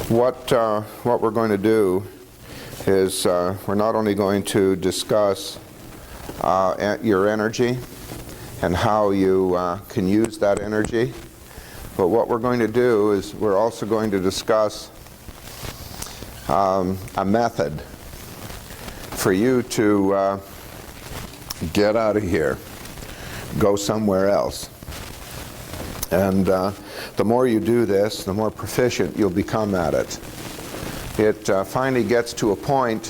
What we're going to do is we're not only going to discuss your energy and how you can use that energy, but what we're going to do is we're also going to discuss a method for you to get out of here, go somewhere else. And the more you do this, the more proficient you'll become at it. It finally gets to a point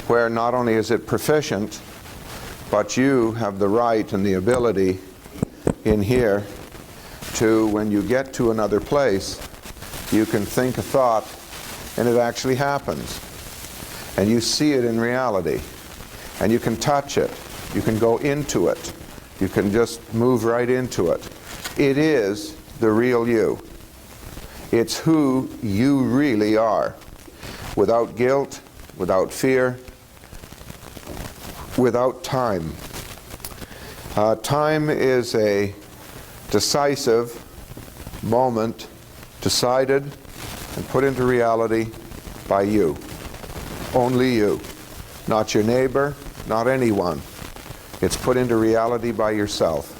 where not only is it proficient, but you have the right and the ability in here to, when you get to another place, you can think a thought and it actually happens. And you see it in reality. And you can touch it. You can go into it. You can just move right into it. It is the real you. It's who you really are. Without guilt, without fear, without time. Time is a decisive moment decided and put into reality by you. Only you. Not your neighbor, not anyone. It's put into reality by yourself.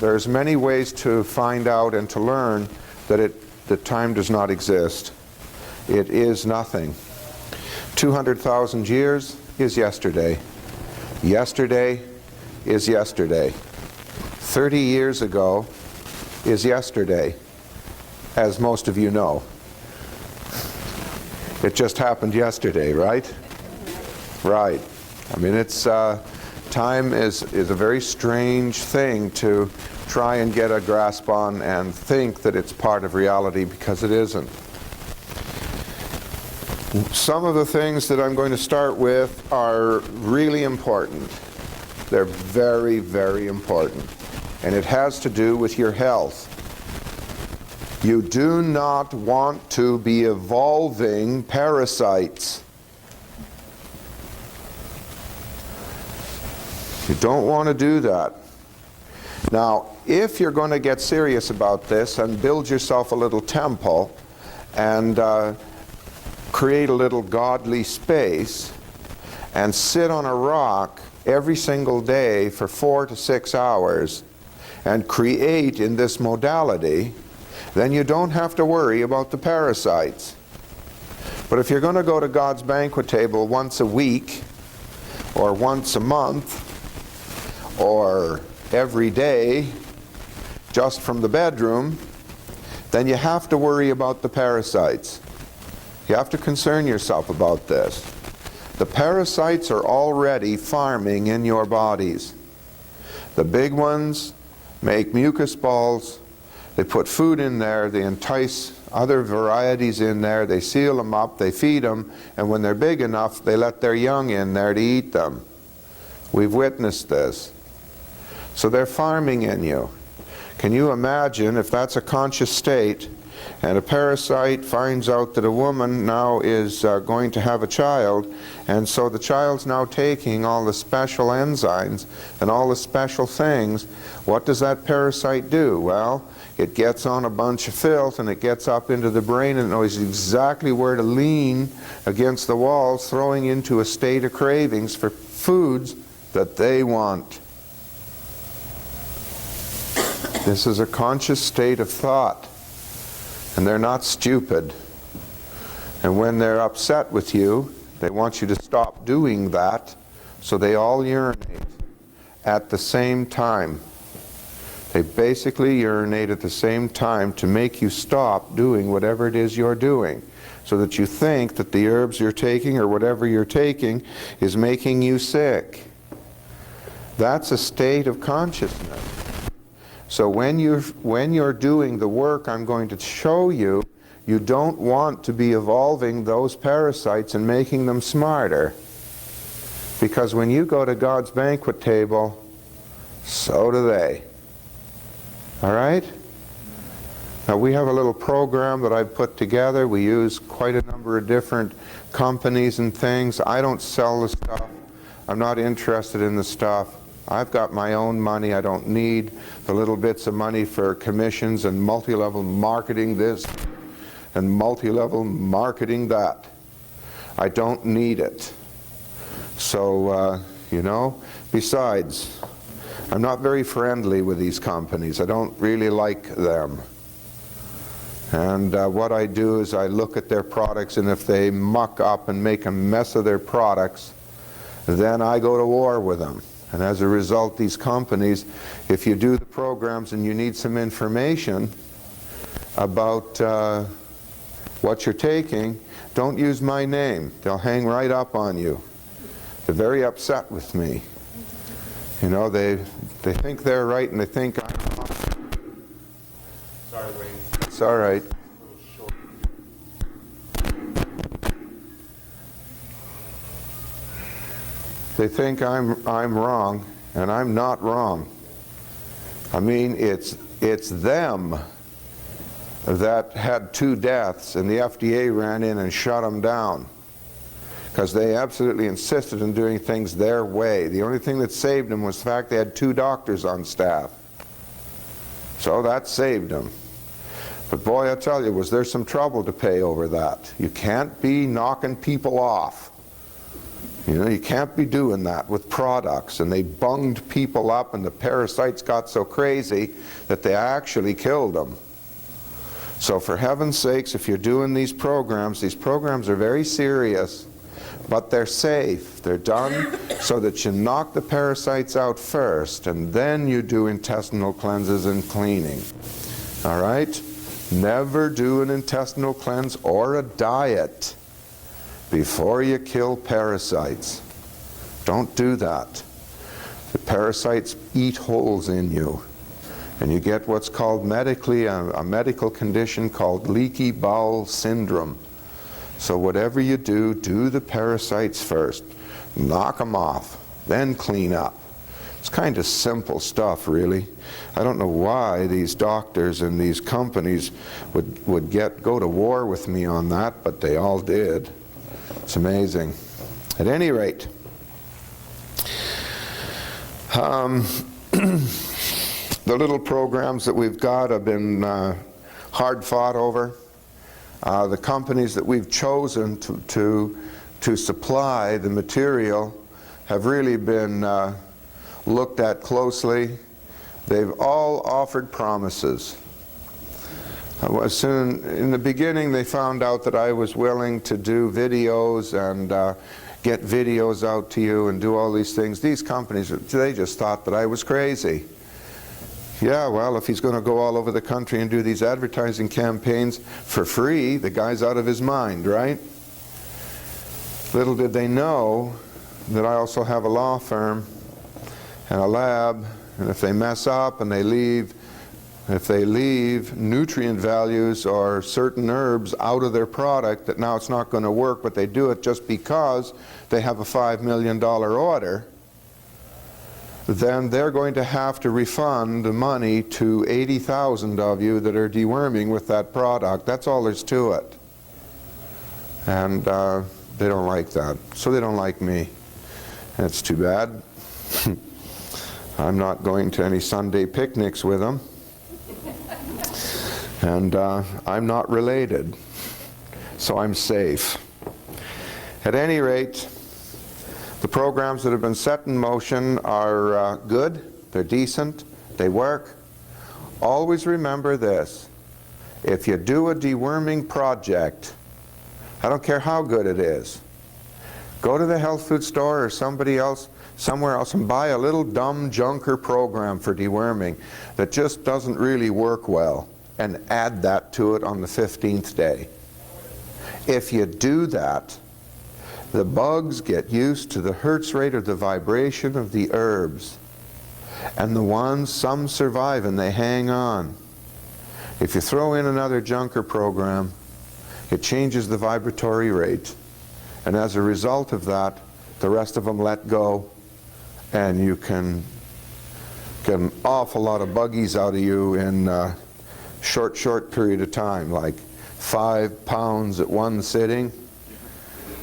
There's many ways to find out and to learn that time does not exist. It is nothing. 200,000 years is yesterday. Yesterday is yesterday. 30 years ago is yesterday, as most of you know. It just happened yesterday, right? Right. I mean, it's time is a very strange thing to try and get a grasp on and think that it's part of reality, because it isn't. Some of the things that I'm going to start with are really important. They're very, very important. And it has to do with your health. You do not want to be evolving parasites. You don't want to do that. Now, if you're going to get serious about this and build yourself a little temple and create a little godly space and sit on a rock every single day for 4 to 6 hours and create in this modality, then you don't have to worry about the parasites. But if you're going to go to God's banquet table once a week or once a month or every day just from the bedroom, then you have to worry about the parasites. You have to concern yourself about this. The parasites are already farming in your bodies. The big ones make mucus balls. They put food in there. They entice other varieties in there. They seal them up. They feed them. And when they're big enough, they let their young in there to eat them. We've witnessed this. So they're farming in you. Can you imagine if that's a conscious state and a parasite finds out that a woman now is going to have a child, and so the child's now taking all the special enzymes and all the special things? What does that parasite do? Well, it gets on a bunch of filth and it gets up into the brain and knows exactly where to lean against the walls, throwing into a state of cravings for foods that they want. This is a conscious state of thought. And they're not stupid. And when they're upset with you, they want you to stop doing that, so they all urinate at the same time. They basically urinate at the same time to make you stop doing whatever it is you're doing, so that you think that the herbs you're taking or whatever you're taking is making you sick. That's a state of consciousness. So when you're doing the work I'm going to show you, you don't want to be evolving those parasites and making them smarter. Because when you go to God's banquet table, so do they. All right? Now we have a little program that I've put together. We use quite a number of different companies and things. I don't sell the stuff. I'm not interested in the stuff. I've got my own money. I don't need the little bits of money for commissions and multi-level marketing this. and multi-level marketing that. I don't need it. So, you know, besides, I'm not very friendly with these companies. I don't really like them. And what I do is I look at their products, and if they muck up and make a mess of their products, then I go to war with them. And as a result, these companies, if you do the programs and you need some information about what you're taking, don't use my name. They'll hang right up on you. They're very upset with me. You know, they think they're right and they think I'm wrong. Sorry, Wayne. It's all right. They think I'm wrong, and I'm not wrong. I mean, it's them that had 2 deaths, and the FDA ran in and shut them down because they absolutely insisted on doing things their way. The only thing that saved them was the fact they had 2 doctors on staff. So that saved them. But boy, I tell you, was there some trouble to pay over that. You can't be knocking people off. You know, you can't be doing that with products. And they bunged people up, and the parasites got so crazy that they actually killed them. So for heaven's sakes, if you're doing these programs are very serious, but they're safe. They're done so that you knock the parasites out first, and then you do intestinal cleanses and cleaning. All right? Never do an intestinal cleanse or a diet before you kill parasites. Don't do that. The parasites eat holes in you, and you get what's called medically a medical condition called leaky bowel syndrome. So whatever you do, do the parasites first. Knock them off, then clean up. It's kind of simple stuff, really. I don't know why these doctors and these companies would go to war with me on that, but they all did. It's amazing. At any rate, the little programs that we've got have been hard fought over. The companies that we've chosen to supply the material have really been looked at closely. They've all offered promises. In the beginning, they found out that I was willing to do videos and get videos out to you and do all these things. These companies, they just thought that I was crazy. Yeah, well, if he's going to go all over the country and do these advertising campaigns for free, the guy's out of his mind, right? Little did they know that I also have a law firm and a lab, and if they mess up and if they leave nutrient values or certain herbs out of their product, that now it's not going to work, but they do it just because they have a $5 million order, then they're going to have to refund the money to 80,000 of you that are deworming with that product. That's all there's to it. And they don't like that. So they don't like me. And it's too bad. I'm not going to any Sunday picnics with them. And I'm not related. So I'm safe. At any rate, the programs that have been set in motion are good, they're decent, they work. Always remember this: if you do a deworming project, I don't care how good it is, go to the health food store or somewhere else and buy a little dumb junker program for deworming that just doesn't really work well, and add that to it on the 15th day. If you do that, the bugs get used to the hertz rate or the vibration of the herbs. And some survive and they hang on. If you throw in another junker program, it changes the vibratory rate. And as a result of that, the rest of them let go, and you can get an awful lot of buggies out of you in a short period of time. Like 5 pounds at one sitting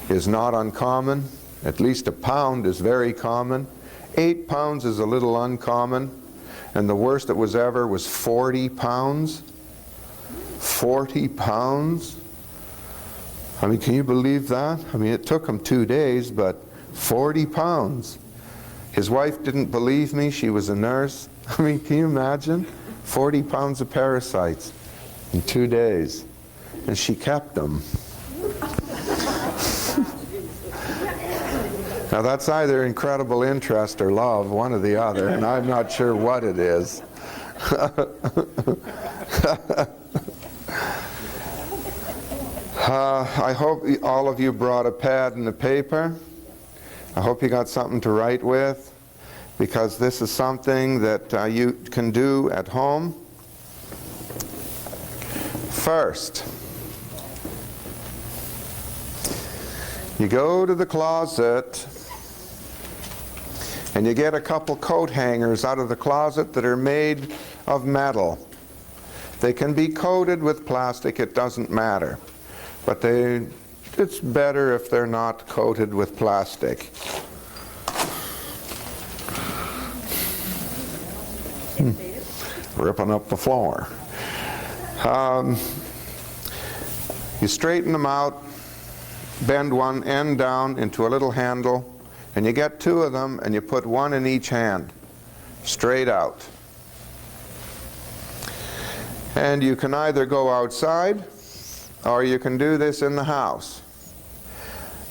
is not uncommon. At least a pound is very common. 8 pounds is a little uncommon. And the worst that was ever was 40 pounds. 40 pounds? I mean, can you believe that? I mean, it took him 2 days, but 40 pounds. His wife didn't believe me. She was a nurse. I mean, can you imagine? 40 pounds of parasites in 2 days. And she kept them. Now that's either incredible interest or love, one or the other, and I'm not sure what it is. I hope all of you brought a pad and a paper. I hope you got something to write with, because this is something that you can do at home. First, you go to the closet and you get a couple coat hangers out of the closet that are made of metal. They can be coated with plastic, it doesn't matter. But it's better if they're not coated with plastic. Ripping up the floor. You straighten them out, bend one end down into a little handle, and you get 2 of them and you put 1 in each hand, straight out. And you can either go outside or you can do this in the house.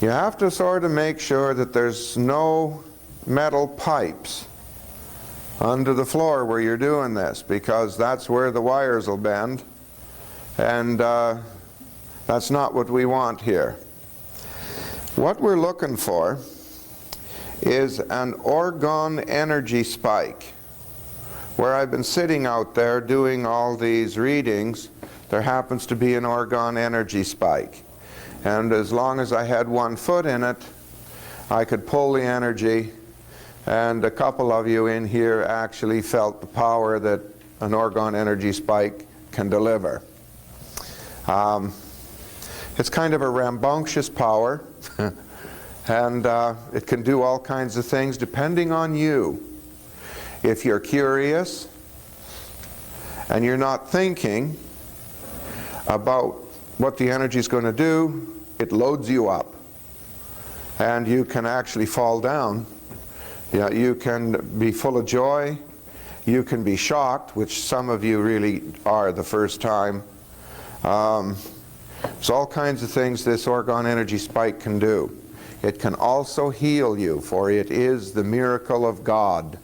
You have to sort of make sure that there's no metal pipes under the floor where you're doing this, because that's where the wires will bend, and that's not what we want here. What we're looking for is an orgone energy spike. Where I've been sitting out there doing all these readings, there happens to be an orgone energy spike. And as long as I had 1 foot in it, I could pull the energy, and a couple of you in here actually felt the power that an orgone energy spike can deliver. It's kind of a rambunctious power, and it can do all kinds of things depending on you. If you're curious and you're not thinking about what the energy is going to do, it loads you up, and you can actually fall down. Yeah, you can be full of joy, you can be shocked, which some of you really are the first time. There's all kinds of things this orgone energy spike can do. It can also heal you, for it is the miracle of God.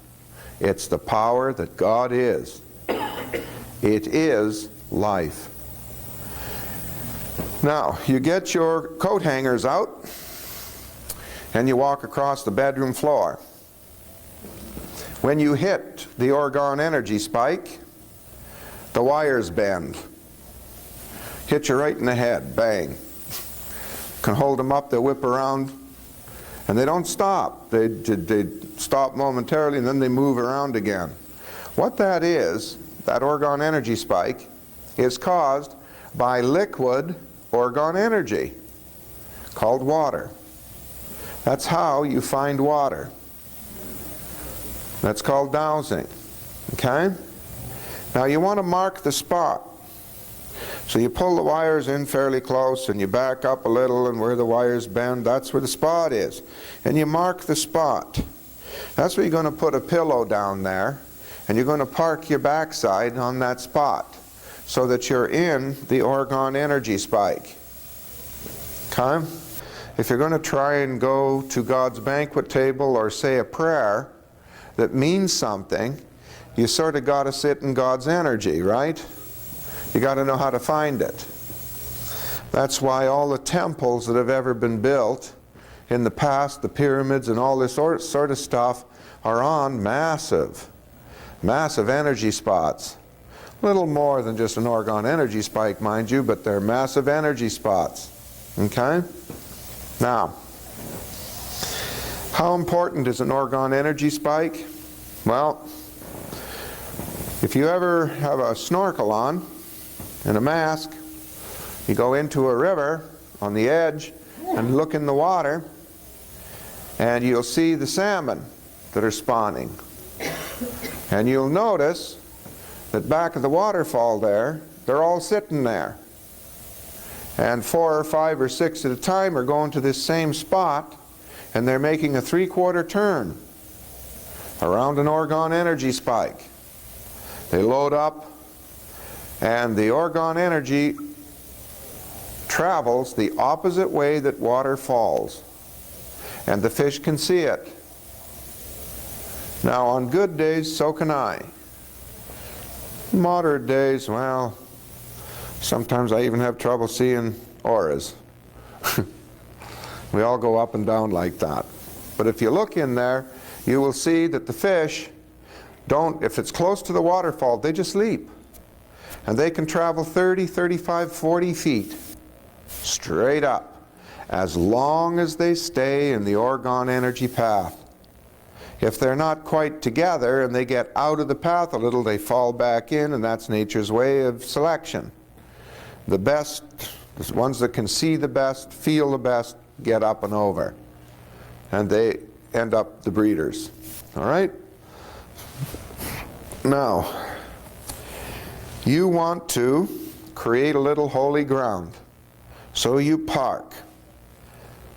It's the power that God is. It is life. Now, you get your coat hangers out and you walk across the bedroom floor. When you hit the orgone energy spike, the wires bend. Hit you right in the head, bang. Can hold them up, they whip around, and they don't stop. They stop momentarily and then they move around again. What that is, that orgone energy spike, is caused by liquid orgone energy called water. That's how you find water. That's called dowsing. Okay? Now you want to mark the spot. So you pull the wires in fairly close and you back up a little, and where the wires bend, that's where the spot is. And you mark the spot. That's where you're going to put a pillow down there, and you're going to park your backside on that spot so that you're in the orgone energy spike. Okay? If you're going to try and go to God's banquet table or say a prayer that means something, you sort of got to sit in God's energy, right? You got to know how to find it. That's why all the temples that have ever been built in the past, the pyramids and all this sort of stuff, are on massive energy spots. A little more than just an orgone energy spike, mind you, but they're massive energy spots. Okay? Now, how important is an orgone energy spike? Well, if you ever have a snorkel on and a mask, you go into a river on the edge and look in the water, and you'll see the salmon that are spawning. And you'll notice that back of the waterfall there they're all sitting there. And 4 or 5 or 6 at a time are going to this same spot, and they're making a 3/4 turn around an orgone energy spike. They load up, and the orgone energy travels the opposite way that water falls. And the fish can see it. Now, on good days, so can I. Moderate days, well, sometimes I even have trouble seeing auras. We all go up and down like that. But if you look in there, you will see that the fish don't, if it's close to the waterfall, they just leap. And they can travel 30, 35, 40 feet straight up, as long as they stay in the orgone energy path. If they're not quite together and they get out of the path a little, they fall back in, and that's nature's way of selection. The best, the ones that can see the best, feel the best, get up and over. And they end up the breeders. All right? Now, you want to create a little holy ground. So you park.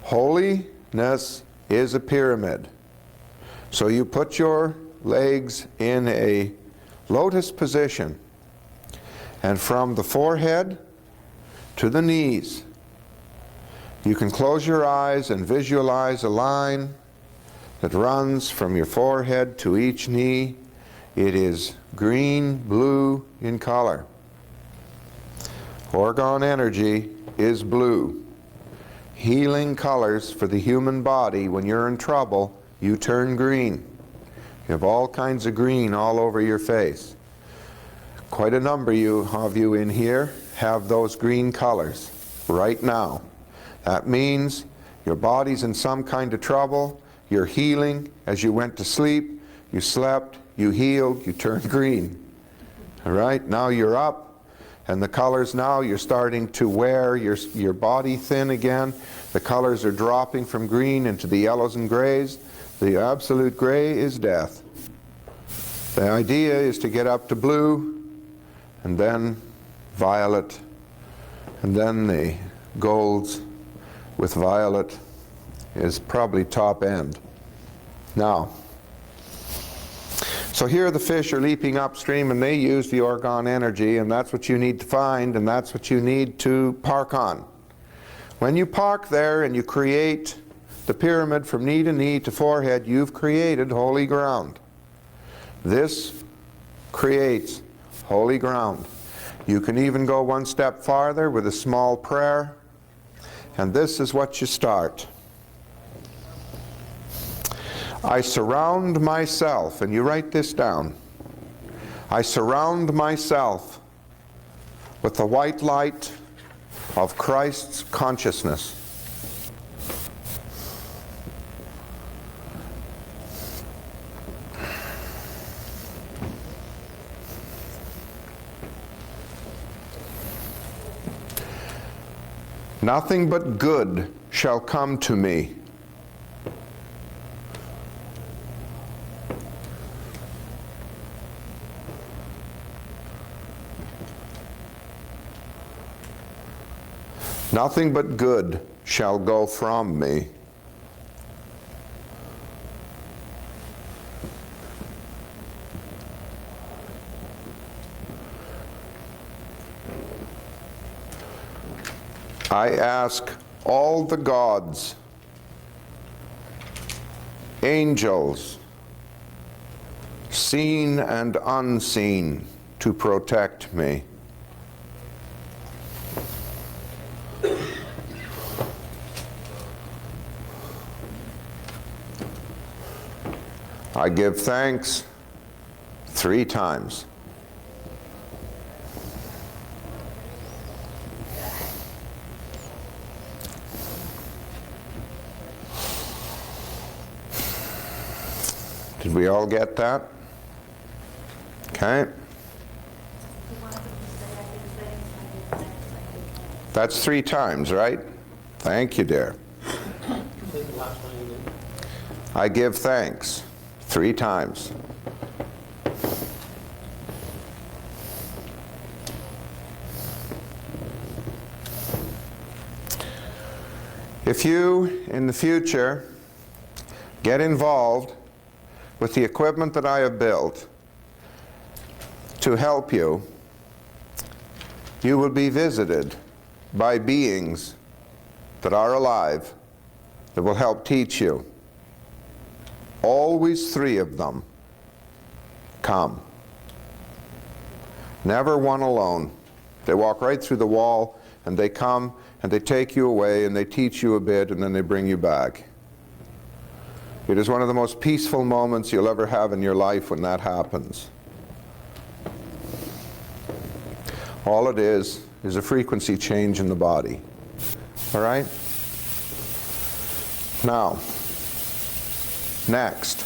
Holiness is a pyramid. So you put your legs in a lotus position, and from the forehead to the knees, you can close your eyes and visualize a line that runs from your forehead to each knee. It is green, blue in color. Orgone energy is blue. Healing colors for the human body. When you're in trouble, you turn green. You have all kinds of green all over your face. Quite a number of you in here have those green colors right now. That means your body's in some kind of trouble. You're healing. As you went to sleep, you slept, you healed, you turned green. All right, now you're up, and the colors now, you're starting to wear your body thin again. The colors are dropping from green into the yellows and grays. The absolute gray is death. The idea is to get up to blue, and then violet, and then the golds with violet is probably top end. Now, so here the fish are leaping upstream, and they use the orgone energy, and that's what you need to find, and that's what you need to park on. When you park there and you create the pyramid from knee to knee to forehead, you've created holy ground. This creates holy ground. You can even go one step farther with a small prayer, and this is what you start. I surround myself, and you write this down. I surround myself with the white light of Christ's consciousness. Nothing but good shall come to me. Nothing but good shall go from me. I ask all the gods, angels, seen and unseen, to protect me. I give thanks 3 times. Did we all get that? Okay. That's 3 times, right? Thank you, dear. I give thanks 3 times. If you, in the future, get involved with the equipment that I have built to help you, you will be visited by beings that are alive that will help teach you. Always 3 of them come. Never one alone. They walk right through the wall, and they come and they take you away and they teach you a bit and then they bring you back. It is one of the most peaceful moments you'll ever have in your life when that happens. All it is a frequency change in the body. All right? Now, next.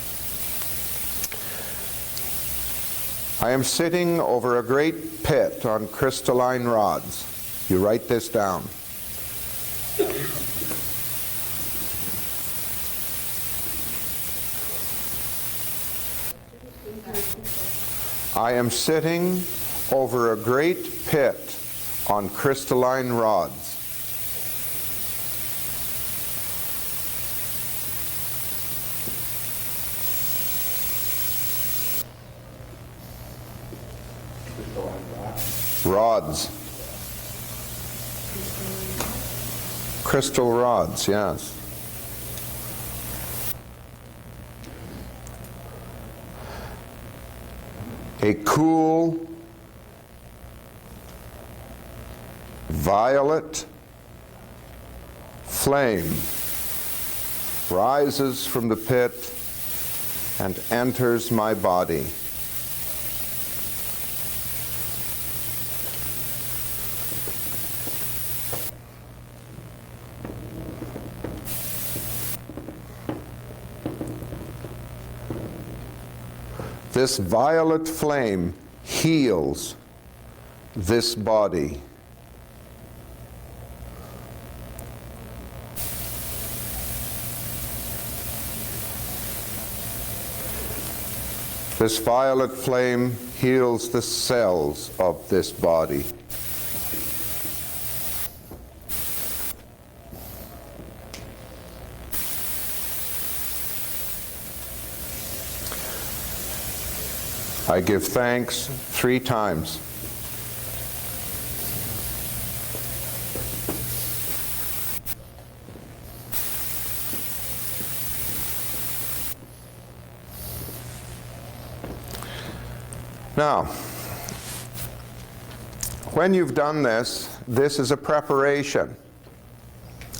I am sitting over a great pit on crystalline rods. You write this down. I am sitting over a great pit on crystalline rods. Rods. Crystal rods, yes. A cool, violet flame rises from the pit and enters my body. This violet flame heals this body. This violet flame heals the cells of this body. I give thanks 3 times. Now, when you've done this, this is a preparation.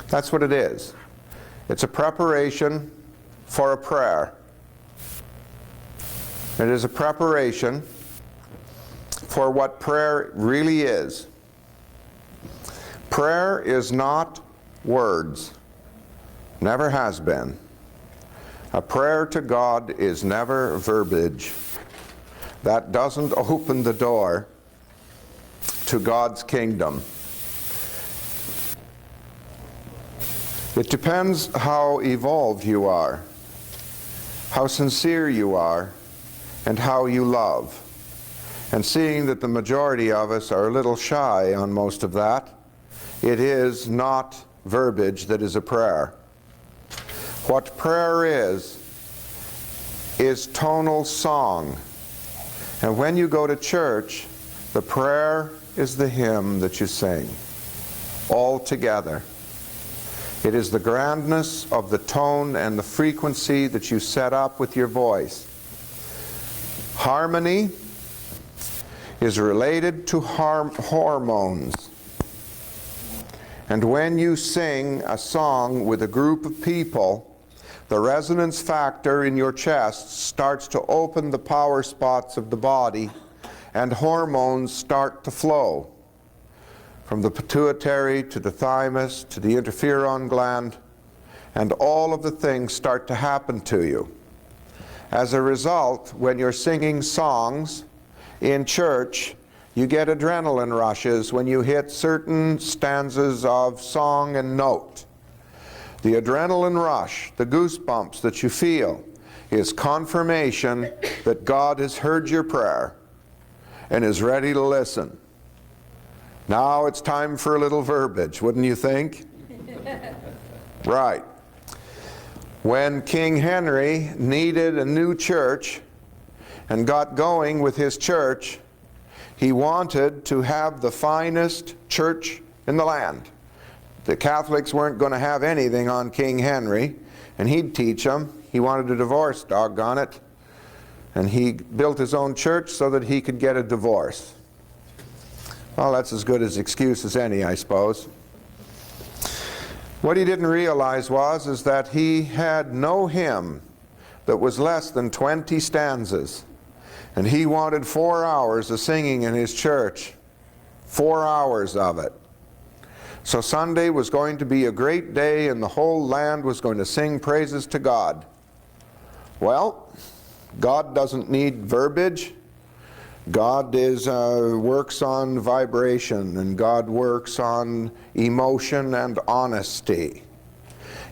That's what it is. It's a preparation for a prayer. It is a preparation for what prayer really is. Prayer is not words. Never has been. A prayer to God is never verbiage. That doesn't open the door to God's kingdom. It depends how evolved you are, how sincere you are, and how you love. And seeing that the majority of us are a little shy on most of that, it is not verbiage that is a prayer. What prayer is tonal song. And when you go to church, the prayer is the hymn that you sing, all together. It is the grandness of the tone and the frequency that you set up with your voice. Harmony is related to hormones. And when you sing a song with a group of people, the resonance factor in your chest starts to open the power spots of the body, and hormones start to flow from the pituitary to the thymus to the interferon gland, and all of the things start to happen to you. As a result, when you're singing songs in church, you get adrenaline rushes when you hit certain stanzas of song and note. The adrenaline rush, the goosebumps that you feel, is confirmation that God has heard your prayer and is ready to listen. Now it's time for a little verbiage, wouldn't you think? Right. When King Henry needed a new church and got going with his church, he wanted to have the finest church in the land. The Catholics weren't going to have anything on King Henry, and he'd teach them. He wanted a divorce, doggone it. And he built his own church so that he could get a divorce. Well, that's as good an excuse as any, I suppose. What he didn't realize is that he had no hymn that was less than 20 stanzas. And he wanted 4 hours of singing in his church. 4 hours of it. So Sunday was going to be a great day and the whole land was going to sing praises to God. Well, God doesn't need verbiage. God works on vibration, and God works on emotion and honesty.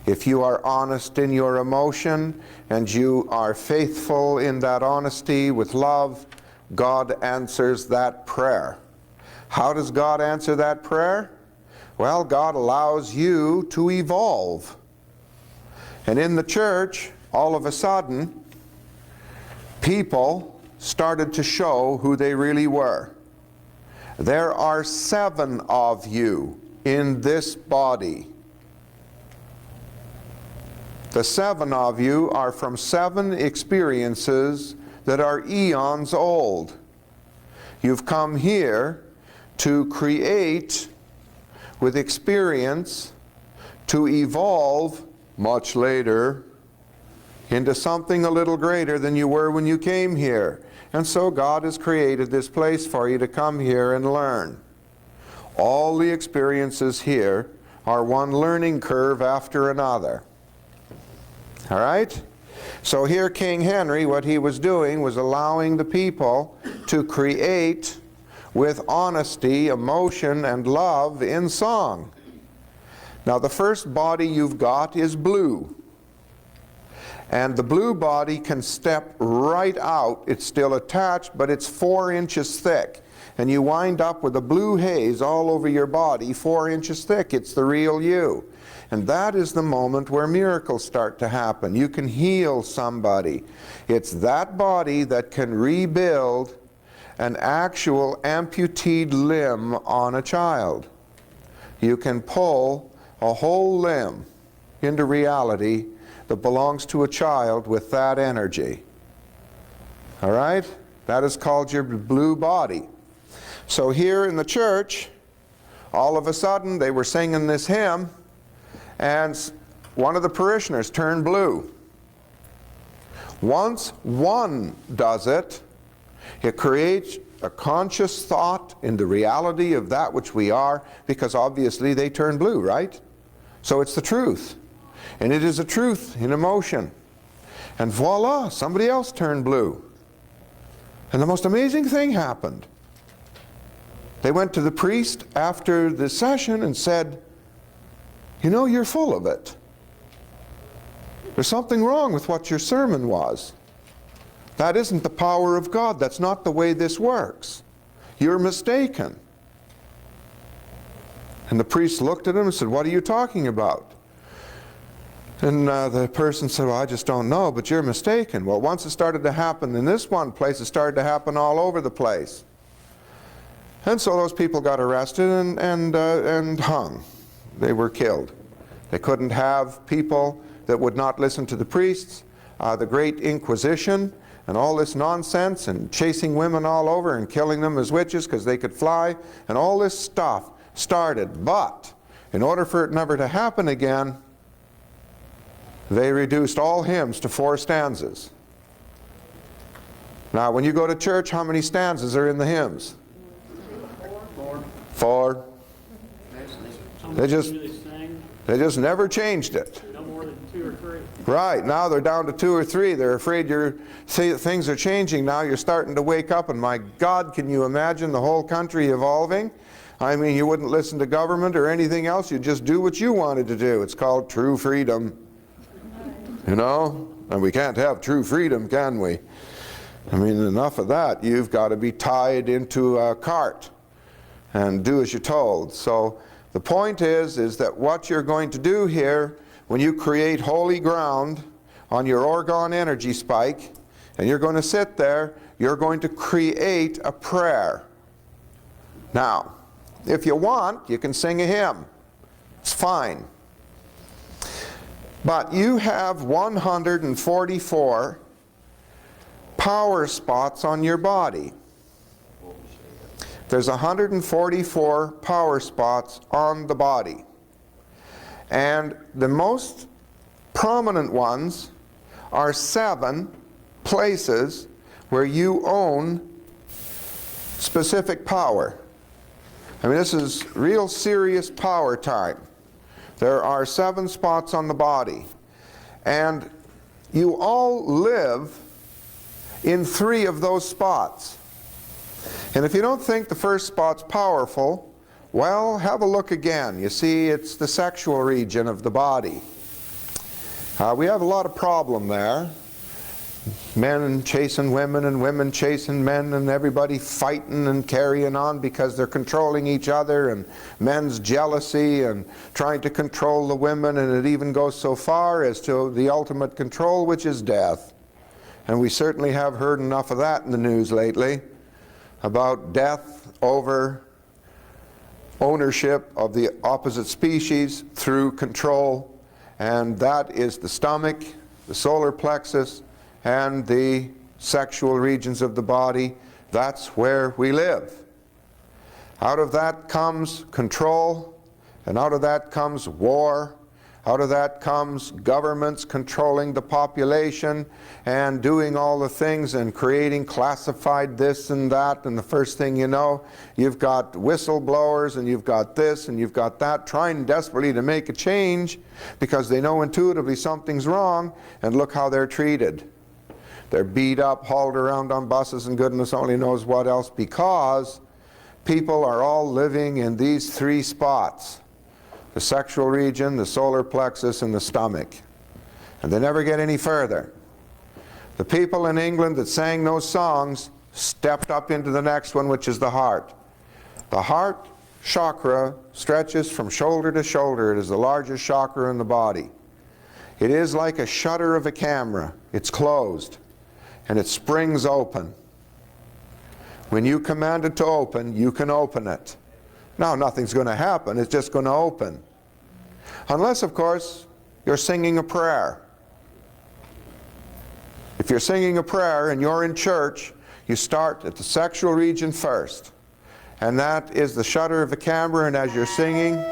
If you are honest in your emotion and you are faithful in that honesty with love, God answers that prayer. How does God answer that prayer? Well, God allows you to evolve. And in the church, all of a sudden, people started to show who they really were. There are 7 of you in this body. The 7 of you are from 7 experiences that are eons old. You've come here to create with experience, to evolve much later into something a little greater than you were when you came here. And so God has created this place for you to come here and learn. All the experiences here are one learning curve after another. All right? So here King Henry, what he was doing was allowing the people to create with honesty, emotion, and love in song. Now the first body you've got is blue. And the blue body can step right out. It's still attached, but it's 4 inches thick. And you wind up with a blue haze all over your body, 4 inches thick. It's the real you. And that is the moment where miracles start to happen. You can heal somebody. It's that body that can rebuild an actual amputated limb on a child. You can pull a whole limb into reality that belongs to a child with that energy. All right? That is called your blue body. So here in the church, all of a sudden they were singing this hymn, and one of the parishioners turned blue. Once one does it, it creates a conscious thought in the reality of that which we are, because obviously they turn blue, right? So it's the truth. And it is a truth in emotion. And voila, somebody else turned blue. And the most amazing thing happened. They went to the priest after the session and said, "You know, you're full of it. There's something wrong with what your sermon was. That isn't the power of God. That's not the way this works. You're mistaken." And the priest looked at him and said, "What are you talking about?" And the person said, "Well, I just don't know, but you're mistaken." Well, once it started to happen in this one place, it started to happen all over the place. And so those people got arrested and hung. They were killed. They couldn't have people that would not listen to the priests, the Great Inquisition, and all this nonsense, and chasing women all over and killing them as witches because they could fly, and all this stuff started. But in order for it never to happen again, they reduced all hymns to 4 stanzas. Now, when you go to church, how many stanzas are in the hymns? 4. They just never changed it. No more than 2 or 3. Right, now they're down to 2 or 3. They're afraid things are changing now. You're starting to wake up, and my God, can you imagine the whole country evolving? I mean, you wouldn't listen to government or anything else. You'd just do what you wanted to do. It's called true freedom. You know? And we can't have true freedom, can we? I mean, enough of that. You've got to be tied into a cart and do as you're told. So the point is that what you're going to do here when you create holy ground on your orgone energy spike, and you're going to sit there, you're going to create a prayer. Now, if you want, you can sing a hymn. It's fine. But you have 144 power spots on your body. There's 144 power spots on the body. And the most prominent ones are 7 places where you own specific power. I mean, this is real serious power time. There are 7 spots on the body. And you all live in 3 of those spots. And if you don't think the first spot's powerful, well, have a look again. You see, it's the sexual region of the body. We have a lot of problem there. Men chasing women and women chasing men and everybody fighting and carrying on because they're controlling each other, and men's jealousy and trying to control the women, and it even goes so far as to the ultimate control, which is death. And we certainly have heard enough of that in the news lately, about death over ownership of the opposite species through control, and that is the stomach, the solar plexus, and the sexual regions of the body. That's where we live. Out of that comes control, and out of that comes war. Out of that comes governments controlling the population and doing all the things and creating classified this and that, and the first thing you know, you've got whistleblowers and you've got this and you've got that, trying desperately to make a change because they know intuitively something's wrong, and look how they're treated. They're beat up, hauled around on buses, and goodness only knows what else, because people are all living in these 3 spots: the sexual region, the solar plexus, and the stomach. And they never get any further. The people in England that sang those songs stepped up into the next one, which is the heart. The heart chakra stretches from shoulder to shoulder. It is the largest chakra in the body. It is like a shutter of a camera. It's closed, and it springs open. When you command it to open, you can open it. Now, nothing's going to happen. It's just going to open. Unless, of course, you're singing a prayer. If you're singing a prayer and you're in church, you start at the sexual region first. And that is the shutter of a camera, and as you're singing, the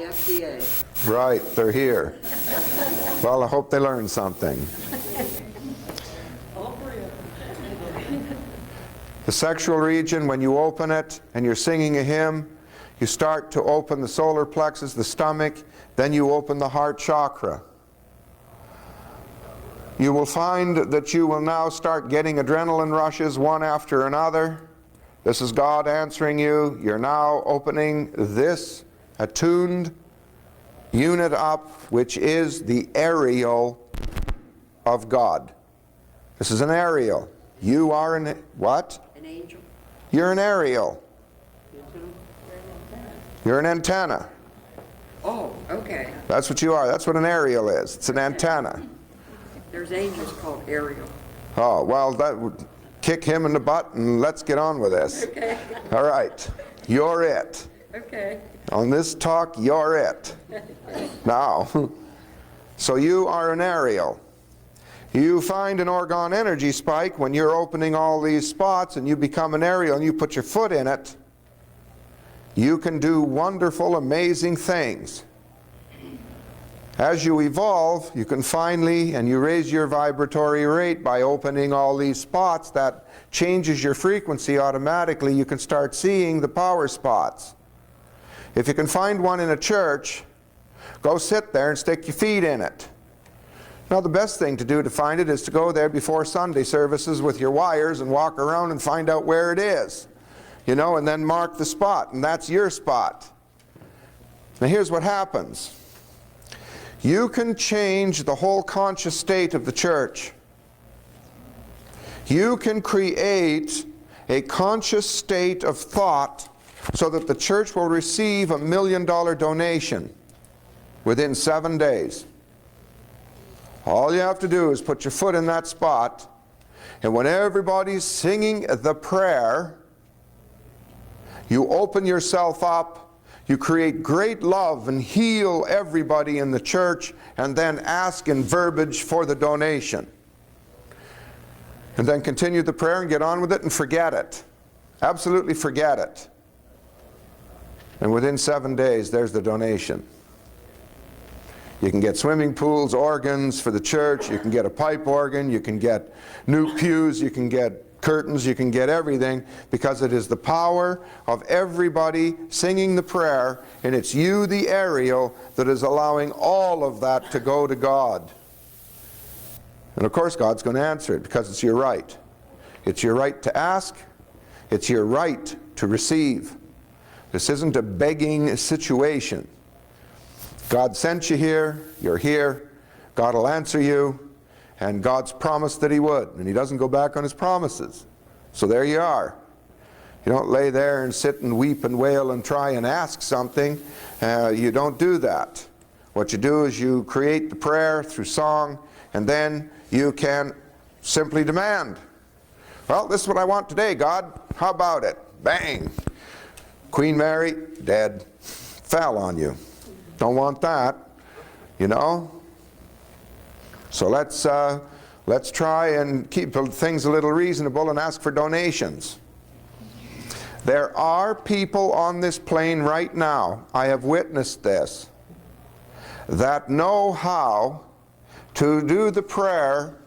FDA. Right, they're here. Well, I hope they learned something. The sexual region, when you open it and you're singing a hymn, you start to open the solar plexus, the stomach, then you open the heart chakra. You will find that you will now start getting adrenaline rushes one after another. This is God answering you. You're now opening this attuned unit up, which is the aerial of God. This is an aerial. You are an what? An angel. You're an aerial. You're an antenna. Oh, okay. That's what you are. That's what an aerial is. It's an antenna. There's angels called Ariel. Oh, well, that would kick him in the butt and let's get on with this. Okay. All right. You're it. Okay. On this talk, you're it. Now, so you are an aerial. You find an orgone energy spike when you're opening all these spots, and you become an aerial and you put your foot in it. You can do wonderful, amazing things. As you evolve, you can finally, and you raise your vibratory rate by opening all these spots, that changes your frequency automatically. You can start seeing the power spots. If you can find one in a church, go sit there and stick your feet in it. Now, the best thing to do to find it is to go there before Sunday services with your wires and walk around and find out where it is. You know, and then mark the spot, and that's your spot. Now, here's what happens. You can change the whole conscious state of the church. You can create a conscious state of thought so that the church will receive $1 million donation within 7 days. All you have to do is put your foot in that spot, and when everybody's singing the prayer, you open yourself up, you create great love and heal everybody in the church, and then ask in verbiage for the donation. And then continue the prayer and get on with it and forget it. Absolutely forget it. And within 7 days, there's the donation. You can get swimming pools, organs for the church, you can get a pipe organ, you can get new pews, you can get curtains, you can get everything, because it is the power of everybody singing the prayer, and it's you, the aerial, that is allowing all of that to go to God. And of course God's going to answer it, because it's your right. It's your right to ask, it's your right to receive. This isn't a begging situation. God sent you here, you're here, God will answer you, and God's promised that He would, and He doesn't go back on His promises. So there you are. You don't lay there and sit and weep and wail and try and ask something. You don't do that. What you do is you create the prayer through song, and then you can simply demand. Well, this is what I want today, God. How about it? Bang! Queen Mary, dead. Fell on you. Don't want that, you know. So let's try and keep things a little reasonable and ask for donations. There are people on this plane right now, I have witnessed this, that know how to do the prayer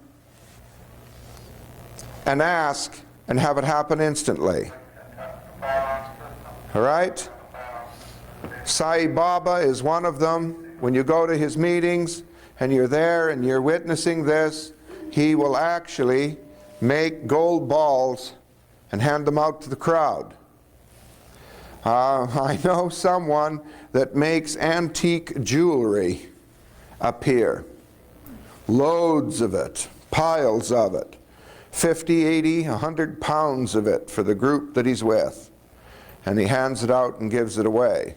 and ask and have it happen instantly. All right? Sai Baba is one of them. When you go to his meetings and you're there and you're witnessing this, he will actually make gold balls and hand them out to the crowd. I know someone that makes antique jewelry appear. Loads of it, piles of it. 50, 80, 100 pounds of it for the group that he's with. And he hands it out and gives it away.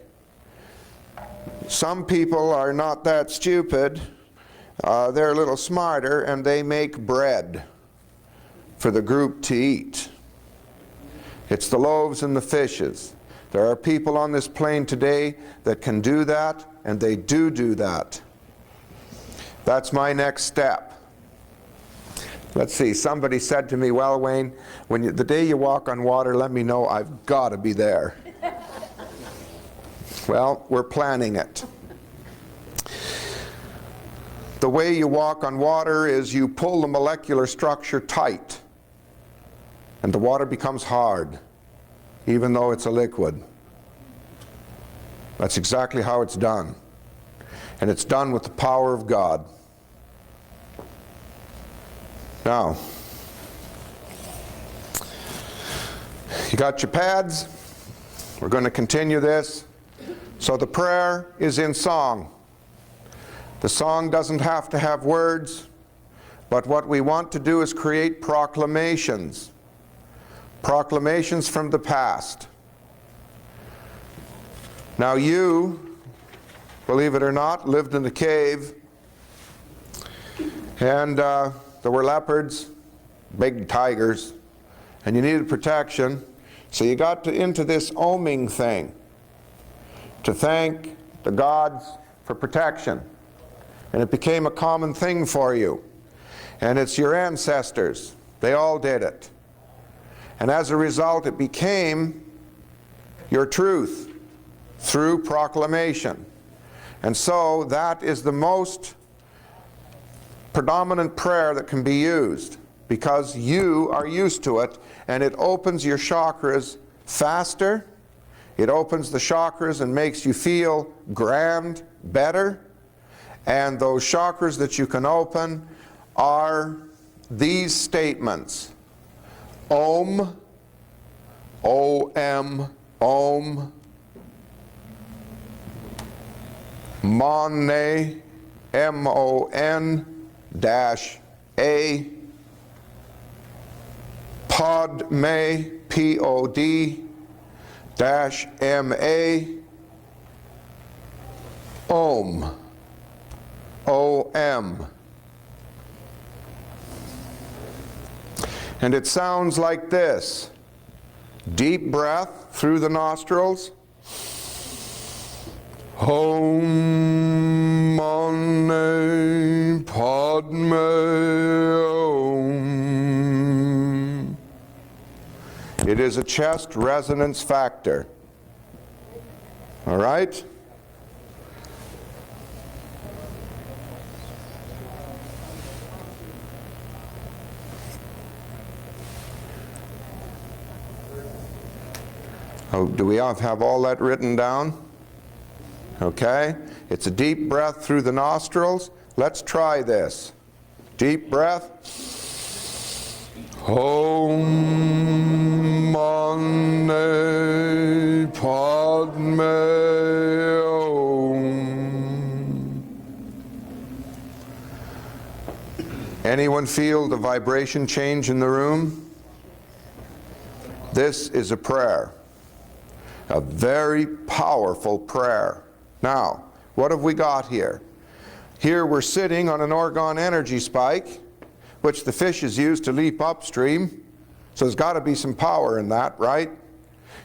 Some people are not that stupid. They're a little smarter, and they make bread for the group to eat. It's the loaves and the fishes. There are people on this plane today that can do that, and they do that. That's my next step. Let's see, somebody said to me, well, Wayne, the day you walk on water, let me know, I've got to be there. Well, we're planning it. The way you walk on water is you pull the molecular structure tight, and the water becomes hard, even though it's a liquid. That's exactly how it's done. And it's done with the power of God. Now, you got your pads? We're going to continue this. So the prayer is in song. The song doesn't have to have words, but what we want to do is create proclamations. Proclamations from the past. Now you, believe it or not, lived in a cave, and there were leopards, big tigers, and you needed protection, so you got into this oming thing to thank the gods for protection. And it became a common thing for you. And it's your ancestors. They all did it. And as a result, it became your truth through proclamation. And so that is the most predominant prayer that can be used, because you are used to it, and it opens your chakras faster. It opens the chakras and makes you feel grand, better. And those chakras that you can open are these statements. Om, O-M, Om. Mone, M-O-N-A. Padme, P-O-D. Om. O-M. And it sounds like this. Deep breath through the nostrils. Om Mani Padme Om. It is a chest resonance factor. All right? Oh, do we have all that written down? Okay. It's a deep breath through the nostrils. Let's try this. Deep breath. Om Mani Padme Om. Anyone feel the vibration change in the room? This is a prayer. A very powerful prayer. Now, what have we got here? Here we're sitting on an orgone energy spike, which the fishes use to leap upstream. So there's got to be some power in that, right?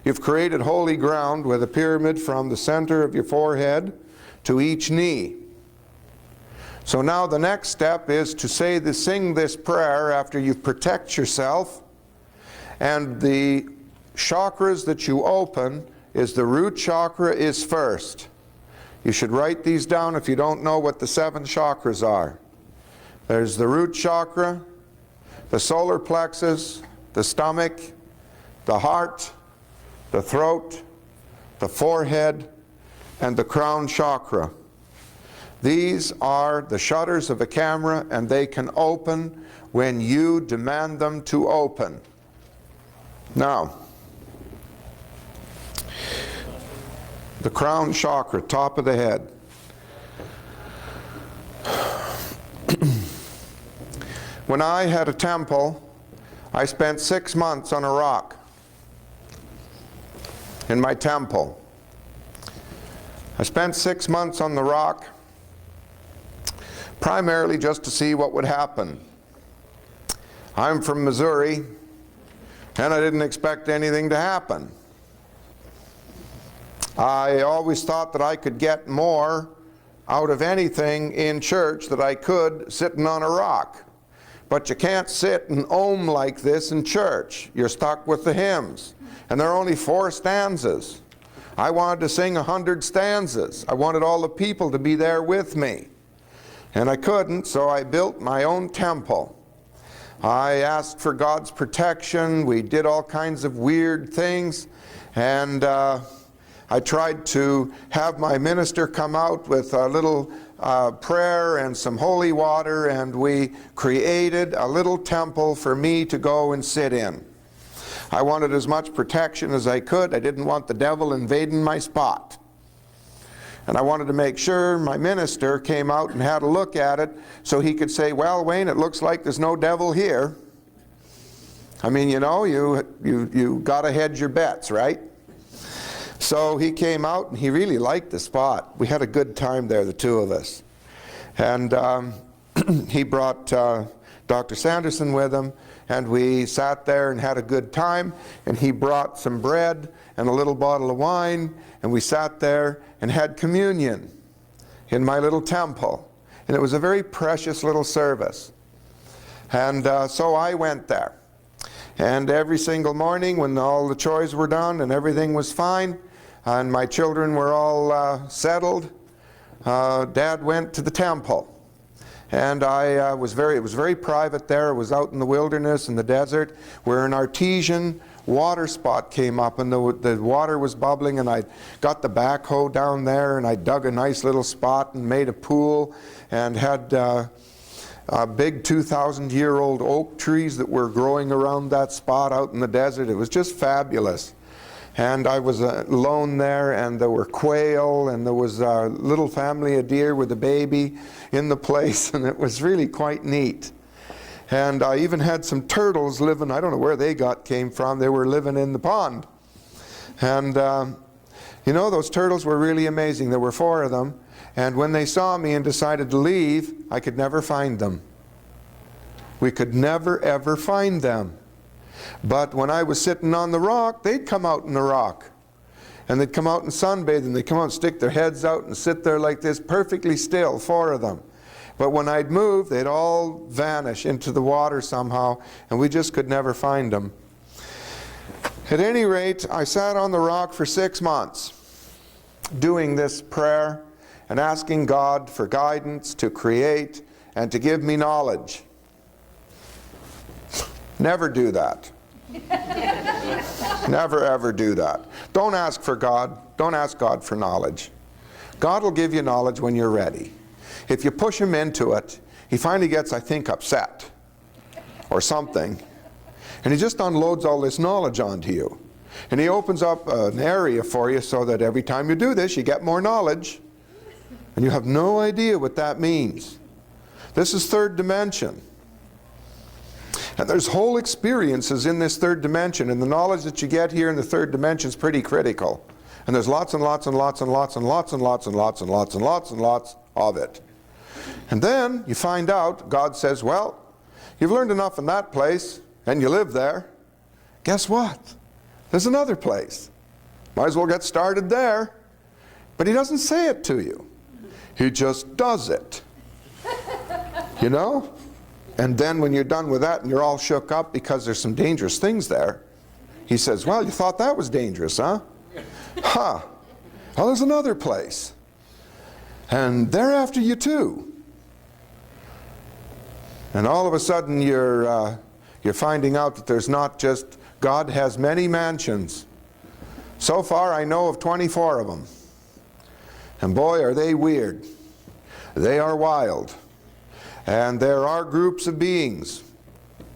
You've created holy ground with a pyramid from the center of your forehead to each knee. So now the next step is to sing this prayer after you protect yourself. And the chakras that you open is the root chakra is first. You should write these down if you don't know what the 7 chakras are. There's the root chakra, the solar plexus, the stomach, the heart, the throat, the forehead, and the crown chakra. These are the shutters of a camera, and they can open when you demand them to open. Now, the crown chakra, top of the head. When I had a temple, I spent 6 months on a rock in my temple. I spent 6 months on the rock primarily just to see what would happen. I'm from Missouri, and I didn't expect anything to happen. I always thought that I could get more out of anything in church that I could sitting on a rock. But you can't sit and ohm like this in church. You're stuck with the hymns. And there are only 4 stanzas. I wanted to sing 100 stanzas. I wanted all the people to be there with me. And I couldn't, so I built my own temple. I asked for God's protection. We did all kinds of weird things. And I tried to have my minister come out with a little prayer and some holy water, and we created a little temple for me to go and sit in. I wanted as much protection as I could. I didn't want the devil invading my spot. And I wanted to make sure my minister came out and had a look at it so he could say, well, Wayne, it looks like there's no devil here. I mean, you know, you got to hedge your bets, right? So he came out, and he really liked the spot. We had a good time there, the two of us. And he brought Dr. Sanderson with him, and we sat there and had a good time. And he brought some bread and a little bottle of wine, and we sat there and had communion in my little temple. And it was a very precious little service. And so I went there. And every single morning when all the chores were done and everything was fine, and my children were all settled, Dad went to the temple. And it was very private there. It was out in the wilderness in the desert where an artesian water spot came up, and the water was bubbling, and I got the backhoe down there, and I dug a nice little spot and made a pool, and had big 2,000-year-old oak trees that were growing around that spot out in the desert. It was just fabulous. And I was alone there, and there were quail, and there was a little family of deer with a baby in the place, and it was really quite neat. And I even had some turtles living, I don't know where they came from, they were living in the pond. And you know, those turtles were really amazing. There were 4 of them. And when they saw me and decided to leave, I could never find them. We could never, ever find them. But when I was sitting on the rock, they'd come out in the rock. And they'd come out and sunbathe, and they'd come out and stick their heads out and sit there like this, perfectly still, 4 of them. But when I'd move, they'd all vanish into the water somehow, and we just could never find them. At any rate, I sat on the rock for 6 months doing this prayer and asking God for guidance to create and to give me knowledge. Never do that. Never ever do that. Don't ask for God. Don't ask God for knowledge. God will give you knowledge when you're ready. If you push him into it, he finally gets, I think, upset or something. And he just unloads all this knowledge onto you. And he opens up an area for you so that every time you do this, you get more knowledge. And you have no idea what that means. This is third dimension. And there's whole experiences in this third dimension, and the knowledge that you get here in the third dimension is pretty critical. And there's lots and lots and lots and lots and lots and lots and lots and lots and lots and lots of it. And then you find out, God says, well, you've learned enough in that place, and you live there. Guess what? There's another place. Might as well get started there. But he doesn't say it to you. He just does it. You know? And then when you're done with that and you're all shook up because there's some dangerous things there, he says, well, you thought that was dangerous, huh? Huh. Well, there's another place. And they're after you too. And all of a sudden you're finding out that there's not just, God has many mansions. So far I know of 24 of them. And boy, are they weird. They are wild. And there are groups of beings,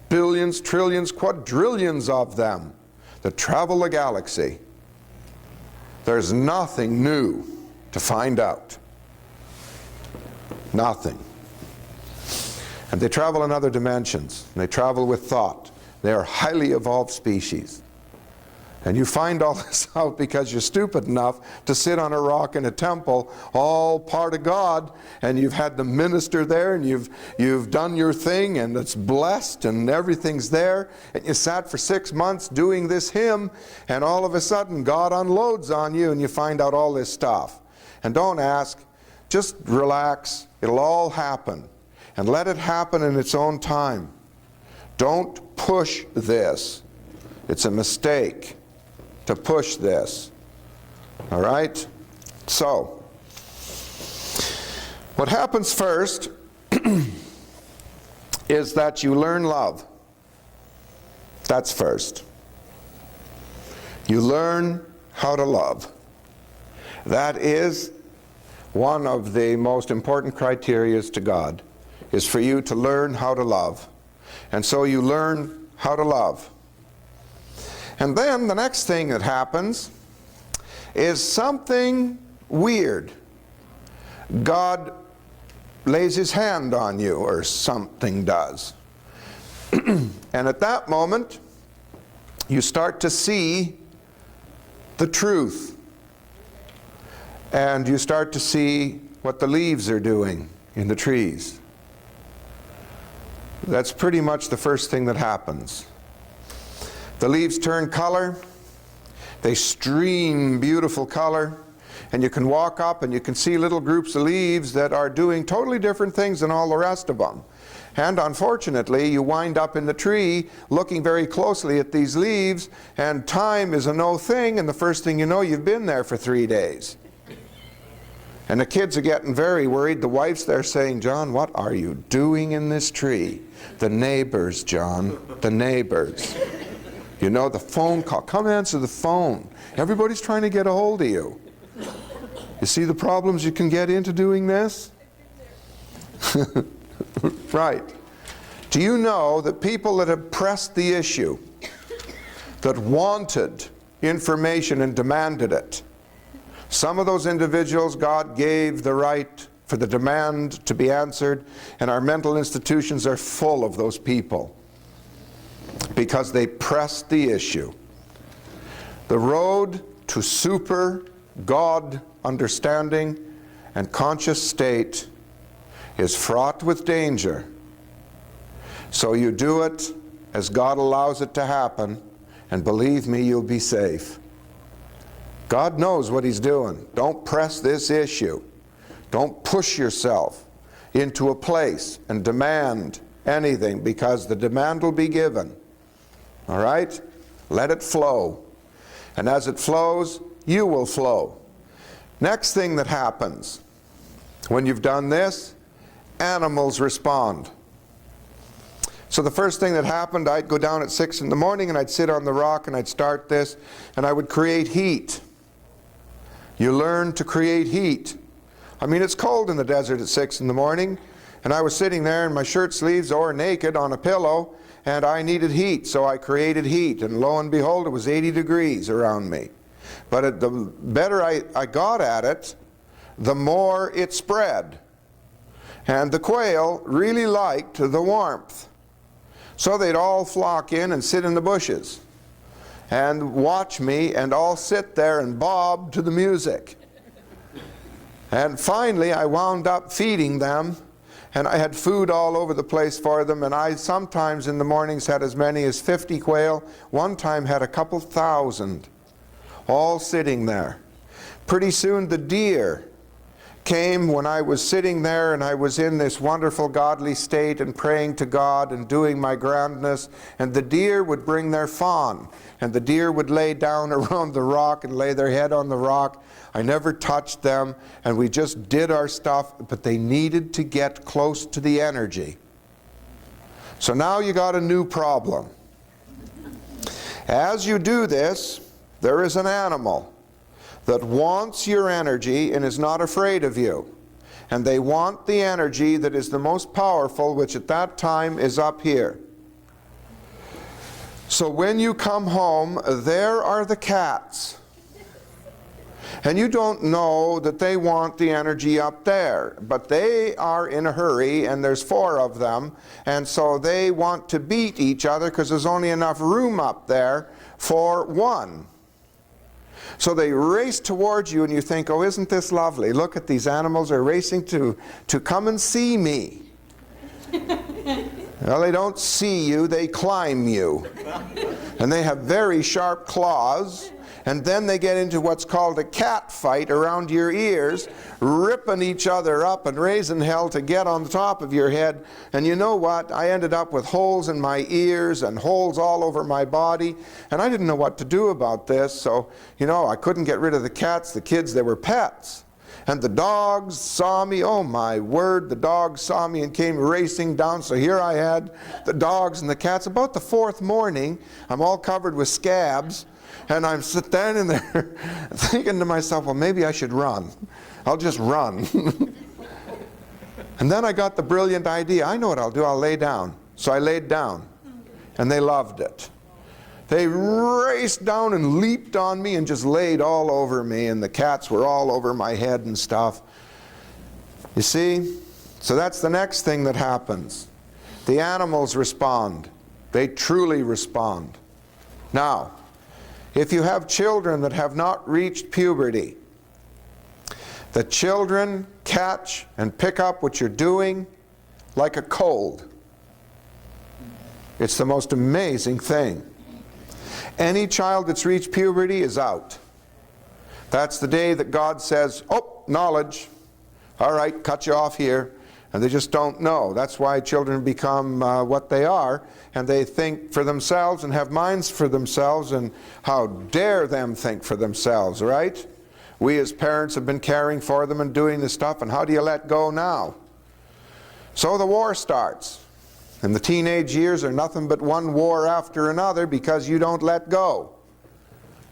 billions, trillions, quadrillions of them, that travel the galaxy. There's nothing new to find out. Nothing. And they travel in other dimensions. And they travel with thought. They are highly evolved species. And you find all this out because you're stupid enough to sit on a rock in a temple, all part of God, and you've had the minister there, and you've done your thing, and it's blessed, and everything's there, and you sat for 6 months doing this hymn, and all of a sudden God unloads on you, and you find out all this stuff. And don't ask, just relax, it'll all happen, and let it happen in its own time. Don't push this. It's a mistake to push this. All right? So, what happens first is that you learn love. That's first. You learn how to love. That is one of the most important criteria to God, is for you to learn how to love. And so you learn how to love. And then the next thing that happens is something weird. God lays his hand on you, or something does. And at that moment, you start to see the truth. And you start to see what the leaves are doing in the trees. That's pretty much the first thing that happens. The leaves turn color, they stream beautiful color, and you can walk up and you can see little groups of leaves that are doing totally different things than all the rest of them. And unfortunately, you wind up in the tree looking very closely at these leaves, and time is a no thing, and the first thing you know, you've been there for 3 days. And the kids are getting very worried. The wife's there saying, John, what are you doing in this tree? The neighbors, John, the neighbors. You know, the phone call. Come answer the phone. Everybody's trying to get a hold of you. You see the problems you can get into doing this? Right. Do you know that people that have pressed the issue, that wanted information and demanded it, some of those individuals God gave the right for the demand to be answered, and our mental institutions are full of those people because they pressed the issue. The road to super God understanding and conscious state is fraught with danger. So you do it as God allows it to happen, and believe me, you'll be safe. God knows what He's doing. Don't press this issue. Don't push yourself into a place and demand anything, because the demand will be given. All right? Let it flow. And as it flows, you will flow. Next thing that happens, when you've done this, animals respond. So the first thing that happened, I'd go down at 6 in the morning and I'd sit on the rock and I'd start this and I would create heat. You learn to create heat. I mean, it's cold in the desert at 6 in the morning, and I was sitting there in my shirt sleeves or naked on a pillow, and I needed heat, so I created heat, and lo and behold, it was 80 degrees around me. But the better I got at it, the more it spread. And the quail really liked the warmth. So they'd all flock in and sit in the bushes and watch me, and all sit there and bob to the music. And finally I wound up feeding them, and I had food all over the place for them, and I sometimes in the mornings had as many as 50 quail. One time had a couple thousand, all sitting there. Pretty soon the deer came when I was sitting there and I was in this wonderful godly state and praying to God and doing my grandness, and the deer would bring their fawn, and the deer would lay down around the rock and lay their head on the rock. I never touched them, and we just did our stuff, but they needed to get close to the energy. So now you got a new problem. As you do this, there is an animal that wants your energy and is not afraid of you. And they want the energy that is the most powerful, which at that time is up here. So when you come home, there are the cats. And you don't know that they want the energy up there, but they are in a hurry, and there's 4 of them, and so they want to beat each other because there's only enough room up there for one. So they race towards you, and you think, oh, isn't this lovely? Look at these animals are racing to come and see me. Well, they don't see you, they climb you. And they have very sharp claws. And then they get into what's called a cat fight around your ears, ripping each other up and raising hell to get on the top of your head. And you know what? I ended up with holes in my ears and holes all over my body. And I didn't know what to do about this. So, you know, I couldn't get rid of the cats. The kids, they were pets. And the dogs saw me. Oh my word, the dogs saw me and came racing down. So here I had the dogs and the cats. About the 4th morning, I'm all covered with scabs. And I'm standing there thinking to myself, well, maybe I should run. I'll just run. And then I got the brilliant idea. I know what I'll do. I'll lay down. So I laid down. And they loved it. They raced down and leaped on me and just laid all over me. And the cats were all over my head and stuff. You see? So that's the next thing that happens. The animals respond. They truly respond. Now, if you have children that have not reached puberty, the children catch and pick up what you're doing like a cold. It's the most amazing thing. Any child that's reached puberty is out. That's the day that God says, oh, knowledge. All right, cut you off here. And they just don't know. That's why children become what they are, and they think for themselves and have minds for themselves, and how dare them think for themselves, right? We as parents have been caring for them and doing this stuff, and how do you let go now? So the war starts. And the teenage years are nothing but one war after another because you don't let go.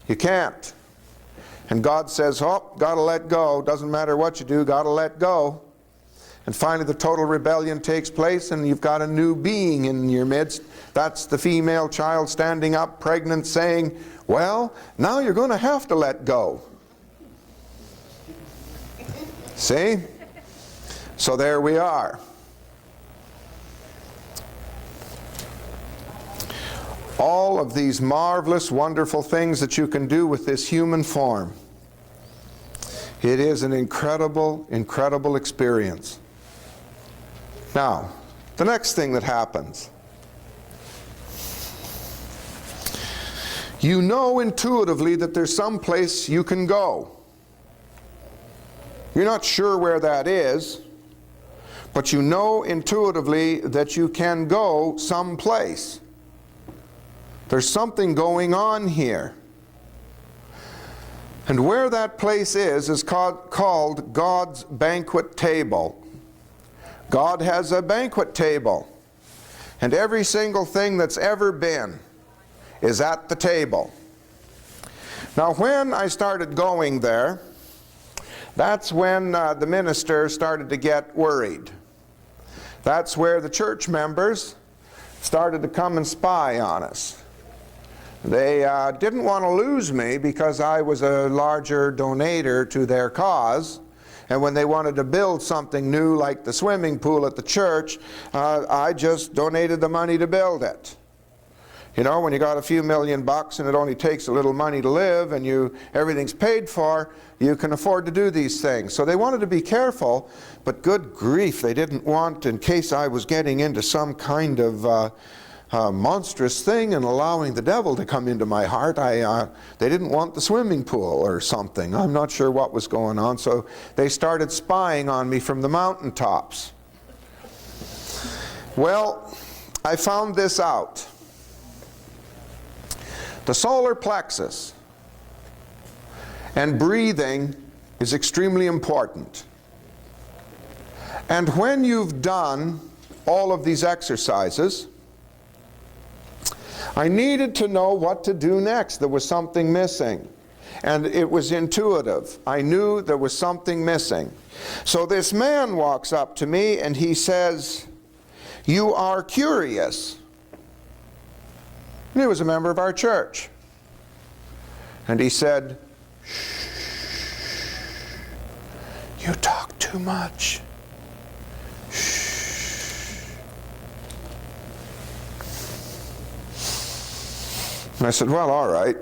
You can't. And God says, oh, gotta let go. Doesn't matter what you do, gotta let go. And finally the total rebellion takes place, and you've got a new being in your midst. That's the female child standing up, pregnant, saying, well, now you're going to have to let go. See? So there we are. all of these marvelous, wonderful things that you can do with this human form. It is an incredible, incredible experience. Now, the next thing that happens. You know intuitively that there's some place you can go. You're not sure where that is, but you know intuitively that you can go someplace. There's something going on here. And where that place is called God's banquet table. God has a banquet table. And every single thing that's ever been is at the table. Now when I started going there, that's when the minister started to get worried. That's where the church members started to come and spy on us. They didn't want to lose me because I was a larger donator to their cause. And when they wanted to build something new like the swimming pool at the church, I just donated the money to build it. You know, when you got a few $1,000,000 and it only takes a little money to live and everything's paid for, you can afford to do these things. So they wanted to be careful, but good grief, they didn't want, in case I was getting into some kind of monstrous thing and allowing the devil to come into my heart, they didn't want the swimming pool or something. I'm not sure what was going on, so they started spying on me from the mountaintops. Well, I found this out. The solar plexus and breathing is extremely important. And when you've done all of these exercises, I needed to know what to do next. There was something missing. And it was intuitive. I knew there was something missing. So this man walks up to me and he says, "You are curious." And he was a member of our church. And he said, "Shh, you talk too much. Shh." And I said, "Well, all right.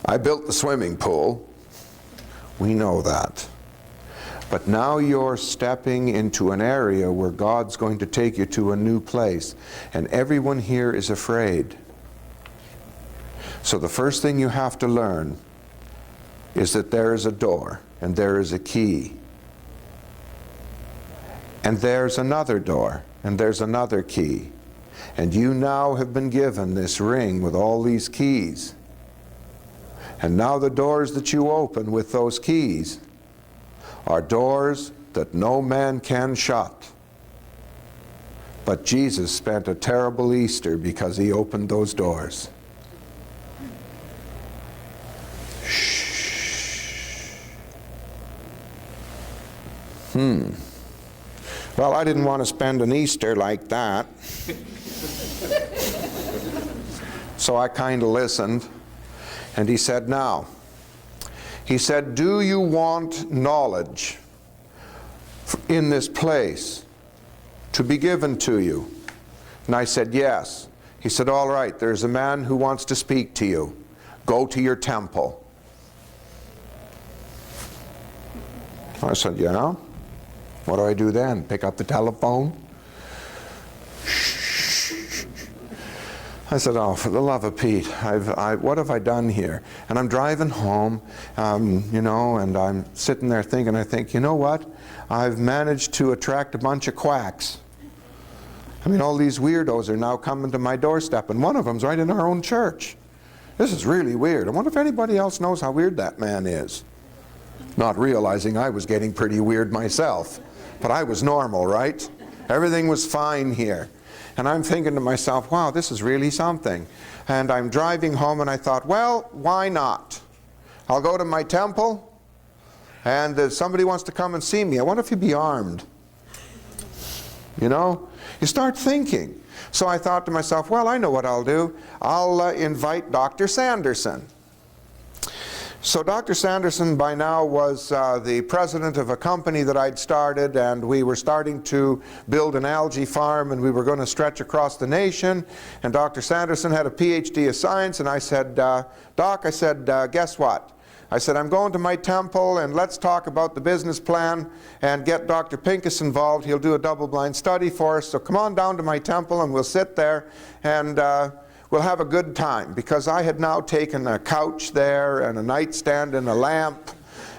I built the swimming pool. We know that. But now you're stepping into an area where God's going to take you to a new place. And everyone here is afraid. So the first thing you have to learn is that there is a door and there is a key. And there's another door and there's another key. And you now have been given this ring with all these keys. And now the doors that you open with those keys are doors that no man can shut. But Jesus spent a terrible Easter because he opened those doors." Well, I didn't want to spend an Easter like that. So I kind of listened. And he said, "Now," he said, "do you want knowledge in this place to be given to you?" And I said, "Yes." He said, "All right, there's a man who wants to speak to you. Go to your temple." I said, "Yeah? What do I do then? Pick up the telephone?" I said, "Oh, for the love of Pete, what have I done here?" And I'm driving home, you know, and I'm sitting there thinking, I think, you know what? I've managed to attract a bunch of quacks. I mean, all these weirdos are now coming to my doorstep, and one of them's right in our own church. This is really weird. I wonder if anybody else knows how weird that man is. Not realizing I was getting pretty weird myself. But I was normal, right? Everything was fine here. And I'm thinking to myself, wow, this is really something. And I'm driving home and I thought, well, why not? I'll go to my temple and somebody wants to come and see me. I wonder if he'd be armed. You know? You start thinking. So I thought to myself, well, I know what I'll do. I'll invite Dr. Sanderson. So Dr. Sanderson by now was the president of a company that I'd started, and we were starting to build an algae farm, and we were going to stretch across the nation. And Dr. Sanderson had a PhD of science, and I said, Doc, I said, guess what? I said, I'm going to my temple, and let's talk about the business plan and get Dr. Pincus involved. He'll do a double-blind study for us. So come on down to my temple, and we'll sit there, and we'll have a good time. Because I had now taken a couch there and a nightstand and a lamp,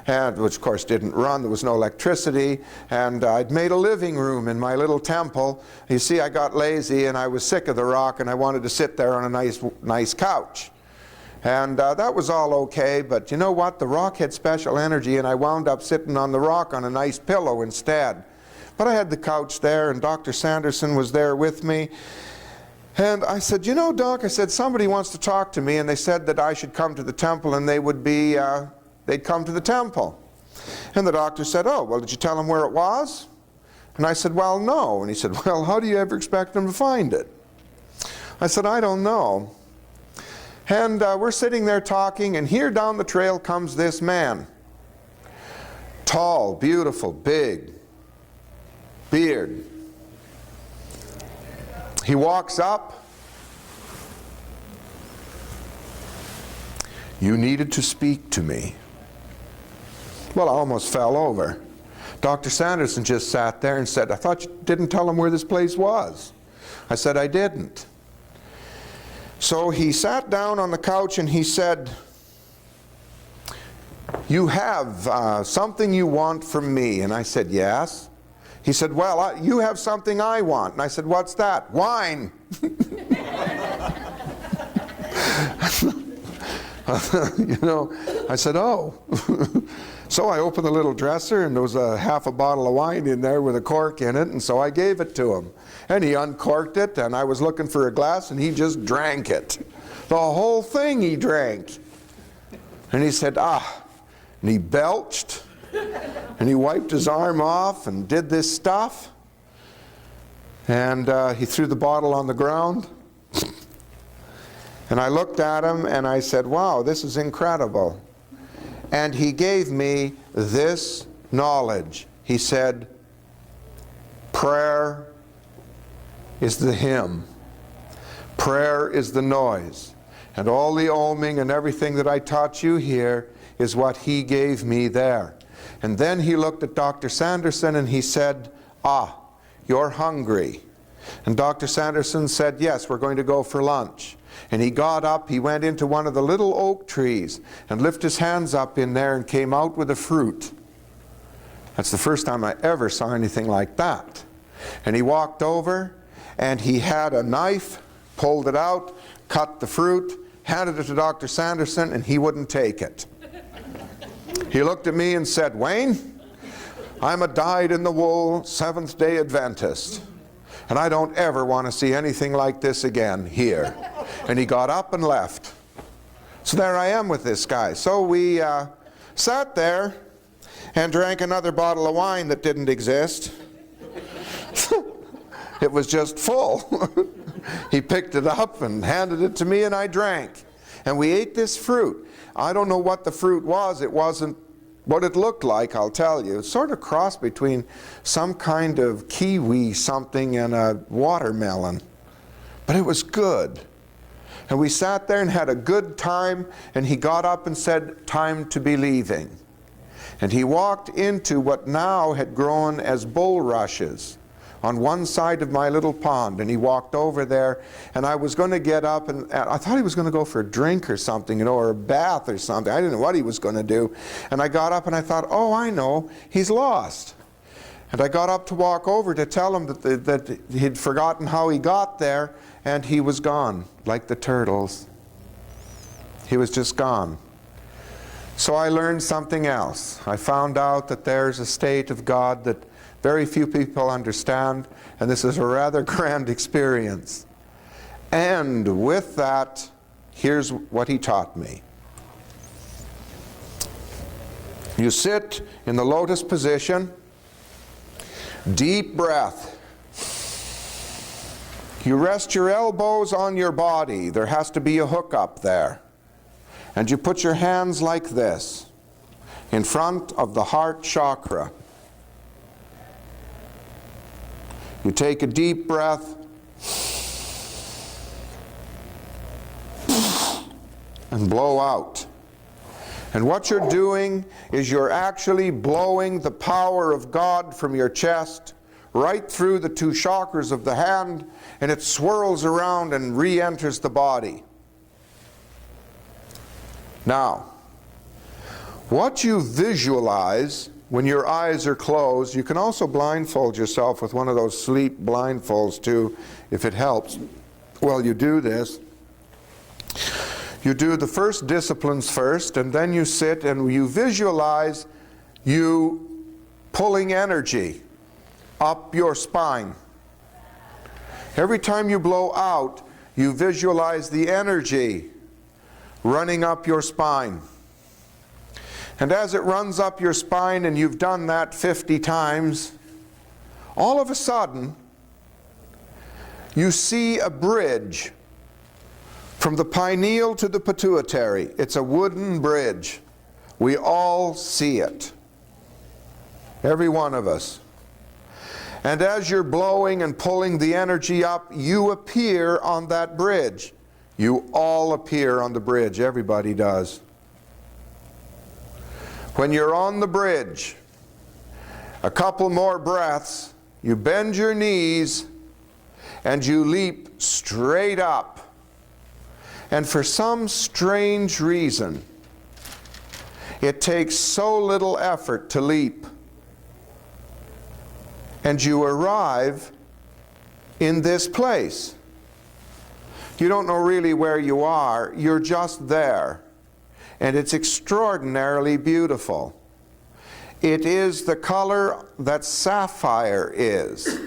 and which of course didn't run. There was no electricity. And I'd made a living room in my little temple. You see, I got lazy, and I was sick of the rock, and I wanted to sit there on a nice couch. And that was all okay, but you know what? The rock had special energy, and I wound up sitting on the rock on a nice pillow instead. But I had the couch there, and Dr. Sanderson was there with me. And I said, you know, Doc, I said, somebody wants to talk to me, and they said that I should come to the temple, and they'd come to the temple. And the doctor said, oh, well, did you tell them where it was? And I said, well, no. And he said, well, how do you ever expect them to find it? I said, I don't know. And we're sitting there talking, and here down the trail comes this man. Tall, beautiful, big, beard. He walks up. You needed to speak to me. Well, I almost fell over. Dr. Sanderson just sat there and said, I thought you didn't tell him where this place was. I said, I didn't. So he sat down on the couch and he said, you have something you want from me. And I said, yes. He said, well, you have something I want. And I said, what's that? Wine. You know, I said, oh. So I opened the little dresser, and there was half a bottle of wine in there with a cork in it, and so I gave it to him. And he uncorked it, and I was looking for a glass, and he just drank it. The whole thing he drank. And he said, ah. And he belched, and he wiped his arm off and did this stuff. And he threw the bottle on the ground. And I looked at him, and I said, wow, this is incredible. And he gave me this knowledge. He said, prayer is the hymn. Prayer is the noise. And all the oming and everything that I taught you here is what he gave me there. And then he looked at Dr. Sanderson and he said, ah, you're hungry. And Dr. Sanderson said, yes, we're going to go for lunch. And he got up, he went into one of the little oak trees and lifted his hands up in there and came out with a fruit. That's the first time I ever saw anything like that. And he walked over and he had a knife, pulled it out, cut the fruit, handed it to Dr. Sanderson, and he wouldn't take it. He looked at me and said, Wayne, I'm a dyed-in-the-wool Seventh-day Adventist, and I don't ever want to see anything like this again here. And he got up and left. So there I am with this guy. So we sat there and drank another bottle of wine that didn't exist. It was just full. He picked it up and handed it to me, and I drank. And we ate this fruit. I don't know what the fruit was. It wasn't what it looked like, I'll tell you. It's sort of crossed between some kind of kiwi something and a watermelon. But it was good. And we sat there and had a good time, and he got up and said, time to be leaving. And he walked into what now had grown as bulrushes on one side of my little pond, and he walked over there, and I was going to get up, and I thought he was going to go for a drink or something, you know, or a bath or something. I didn't know what he was going to do. And I got up and I thought, oh, I know, he's lost. And I got up to walk over to tell him that he'd forgotten how he got there, and he was gone, like the turtles. He was just gone. So I learned something else. I found out that there's a state of God that very few people understand, and this is a rather grand experience. And with that, here's what he taught me. You sit in the lotus position, deep breath. You rest your elbows on your body. There has to be a hook up there. And you put your hands like this in front of the heart chakra. You take a deep breath and blow out. And what you're doing is you're actually blowing the power of God from your chest right through the two chakras of the hand, and it swirls around and re-enters the body. Now, what you visualize when your eyes are closed, you can also blindfold yourself with one of those sleep blindfolds too, if it helps. While you do this, you do the first disciplines first, and then you sit and you visualize you pulling energy up your spine. Every time you blow out, you visualize the energy running up your spine. And as it runs up your spine, and you've done that 50 times, all of a sudden, you see a bridge from the pineal to the pituitary. It's a wooden bridge. We all see it. Every one of us. And as you're blowing and pulling the energy up, you appear on that bridge. You all appear on the bridge. Everybody does. When you're on the bridge, a couple more breaths, you bend your knees and you leap straight up. And for some strange reason, it takes so little effort to leap. And you arrive in this place. You don't know really where you are, you're just there. And it's extraordinarily beautiful. It is the color that sapphire is.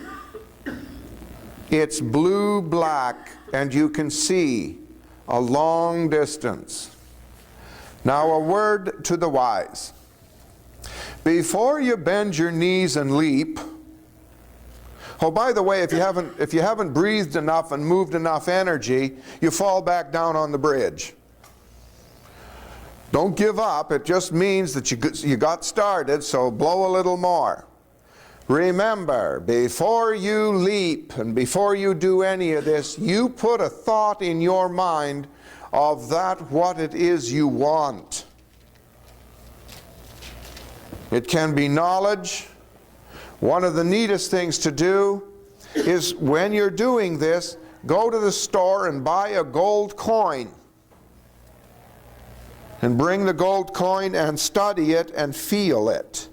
It's blue-black, and you can see a long distance. Now a word to the wise. Before you bend your knees and leap, oh, by the way, if you haven't breathed enough and moved enough energy, you fall back down on the bridge. Don't give up. It just means that you got started, so blow a little more. Remember, before you leap and before you do any of this, you put a thought in your mind of what it is you want. It can be knowledge. One of the neatest things to do is when you're doing this, go to the store and buy a gold coin. And bring the gold coin and study it and feel it.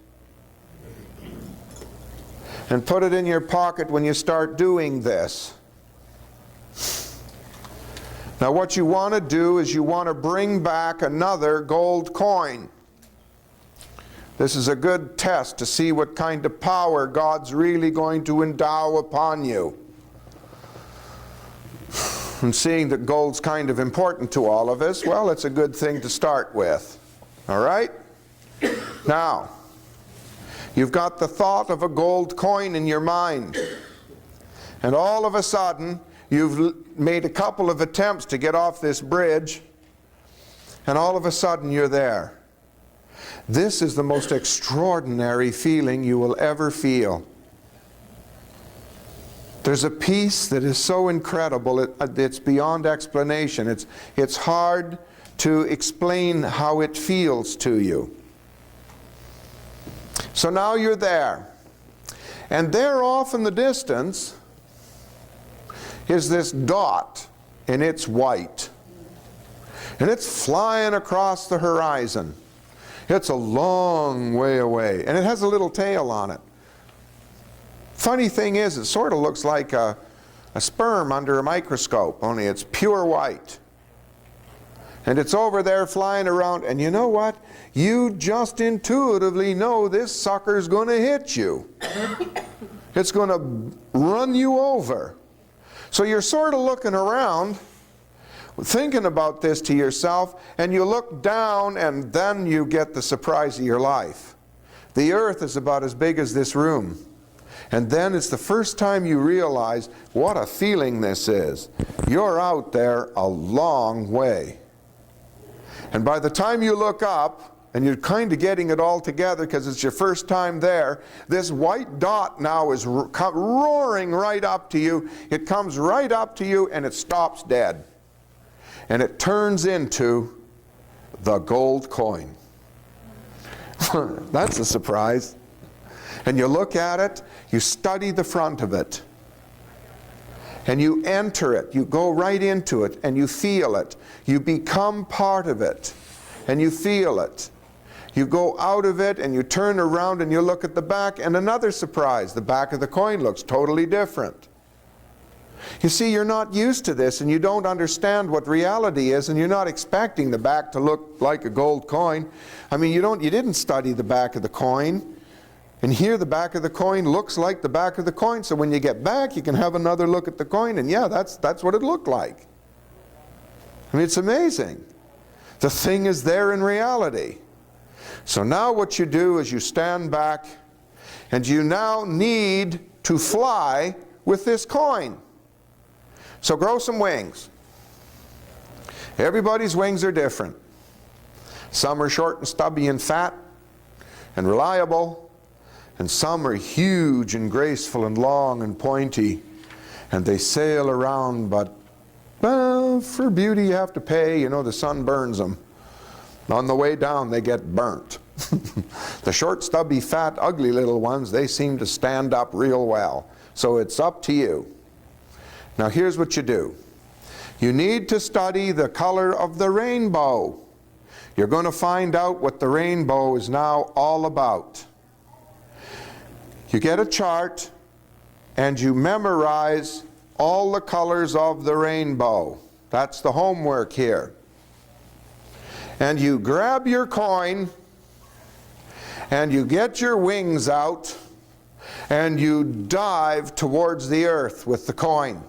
And put it in your pocket when you start doing this. Now what you want to do is you want to bring back another gold coin. This is a good test to see what kind of power God's really going to endow upon you. And seeing that gold's kind of important to all of us, well, it's a good thing to start with. All right? Now, you've got the thought of a gold coin in your mind. And all of a sudden, you've made a couple of attempts to get off this bridge, and all of a sudden you're there. This is the most extraordinary feeling you will ever feel. There's a peace that is so incredible, it's beyond explanation. It's hard to explain how it feels to you. So now you're there. And there off in the distance is this dot, and it's white. And it's flying across the horizon. It's a long way away, and it has a little tail on it. Funny thing is, it sort of looks like a sperm under a microscope, only it's pure white. And it's over there flying around, and you know what? You just intuitively know this sucker's going to hit you. It's going to run you over. So you're sort of looking around, thinking about this to yourself, and you look down, and then you get the surprise of your life. The earth is about as big as this room. And then it's the first time you realize what a feeling this is. You're out there a long way. And by the time you look up, and you're kind of getting it all together because it's your first time there, this white dot now is roaring right up to you. It comes right up to you and it stops dead. And it turns into the gold coin. That's a surprise. And you look at it, you study the front of it, and you enter it. You go right into it and you feel it. You become part of it and you feel it. You go out of it and you turn around and you look at the back, and another surprise, the back of the coin looks totally different. You see, you're not used to this and you don't understand what reality is, and you're not expecting the back to look like a gold coin. I mean, you didn't study the back of the coin, and here the back of the coin looks like the back of the coin, so when you get back you can have another look at the coin, and yeah, that's what it looked like. I mean, it's amazing. The thing is there in reality. So now what you do is you stand back, and you now need to fly with this coin. So grow some wings. Everybody's wings are different. Some are short and stubby and fat and reliable, and some are huge and graceful and long and pointy, and they sail around, but for beauty you have to pay. You know, the sun burns them. On the way down they get burnt. The short, stubby, fat, ugly little ones, they seem to stand up real well. So it's up to you. Now here's what you do. You need to study the color of the rainbow. You're going to find out what the rainbow is now all about. You get a chart and you memorize all the colors of the rainbow. That's the homework here. And you grab your coin and you get your wings out and you dive towards the earth with the coin.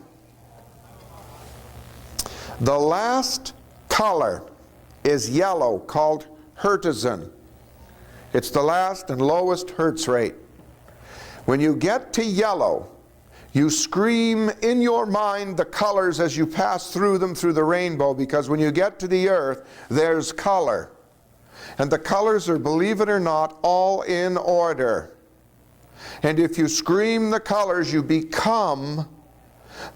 The last color is yellow, called Hertzian. It's the last and lowest Hertz rate. When you get to yellow, you scream in your mind the colors as you pass through them through the rainbow, because when you get to the earth, there's color. And the colors are, believe it or not, all in order. And if you scream the colors, you become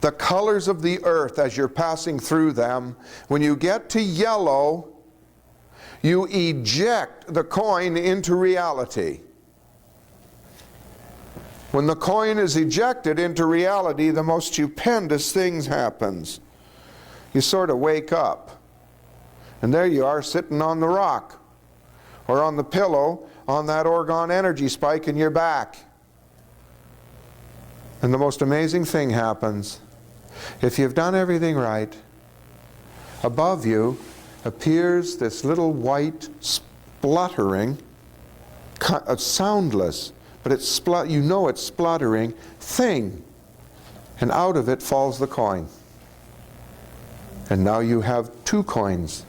the colors of the earth as you're passing through them. When you get to yellow, you eject the coin into reality. When the coin is ejected into reality, the most stupendous things happens. You sort of wake up, and there you are sitting on the rock, or on the pillow, on that Orgone energy spike in your back. And the most amazing thing happens. If you've done everything right, above you appears this little white spluttering, soundless, but it's you know it's spluttering thing, and out of it falls the coin. And now you have two coins.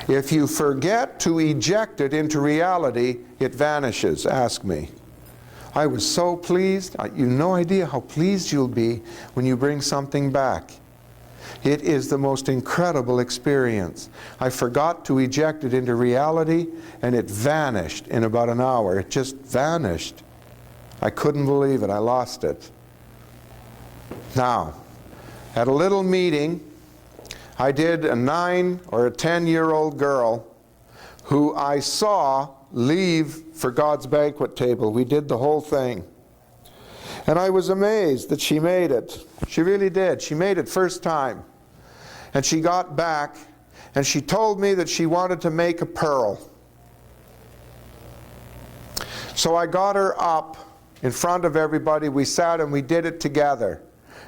If you forget to eject it into reality, it vanishes. Ask me. I was so pleased. You have no idea how pleased you'll be when you bring something back. It is the most incredible experience. I forgot to eject it into reality, and it vanished in about an hour. It just vanished. I couldn't believe it. I lost it. Now, at a little meeting, I did a 9 or a 10-year-old girl who I saw leave for God's banquet table. We did the whole thing. And I was amazed that she made it. She really did. She made it first time. And she got back, and she told me that she wanted to make a pearl. So I got her up in front of everybody. We sat and we did it together,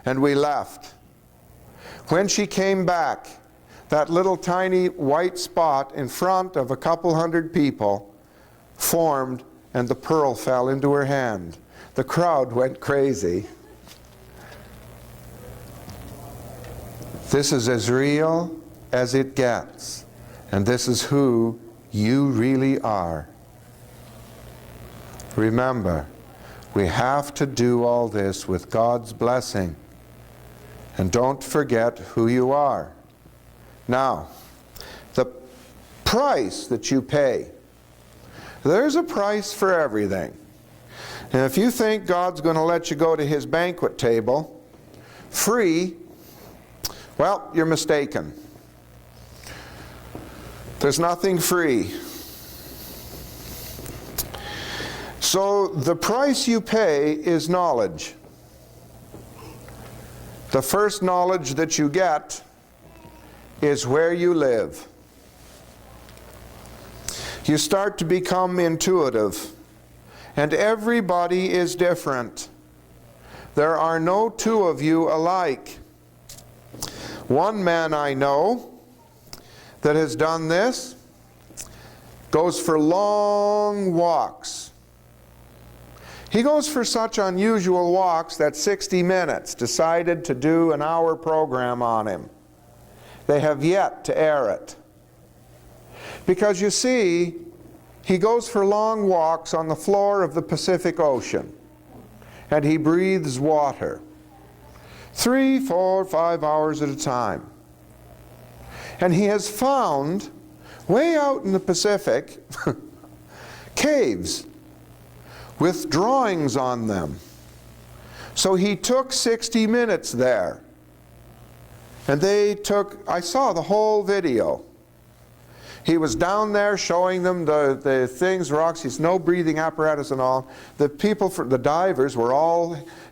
and we left. When she came back, that little tiny white spot in front of a couple hundred people formed, and the pearl fell into her hand. The crowd went crazy. This is as real as it gets, and this is who you really are. Remember, we have to do all this with God's blessing. And don't forget who you are. Now, the price that you pay, there's a price for everything. And if you think God's going to let you go to His banquet table free, well, you're mistaken. There's nothing free. So the price you pay is knowledge. The first knowledge that you get is where you live. You start to become intuitive, and everybody is different. There are no two of you alike. One man I know that has done this goes for long walks. He goes for such unusual walks that 60 Minutes decided to do an hour program on him. They have yet to air it. Because you see, he goes for long walks on the floor of the Pacific Ocean, and he breathes water 3, 4, 5 hours at a time. And he has found, way out in the Pacific, caves with drawings on them. So he took 60 Minutes there. And I saw the whole video. He was down there showing them the things, rocks, his no breathing apparatus and all. The people, the divers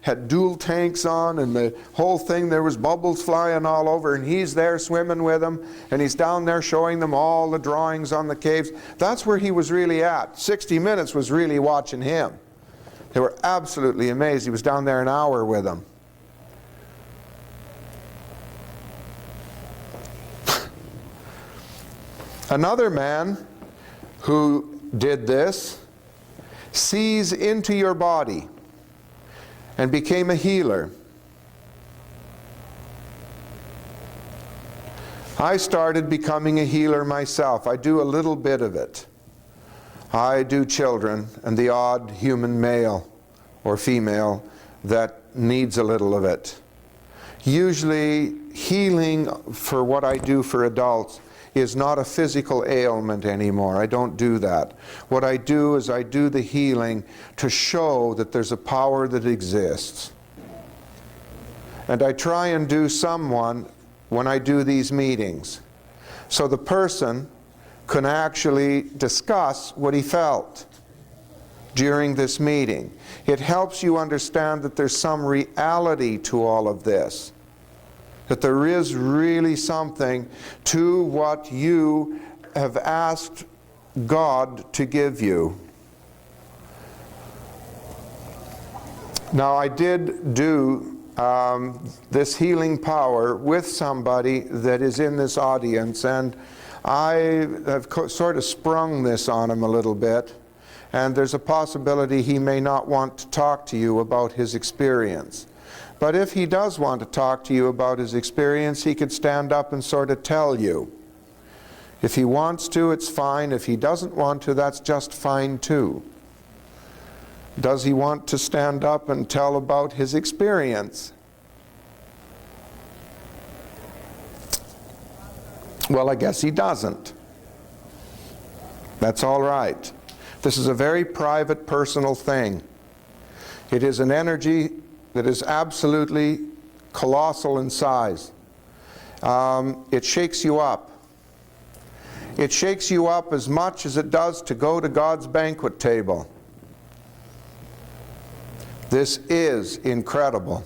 had dual tanks on, and the whole thing, there was bubbles flying all over, and he's there swimming with them, and he's down there showing them all the drawings on the caves. That's where he was really at. 60 Minutes was really watching him. They were absolutely amazed. He was down there an hour with them. Another man who did this sees into your body and became a healer. I started becoming a healer myself. I do a little bit of it. I do children and the odd human male or female that needs a little of it. Usually healing for what I do for adults is not a physical ailment anymore. I don't do that. What I do is I do the healing to show that there's a power that exists. And I try and do someone when I do these meetings, so the person can actually discuss what he felt during this meeting. It helps you understand that there's some reality to all of this. That there is really something to what you have asked God to give you. Now, I did do this healing power with somebody that is in this audience, and I have sort of sprung this on him a little bit, and there's a possibility he may not want to talk to you about his experience. But if he does want to talk to you about his experience, he could stand up and sort of tell you. If he wants to, it's fine. If he doesn't want to, that's just fine too. Does he want to stand up and tell about his experience? Well, I guess he doesn't. That's all right. This is a very private, personal thing. It is an energy that is absolutely colossal in size. It shakes you up. It shakes you up as much as it does to go to God's banquet table. This is incredible.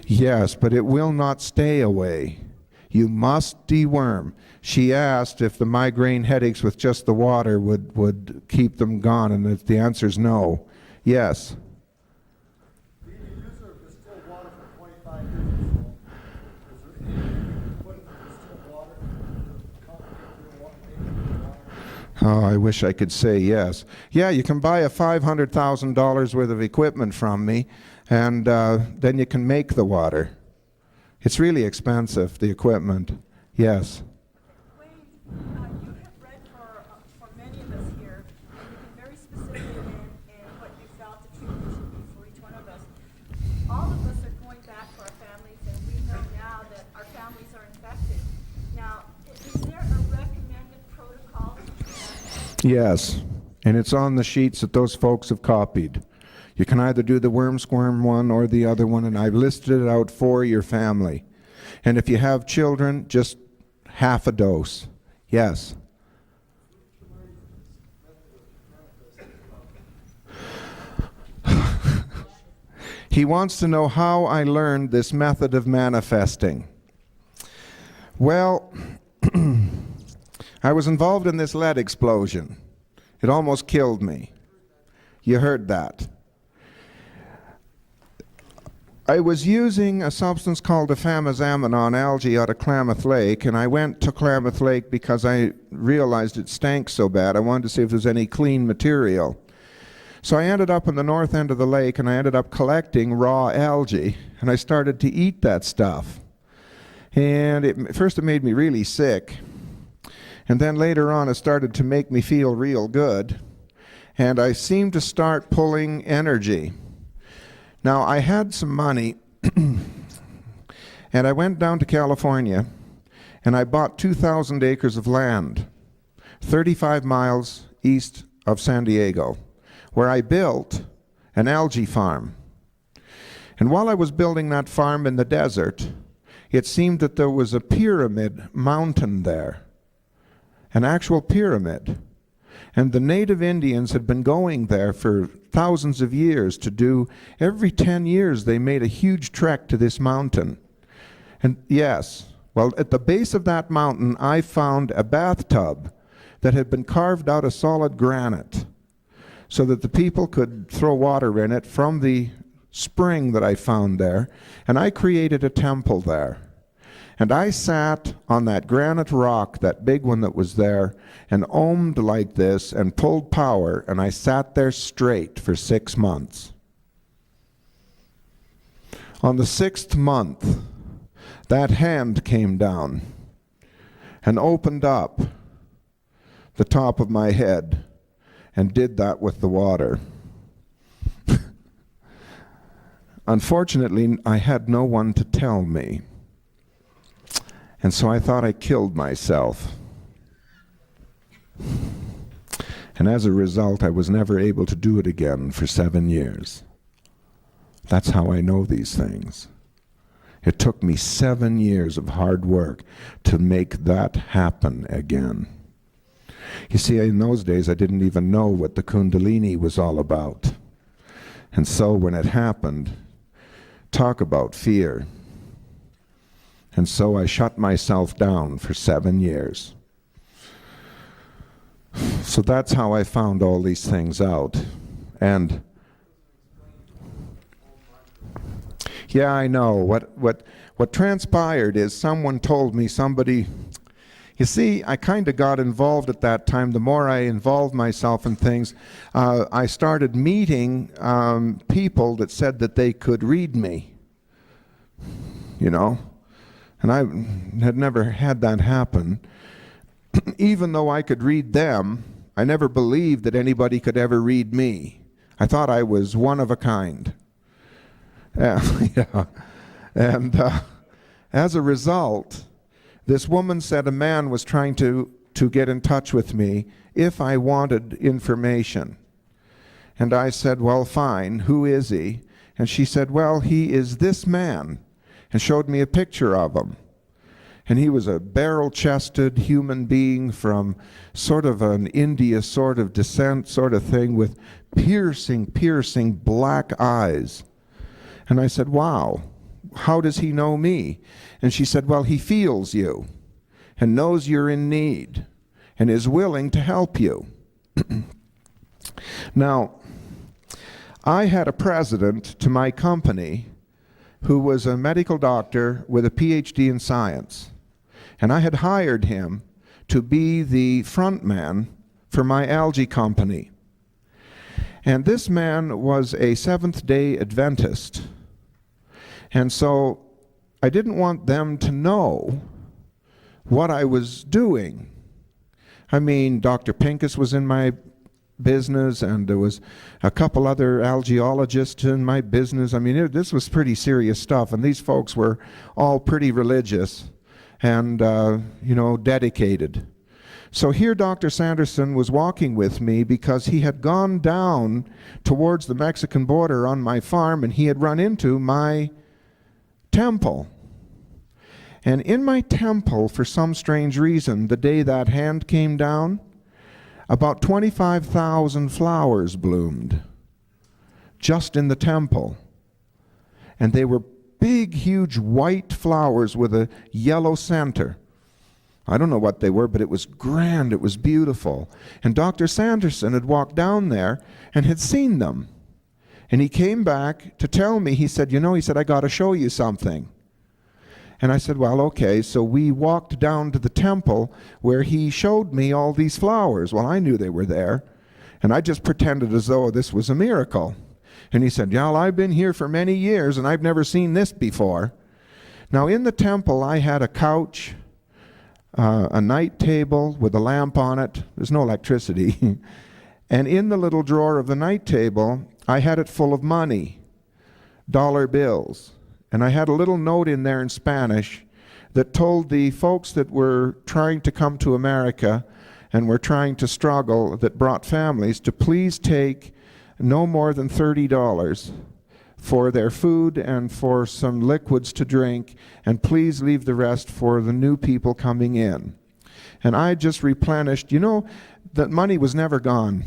Yes, but it will not stay away. You must deworm. She asked if the migraine headaches with just the water would keep them gone, and if the answer is no. Yes. Being a user of distilled water for 25 years or so, is there anything you can put in the distilled water to complicate your water? Oh, I wish I could say yes. Yeah, you can buy a $500,000 worth of equipment from me, and then you can make the water. It's really expensive, the equipment. Yes. Wayne, you have read for many of us here, and you've been very specific in what you felt the treatment should be for each one of us. All of us are going back to our families, and we know now that our families are infected. Now, is there a recommended protocol? Yes, and it's on the sheets that those folks have copied. You can either do the worm squirm one or the other one, and I've listed it out for your family. And if you have children, just half a dose. Yes. He wants to know how I learned this method of manifesting. Well, I was involved in this lead explosion. It almost killed me. You heard that. I was using a substance called efamizamine on algae out of Klamath Lake, and I went to Klamath Lake because I realized it stank so bad. I wanted to see if there was any clean material. So I ended up in the north end of the lake, and I ended up collecting raw algae, and I started to eat that stuff. And first it made me really sick, and then later on it started to make me feel real good, and I seemed to start pulling energy. Now, I had some money, and I went down to California, and I bought 2,000 acres of land, 35 miles east of San Diego, where I built an algae farm. And while I was building that farm in the desert, it seemed that there was a pyramid mountain there, an actual pyramid. And the native Indians had been going there for thousands of years to do, every 10 years they made a huge trek to this mountain. And yes, well, at the base of that mountain, I found a bathtub that had been carved out of solid granite so that the people could throw water in it from the spring that I found there. And I created a temple there. And I sat on that granite rock, that big one that was there, and ohmed like this and pulled power, and I sat there straight for 6 months. On the 6th month, that hand came down and opened up the top of my head and did that with the water. Unfortunately, I had no one to tell me. And so I thought I killed myself. And as a result, I was never able to do it again for 7 years. That's how I know these things. It took me 7 years of hard work to make that happen again. You see, in those days, I didn't even know what the Kundalini was all about. And so when it happened, talk about fear. And so I shut myself down for 7 years. So that's how I found all these things out. And yeah, I know. What transpired is someone told me, you see, I kind of got involved at that time. The more I involved myself in things, I started meeting people that said that they could read me, you know. And I had never had that happen. Even though I could read them, I never believed that anybody could ever read me. I thought I was one of a kind. Yeah. And as a result, this woman said a man was trying to get in touch with me if I wanted information. And I said, well, fine, who is he? And she said, well, he is this man, and showed me a picture of him. And he was a barrel-chested human being from sort of an India sort of descent sort of thing with piercing black eyes. And I said, wow, how does he know me? And she said, well, he feels you and knows you're in need and is willing to help you. Now, I had a president to my company who was a medical doctor with a PhD in science. And I had hired him to be the front man for my algae company. And this man was a Seventh-day Adventist. And so I didn't want them to know what I was doing. I mean, Dr. Pincus was in my business, and there was a couple other algaeologists in my business. I mean, this was pretty serious stuff, and these folks were all pretty religious and, dedicated. So here Dr. Sanderson was walking with me because he had gone down towards the Mexican border on my farm, and he had run into my temple. And in my temple, for some strange reason, the day that hand came down, about 25,000 flowers bloomed just in the temple. And they were big, huge white flowers with a yellow center. I don't know what they were, but it was grand, it was beautiful. And Dr. Sanderson had walked down there and had seen them. And he came back to tell me, he said, I got to show you something. And I said, well, okay. So we walked down to the temple where he showed me all these flowers. Well, I knew they were there. And I just pretended as though this was a miracle. And he said, yeah, well, I've been here for many years and I've never seen this before. Now in the temple, I had a couch, a night table with a lamp on it. There's no electricity. And in the little drawer of the night table, I had it full of money, dollar bills. And I had a little note in there in Spanish that told the folks that were trying to come to America and were trying to struggle, that brought families, to please take no more than $30 for their food and for some liquids to drink, and please leave the rest for the new people coming in. And I just replenished. That money was never gone.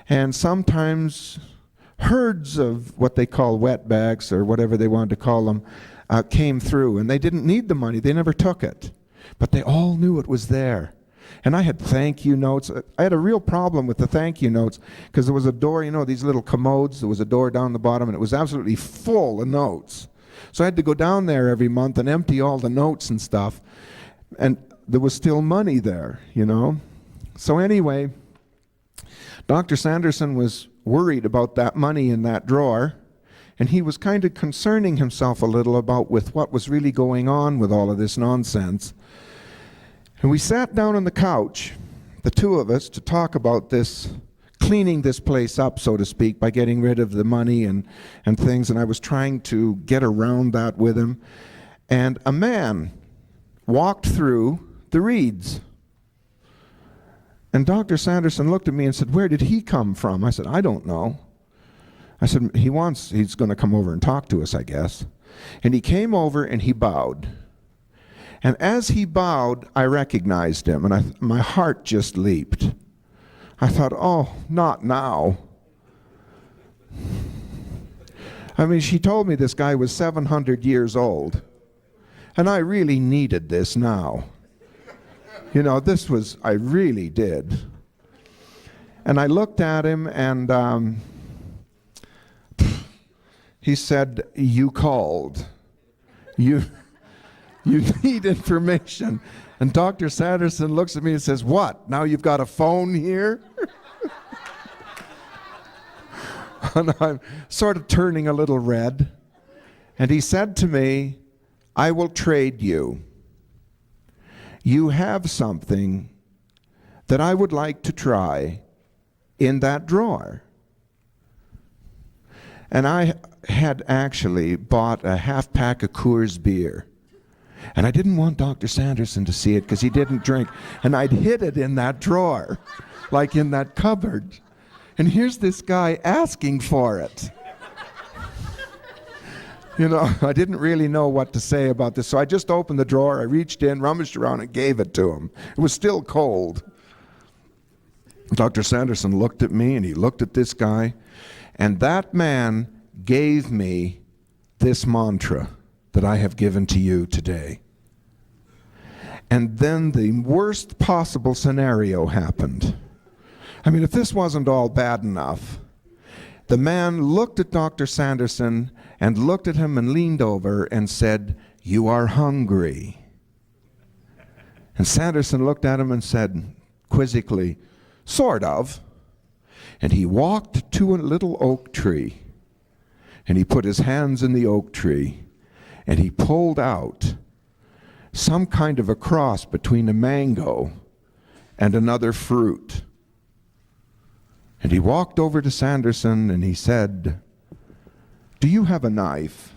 And sometimes herds of what they call wetbacks, or whatever they wanted to call them, came through, and they didn't need the money. They never took it. But they all knew it was there. And I had thank you notes. I had a real problem with the thank you notes because there was a door, these little commodes. There was a door down the bottom, and it was absolutely full of notes. So I had to go down there every month and empty all the notes and stuff. And there was still money there, So anyway, Dr. Sanderson was worried about that money in that drawer, and he was kind of concerning himself a little about with what was really going on with all of this nonsense. And we sat down on the couch, the two of us, to talk about this, cleaning this place up, so to speak, by getting rid of the money and things, and I was trying to get around that with him. And a man walked through the reeds. And Dr. Sanderson looked at me and said, where did he come from? I said, I don't know. I said, he's going to come over and talk to us, I guess. And he came over and he bowed. And as he bowed, I recognized him, and my heart just leaped. I thought, oh, not now. I mean, she told me this guy was 700 years old, and I really needed this now. I really did. And I looked at him, and he said, you called. You need information. And Dr. Sanderson looks at me and says, what? Now you've got a phone here? And I'm sort of turning a little red. And he said to me, I will trade you. You have something that I would like to try in that drawer. And I had actually bought a half pack of Coors beer. And I didn't want Dr. Sanderson to see it because he didn't drink. And I'd hid it in that drawer, like in that cupboard. And here's this guy asking for it. I didn't really know what to say about this. So I just opened the drawer, I reached in, rummaged around, and gave it to him. It was still cold. Dr. Sanderson looked at me, and he looked at this guy. And that man gave me this mantra that I have given to you today. And then the worst possible scenario happened. I mean, if this wasn't all bad enough, the man looked at Dr. Sanderson and looked at him and leaned over and said, "You are hungry." And Sanderson looked at him and said quizzically, "Sort of." And he walked to a little oak tree, and he put his hands in the oak tree, and he pulled out some kind of a cross between a mango and another fruit. And he walked over to Sanderson and he said, "Do you have a knife?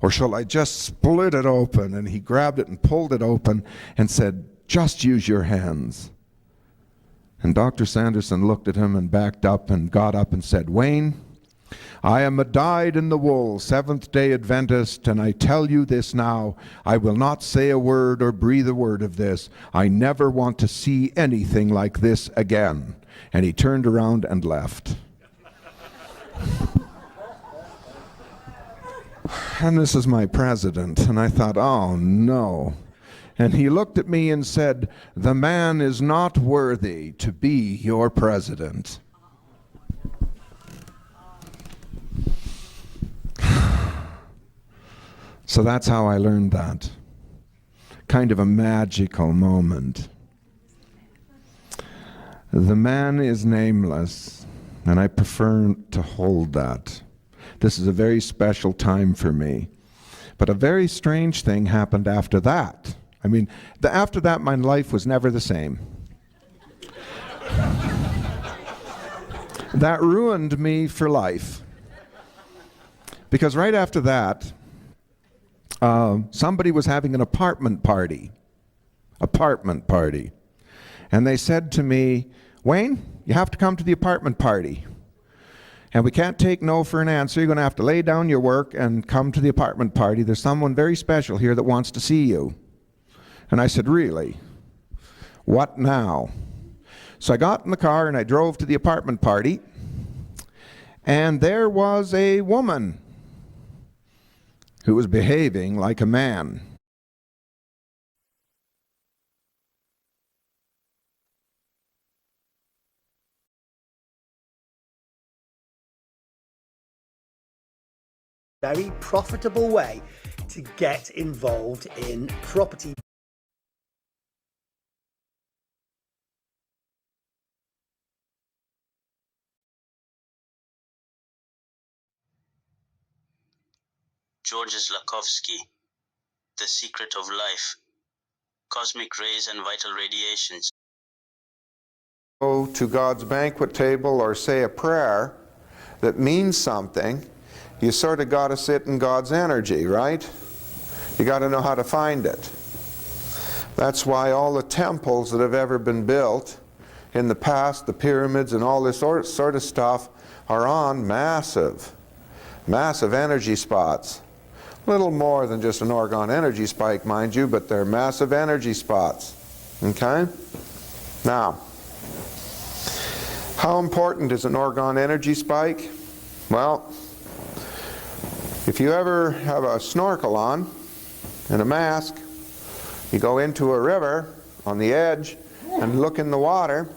Or shall I just split it open?" And he grabbed it and pulled it open and said, "Just use your hands." And Dr. Sanderson looked at him and backed up and got up and said, "Wayne, I am a dyed-in-the-wool Seventh-day Adventist, and I tell you this now, I will not say a word or breathe a word of this. I never want to see anything like this again." And he turned around and left. And this is my president, and I thought, oh no. And he looked at me and said, "The man is not worthy to be your president." So that's how I learned that. Kind of a magical moment. The man is nameless, and I prefer to hold that. This is a very special time for me. But a very strange thing happened after that. I mean, after that, my life was never the same. That ruined me for life. Because right after that, somebody was having an apartment party. And they said to me, "Wayne, you have to come to the apartment party. And we can't take no for an answer. You're going to have to lay down your work and come to the apartment party. There's someone very special here that wants to see you." And I said, "Really? What now?" So I got in the car and I drove to the apartment party. And there was a woman who was behaving like a man. Very profitable way to get involved in property. Georges Lakhovsky, The Secret of Life, Cosmic Rays and Vital Radiations. Go to God's banquet table or say a prayer that means something, you sort of got to sit in God's energy, right? You got to know how to find it. That's why all the temples that have ever been built in the past, the pyramids and all this sort of stuff, are on massive energy spots. A little more than just an orgone energy spike, mind you, but they're massive energy spots. Okay? Now, how important is an orgone energy spike? Well, if you ever have a snorkel on and a mask, you go into a river on the edge and look in the water,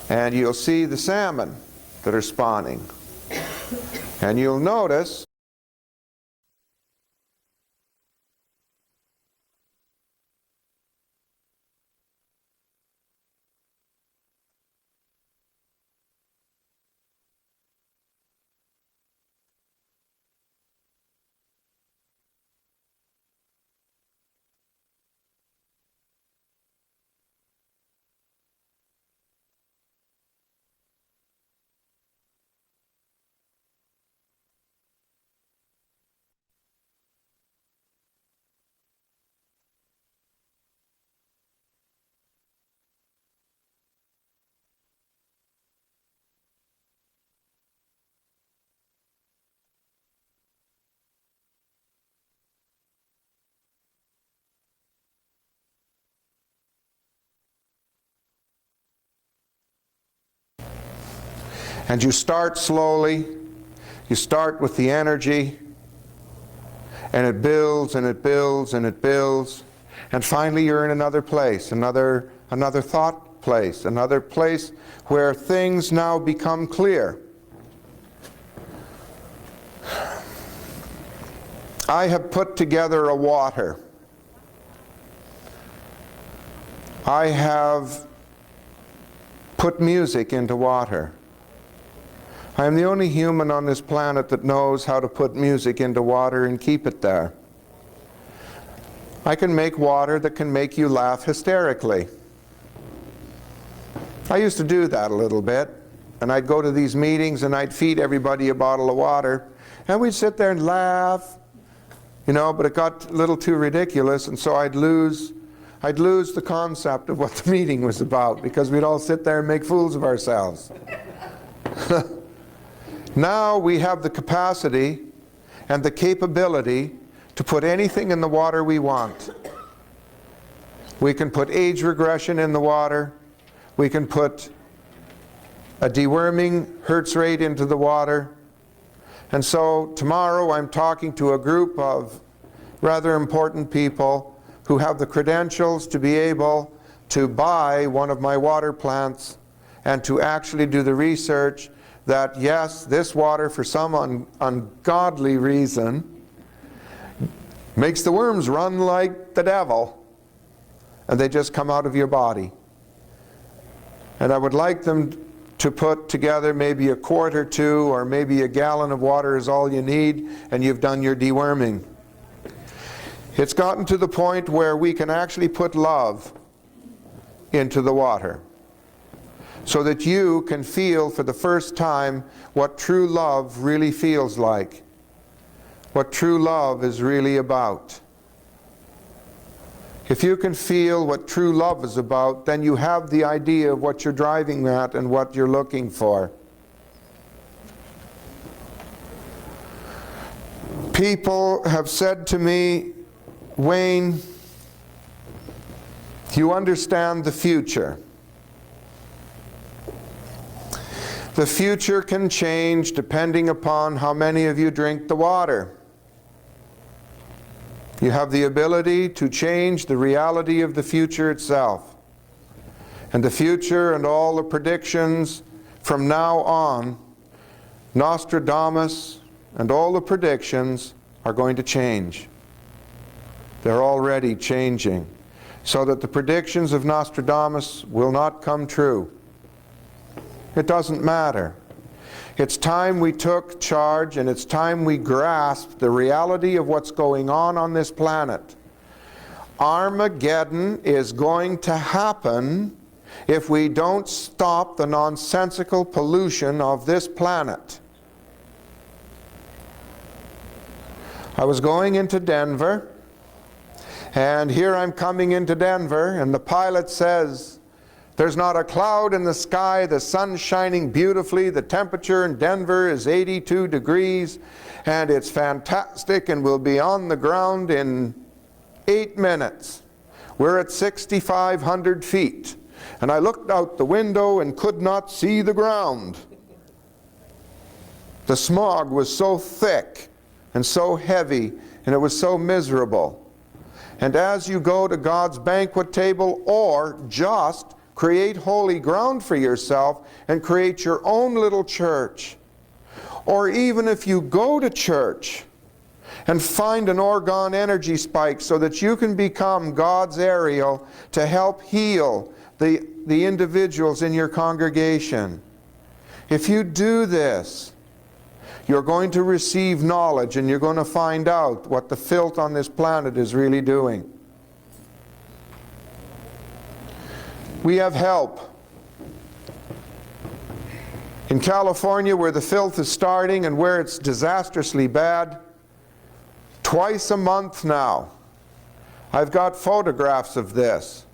and you'll see the salmon that are spawning. And you'll notice and you start slowly. You start with the energy, And it builds and it builds and it builds. And finally you're in another place, another thought place, another place where things now become clear. I have put together a water. I have put music into water. I am the only human on this planet that knows how to put music into water and keep it there. I can make water that can make you laugh hysterically. I used to do that a little bit, and I'd go to these meetings and I'd feed everybody a bottle of water, and we'd sit there and laugh, you know, but it got a little too ridiculous, and so I'd lose the concept of what the meeting was about, because we'd all sit there and make fools of ourselves. Now we have the capacity and the capability to put anything in the water we want. We can put age regression in the water. We can put a deworming Hertz rate into the water. And so tomorrow I'm talking to a group of rather important people who have the credentials to be able to buy one of my water plants and to actually do the research that, yes, this water, for some ungodly reason, makes the worms run like the devil, and they just come out of your body. And I would like them to put together maybe a quart or two, or maybe a gallon of water is all you need, and you've done your deworming. It's gotten to the point where we can actually put love into the water, so that you can feel for the first time what true love really feels like, what true love is really about. If you can feel what true love is about, then you have the idea of what you're driving at and what you're looking for. People have said to me, Wayne, you understand the future. The future can change depending upon how many of you drink the water. You have the ability to change the reality of the future itself. And the future and all the predictions from now on, Nostradamus and all the predictions are going to change. They're already changing, so that the predictions of Nostradamus will not come true. It doesn't matter. It's time we took charge, and it's time we grasped the reality of what's going on this planet. Armageddon is going to happen if we don't stop the nonsensical pollution of this planet. I was going into Denver, and here I'm coming into Denver, and the pilot says, there's not a cloud in the sky, the sun's shining beautifully, the temperature in Denver is 82 degrees, and it's fantastic, and we'll be on the ground in 8 minutes. We're at 6,500 feet, and I looked out the window and could not see the ground. The smog was so thick and so heavy, and it was so miserable. And as you go to God's banquet table, or just create holy ground for yourself and create your own little church, or even if you go to church and find an orgone energy spike so that you can become God's aerial to help heal the individuals in your congregation. If you do this, you're going to receive knowledge, and you're going to find out what the filth on this planet is really doing. We have help. In California, where the filth is starting and where it's disastrously bad, twice a month now, I've got photographs of this.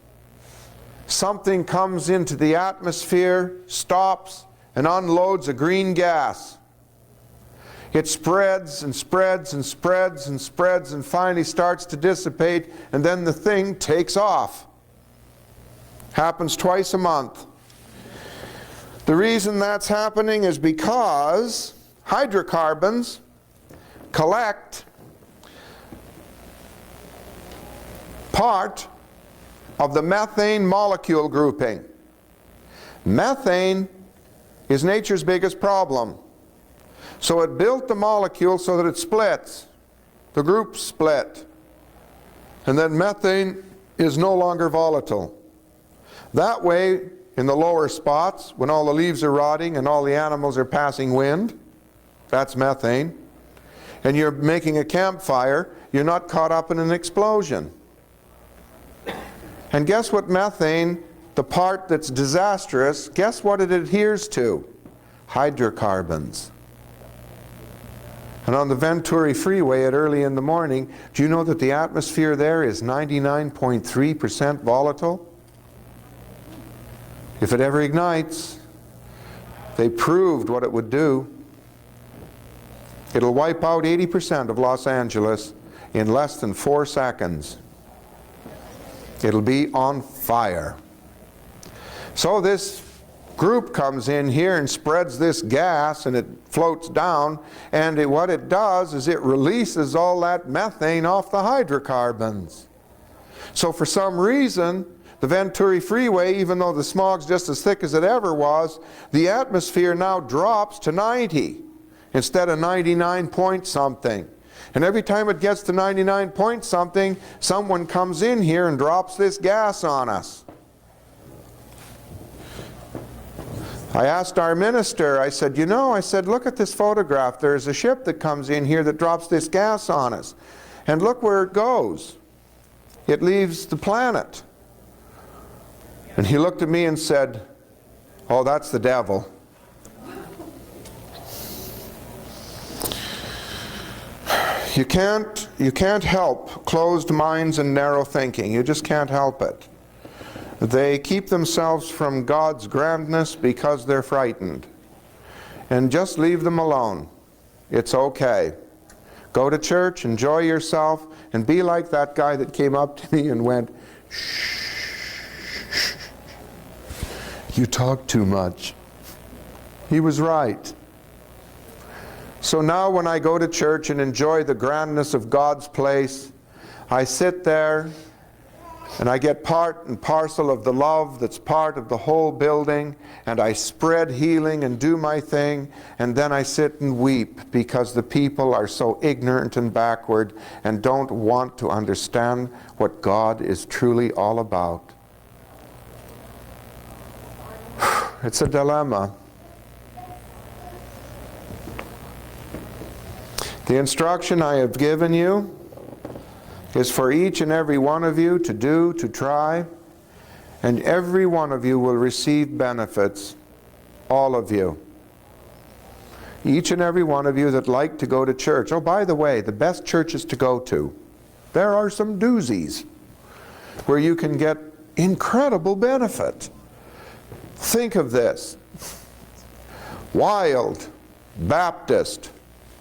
Something comes into the atmosphere, stops, and unloads a green gas. It spreads and spreads and spreads and spreads and finally starts to dissipate, and then the thing takes off. Happens twice a month. The reason that's happening is because hydrocarbons collect part of the methane molecule grouping. Methane is nature's biggest problem. So it built the molecule so that it splits. The groups split. And then methane is no longer volatile. That way, in the lower spots, when all the leaves are rotting and all the animals are passing wind, that's methane, and you're making a campfire, you're not caught up in an explosion. And guess what methane, the part that's disastrous, guess what it adheres to? Hydrocarbons. And on the Venturi Freeway at early in the morning, do you know that the atmosphere there is 99.3% volatile? If it ever ignites, they proved what it would do. It'll wipe out 80% of Los Angeles in less than 4 seconds. It'll be on fire. So this group comes in here and spreads this gas, and it floats down, and what it does is it releases all that methane off the hydrocarbons. So for some reason, the Venturi Freeway, even though the smog's just as thick as it ever was, the atmosphere now drops to 90 instead of 99 point something. And every time it gets to 99 point something, someone comes in here and drops this gas on us. I asked our minister, I said, look at this photograph. There's a ship that comes in here that drops this gas on us. And look where it goes. It leaves the planet. And he looked at me and said, oh, that's the devil. You can't help closed minds and narrow thinking. You just can't help it. They keep themselves from God's grandness because they're frightened. And just leave them alone. It's okay. Go to church, enjoy yourself, and be like that guy that came up to me and went, shh. You talk too much. He was right. So now when I go to church and enjoy the grandness of God's place, I sit there and I get part and parcel of the love that's part of the whole building, and I spread healing and do my thing, and then I sit and weep because the people are so ignorant and backward and don't want to understand what God is truly all about. It's a dilemma. The instruction I have given you is for each and every one of you to do, to try, and every one of you will receive benefits, all of you. Each and every one of you that like to go to church. Oh, by the way, the best churches to go to, there are some doozies where you can get incredible benefit. Think of this. Wild, Baptist,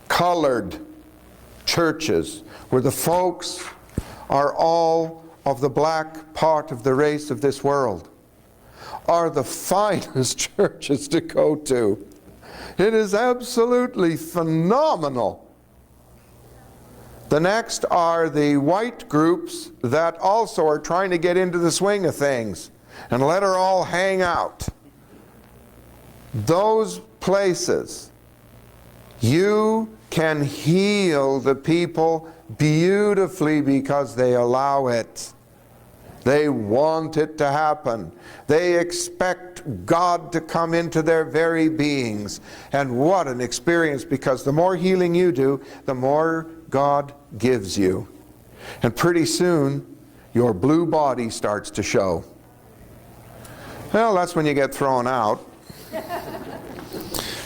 colored churches where the folks are all of the black part of the race of this world are the finest churches to go to. It is absolutely phenomenal. The next are the white groups that also are trying to get into the swing of things and let her all hang out. Those places, you can heal the people beautifully because they allow it. They want it to happen. They expect God to come into their very beings. And what an experience, because the more healing you do, the more God gives you. And pretty soon, your blue body starts to show. Well, that's when you get thrown out.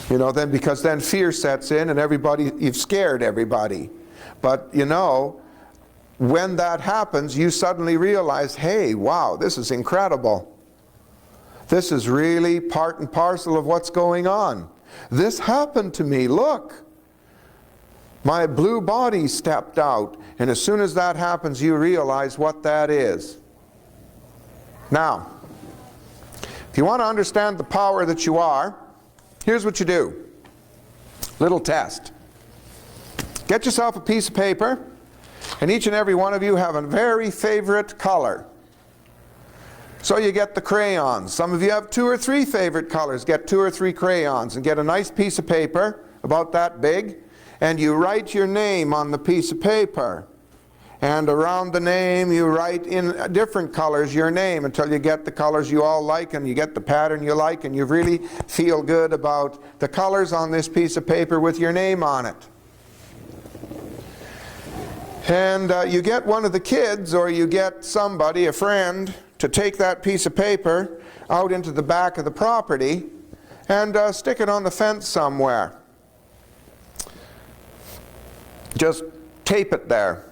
Then because then fear sets in and you've scared everybody. But when that happens, you suddenly realize, hey, wow, this is incredible. This is really part and parcel of what's going on. This happened to me, look. My blue body stepped out, and as soon as that happens, you realize what that is. Now, if you want to understand the power that you are, here's what you do. Little test. Get yourself a piece of paper And each and every one of you have a very favorite color. So you get the crayons. Some of you have 2 or 3 favorite colors. Get 2 or 3 crayons and get a nice piece of paper about that big, and you write your name on the piece of paper. And around the name you write in different colors your name until you get the colors you all like and you get the pattern you like, and you really feel good about the colors on this piece of paper with your name on it. And you get one of the kids, or you get somebody, a friend, to take that piece of paper out into the back of the property and stick it on the fence somewhere. Just tape it there.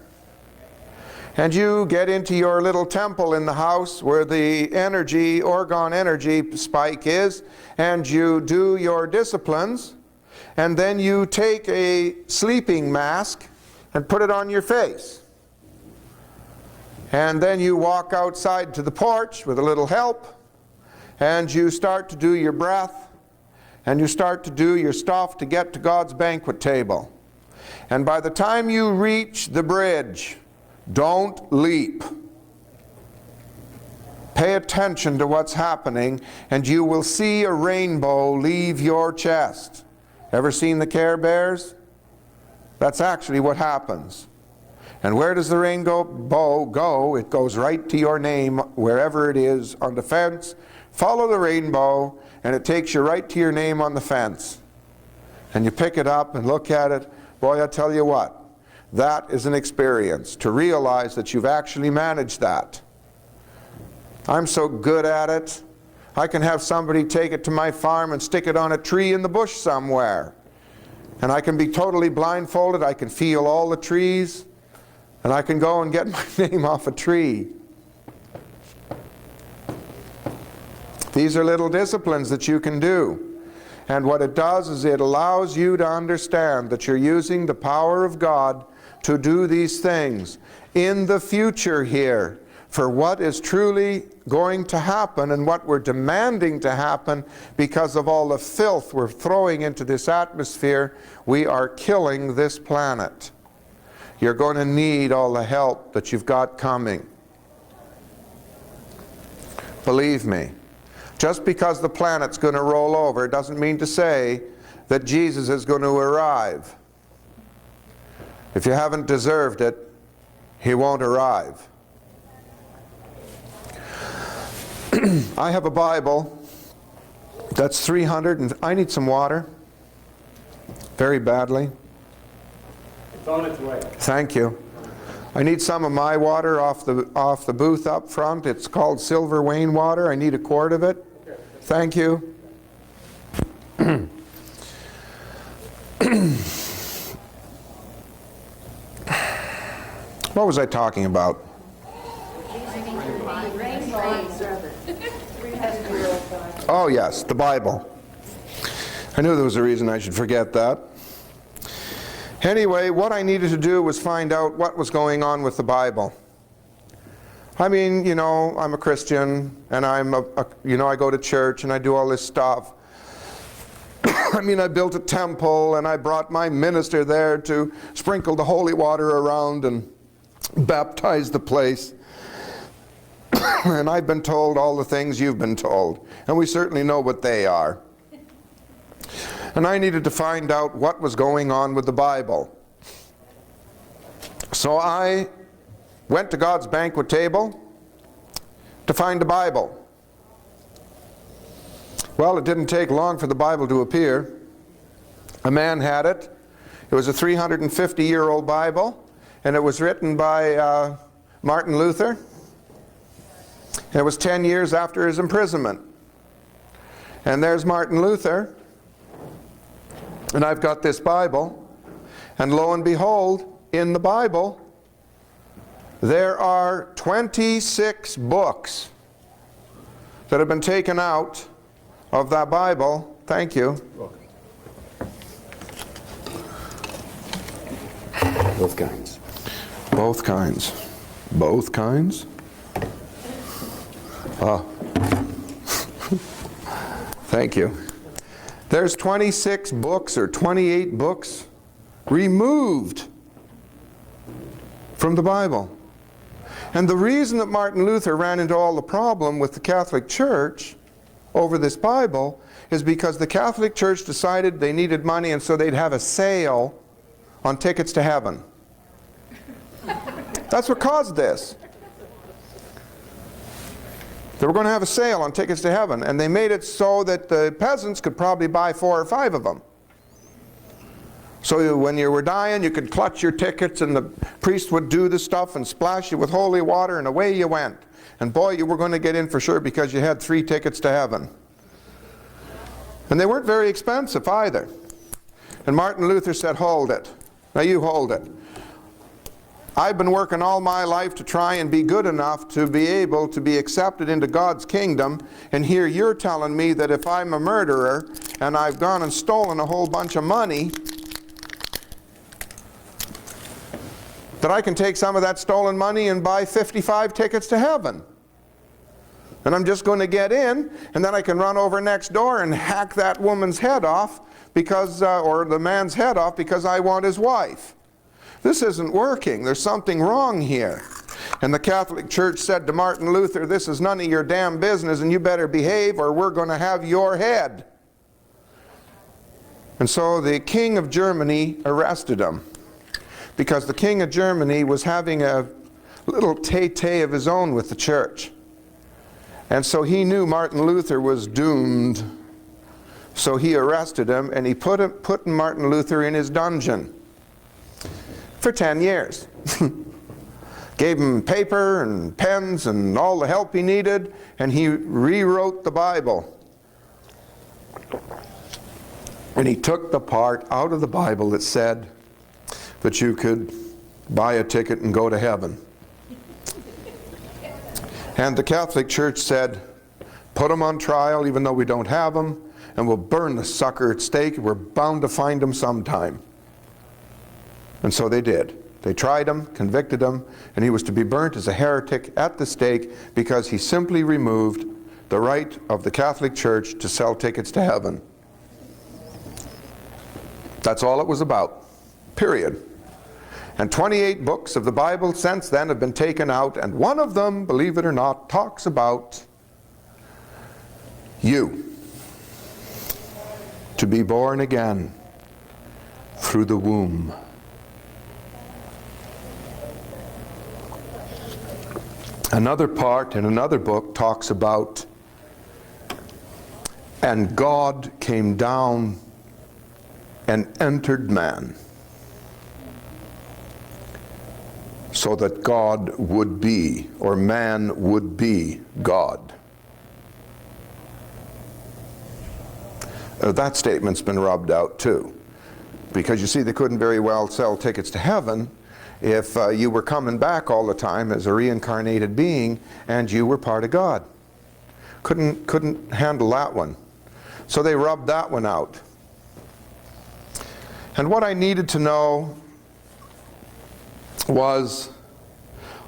And you get into your little temple in the house where the energy, orgone energy spike is, and you do your disciplines, and then you take a sleeping mask and put it on your face. And then you walk outside to the porch with a little help, and you start to do your breath, and you start to do your stuff to get to God's banquet table. And by the time you reach the bridge, don't leap. Pay attention to what's happening, and you will see a rainbow leave your chest. Ever seen the Care Bears? That's actually what happens. And where does the rainbow go? It goes right to your name, wherever it is on the fence. Follow the rainbow, and it takes you right to your name on the fence. And you pick it up and look at it. Boy, I tell you what, that is an experience, to realize that you've actually managed that. I'm so good at it, I can have somebody take it to my farm and stick it on a tree in the bush somewhere. And I can be totally blindfolded, I can feel all the trees, and I can go and get my name off a tree. These are little disciplines that you can do. And what it does is it allows you to understand that you're using the power of God to do these things in the future here, for what is truly going to happen and what we're demanding to happen because of all the filth we're throwing into this atmosphere. We are killing this planet. You're going to need all the help that you've got coming. Believe me. Just because the planet's going to roll over doesn't mean to say that Jesus is going to arrive. If you haven't deserved it, he won't arrive. I have a Bible that's 300, and I need some water very badly. It's on its way. Thank you. I need some of my water off the booth up front. It's called Silver Wayne water. I need a quart of it. Thank you. What was I talking about? Oh yes, the Bible. I knew there was a reason I should forget that. Anyway, what I needed to do was find out what was going on with the Bible. I mean, you know, I'm a Christian, and you know, I go to church and I do all this stuff. I mean, I built a temple, and I brought my minister there to sprinkle the holy water around and baptize the place. And I've been told all the things you've been told, and we certainly know what they are. And I needed to find out what was going on with the Bible. So I went to God's banquet table to find the Bible. Well, it didn't take long for the Bible to appear. A man had it. It was a 350-year-old Bible, and it was written by Martin Luther. And it was 10 years after his imprisonment. And there's Martin Luther, and I've got this Bible, and lo and behold, in the Bible, there are 26 books that have been taken out of that Bible. Thank you. Both kinds. Both kinds. Both kinds? Oh. Thank you. There's 26 books or 28 books removed from the Bible. And the reason that Martin Luther ran into all the problem with the Catholic Church over this Bible is because the Catholic Church decided they needed money, and so they'd have a sale on tickets to heaven. That's what caused this. They were going to have a sale on tickets to heaven, and they made it so that the peasants could probably buy 4 or 5 of them. So when you were dying, you could clutch your tickets, and the priest would do the stuff and splash you with holy water, and away you went. And boy, you were going to get in for sure because you had 3 tickets to heaven. And they weren't very expensive either. And Martin Luther said, hold it. Now you hold it. I've been working all my life to try and be good enough to be able to be accepted into God's kingdom, and here you're telling me that if I'm a murderer and I've gone and stolen a whole bunch of money, that I can take some of that stolen money and buy 55 tickets to heaven. And I'm just going to get in, and then I can run over next door and hack that woman's head off because, or the man's head off because I want his wife. This isn't working. There's something wrong here. And the Catholic Church said to Martin Luther, this is none of your damn business, and you better behave or we're going to have your head. And so the King of Germany arrested him, because the King of Germany was having a little té-té of his own with the church. And so he knew Martin Luther was doomed. So he arrested him, and he put Martin Luther in his dungeon for 10 years. Gave him paper and pens and all the help he needed, and he rewrote the Bible. And he took the part out of the Bible that said that you could buy a ticket and go to heaven. And the Catholic Church said, put him on trial even though we don't have him, and we'll burn the sucker at stake. We're bound to find him sometime. And so they did. They tried him, convicted him, and he was to be burnt as a heretic at the stake because he simply removed the right of the Catholic Church to sell tickets to heaven. That's all it was about. Period. And 28 books of the Bible since then have been taken out, and one of them, believe it or not, talks about you. To be born again through the womb. Another part in another book talks about, and God came down and entered man, so that God would be, or man would be, God. That statement's been rubbed out too, because you see they couldn't very well sell tickets to heaven if you were coming back all the time as a reincarnated being and you were part of God. Couldn't handle that one. So they rubbed that one out. And what I needed to know was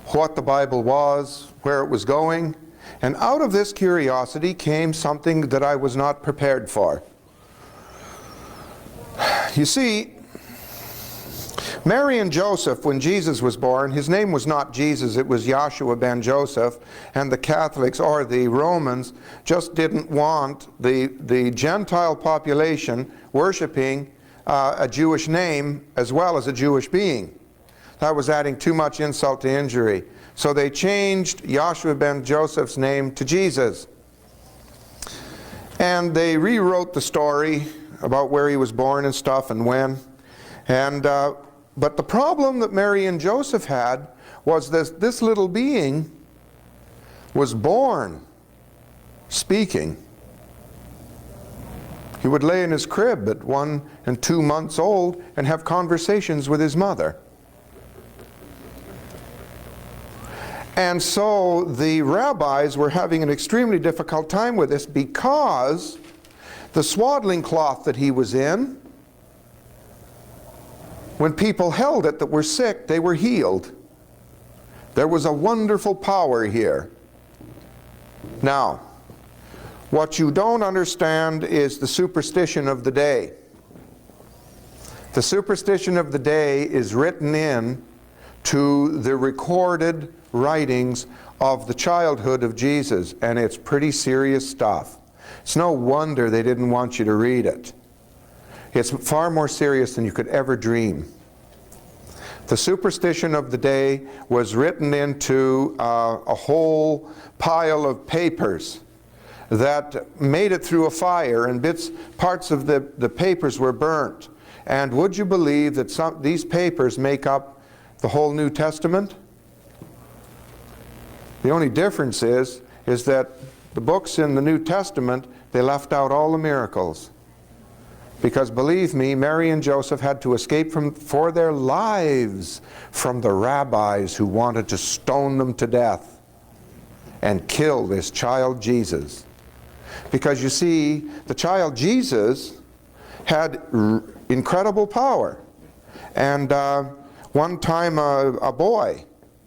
what the Bible was, where it was going, and out of this curiosity came something that I was not prepared for. You see, Mary and Joseph, when Jesus was born, his name was not Jesus, it was Joshua ben Joseph, and the Catholics, or the Romans, just didn't want the Gentile population worshiping a Jewish name as well as a Jewish being. That was adding too much insult to injury. So they changed Joshua ben Joseph's name to Jesus. And they rewrote the story about where he was born and stuff and when. And but the problem that Mary and Joseph had was this little being was born speaking. He would lay in his crib at 1 and 2 months old and have conversations with his mother. And so the rabbis were having an extremely difficult time with this because the swaddling cloth that he was in, when people held it that were sick, they were healed. There was a wonderful power here. Now, what you don't understand is the superstition of the day. The superstition of the day is written in to the recorded writings of the childhood of Jesus, and it's pretty serious stuff. It's no wonder they didn't want you to read it. It's far more serious than you could ever dream. The superstition of the day was written into a whole pile of papers that made it through a fire, and parts of the papers were burnt. And would you believe that these papers make up the whole New Testament? The only difference is that the books in the New Testament, they left out all the miracles. Because believe me, Mary and Joseph had to escape for their lives from the rabbis who wanted to stone them to death and kill this child Jesus. Because you see, the child Jesus had incredible power. And one time a boy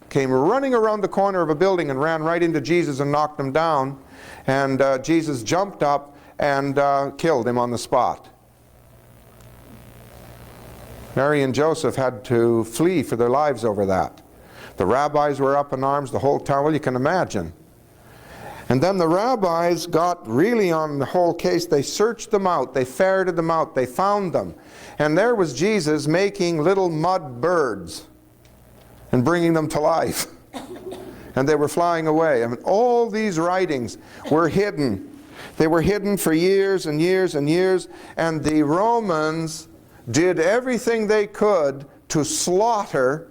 came running around the corner of a building and ran right into Jesus and knocked him down. And Jesus jumped up and killed him on the spot. Mary and Joseph had to flee for their lives over that. The rabbis were up in arms, the whole town, well, you can imagine. And then the rabbis got really on the whole case. They searched them out, they ferreted them out, they found them. And there was Jesus making little mud birds and bringing them to life. And they were flying away. I mean, all these writings were hidden. They were hidden for years and years and years, and the Romans did everything they could to slaughter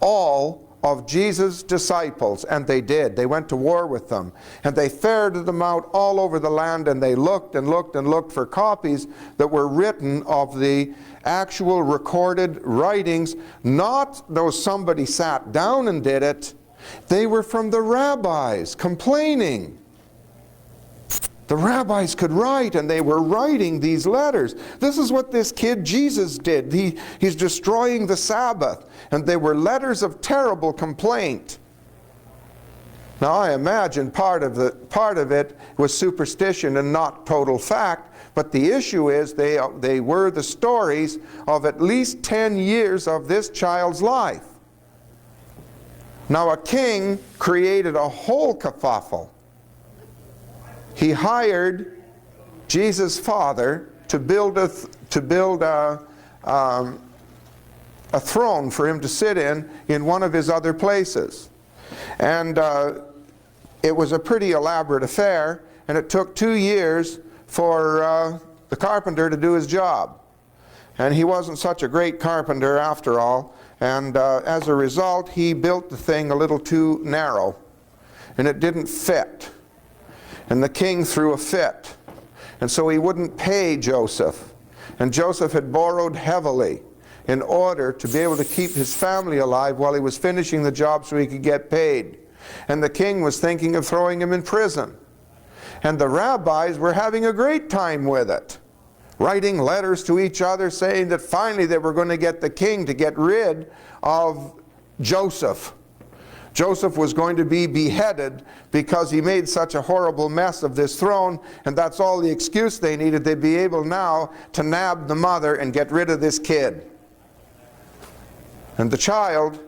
all of Jesus' disciples, and they did. They went to war with them, and they ferreted them out all over the land, and they looked and looked and looked for copies that were written of the actual recorded writings, not though somebody sat down and did it. They were from the rabbis complaining. The rabbis could write, and they were writing these letters. This is what this kid Jesus did. He's destroying the Sabbath. And they were letters of terrible complaint. Now I imagine part of it was superstition and not total fact, but the issue is they were the stories of at least 10 years of this child's life. Now a king created a whole kerfuffle. He hired Jesus' father to build a throne for him to sit in one of his other places. And it was a pretty elaborate affair, and it took 2 years for the carpenter to do his job. And he wasn't such a great carpenter after all, and as a result he built the thing a little too narrow, and it didn't fit. And the king threw a fit. And so he wouldn't pay Joseph. And Joseph had borrowed heavily in order to be able to keep his family alive while he was finishing the job so he could get paid. And the king was thinking of throwing him in prison. And the rabbis were having a great time with it, writing letters to each other saying that finally they were going to get the king to get rid of Joseph. Joseph was going to be beheaded because he made such a horrible mess of this throne, and that's all the excuse they needed. They'd be able now to nab the mother and get rid of this kid. And the child,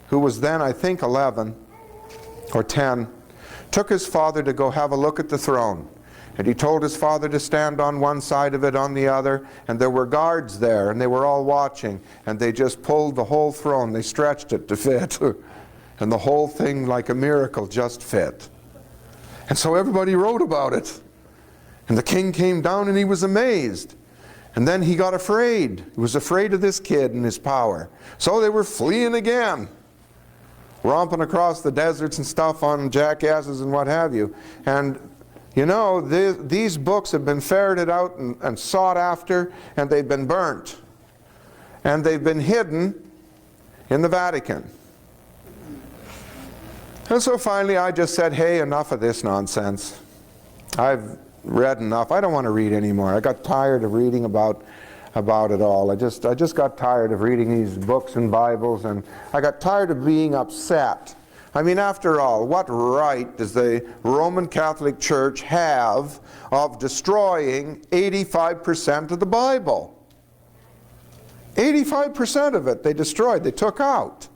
who was then I think 11 or 10, took his father to go have a look at the throne. And he told his father to stand on one side of it, on the other, and there were guards there, and they were all watching, and they just pulled the whole throne. They stretched it to fit. And the whole thing, like a miracle, just fit. And so everybody wrote about it. And the king came down and he was amazed. And then he got afraid. He was afraid of this kid and his power. So they were fleeing again, romping across the deserts and stuff on jackasses and what have you. And you know, these books have been ferreted out and sought after, and they've been burnt. And they've been hidden in the Vatican. And so finally I just said, hey, enough of this nonsense. I've read enough. I don't want to read anymore. I got tired of reading about it all. I just got tired of reading these books and Bibles, and I got tired of being upset. I mean, after all, what right does the Roman Catholic Church have of destroying 85% of the Bible? 85% of it they destroyed, they took out.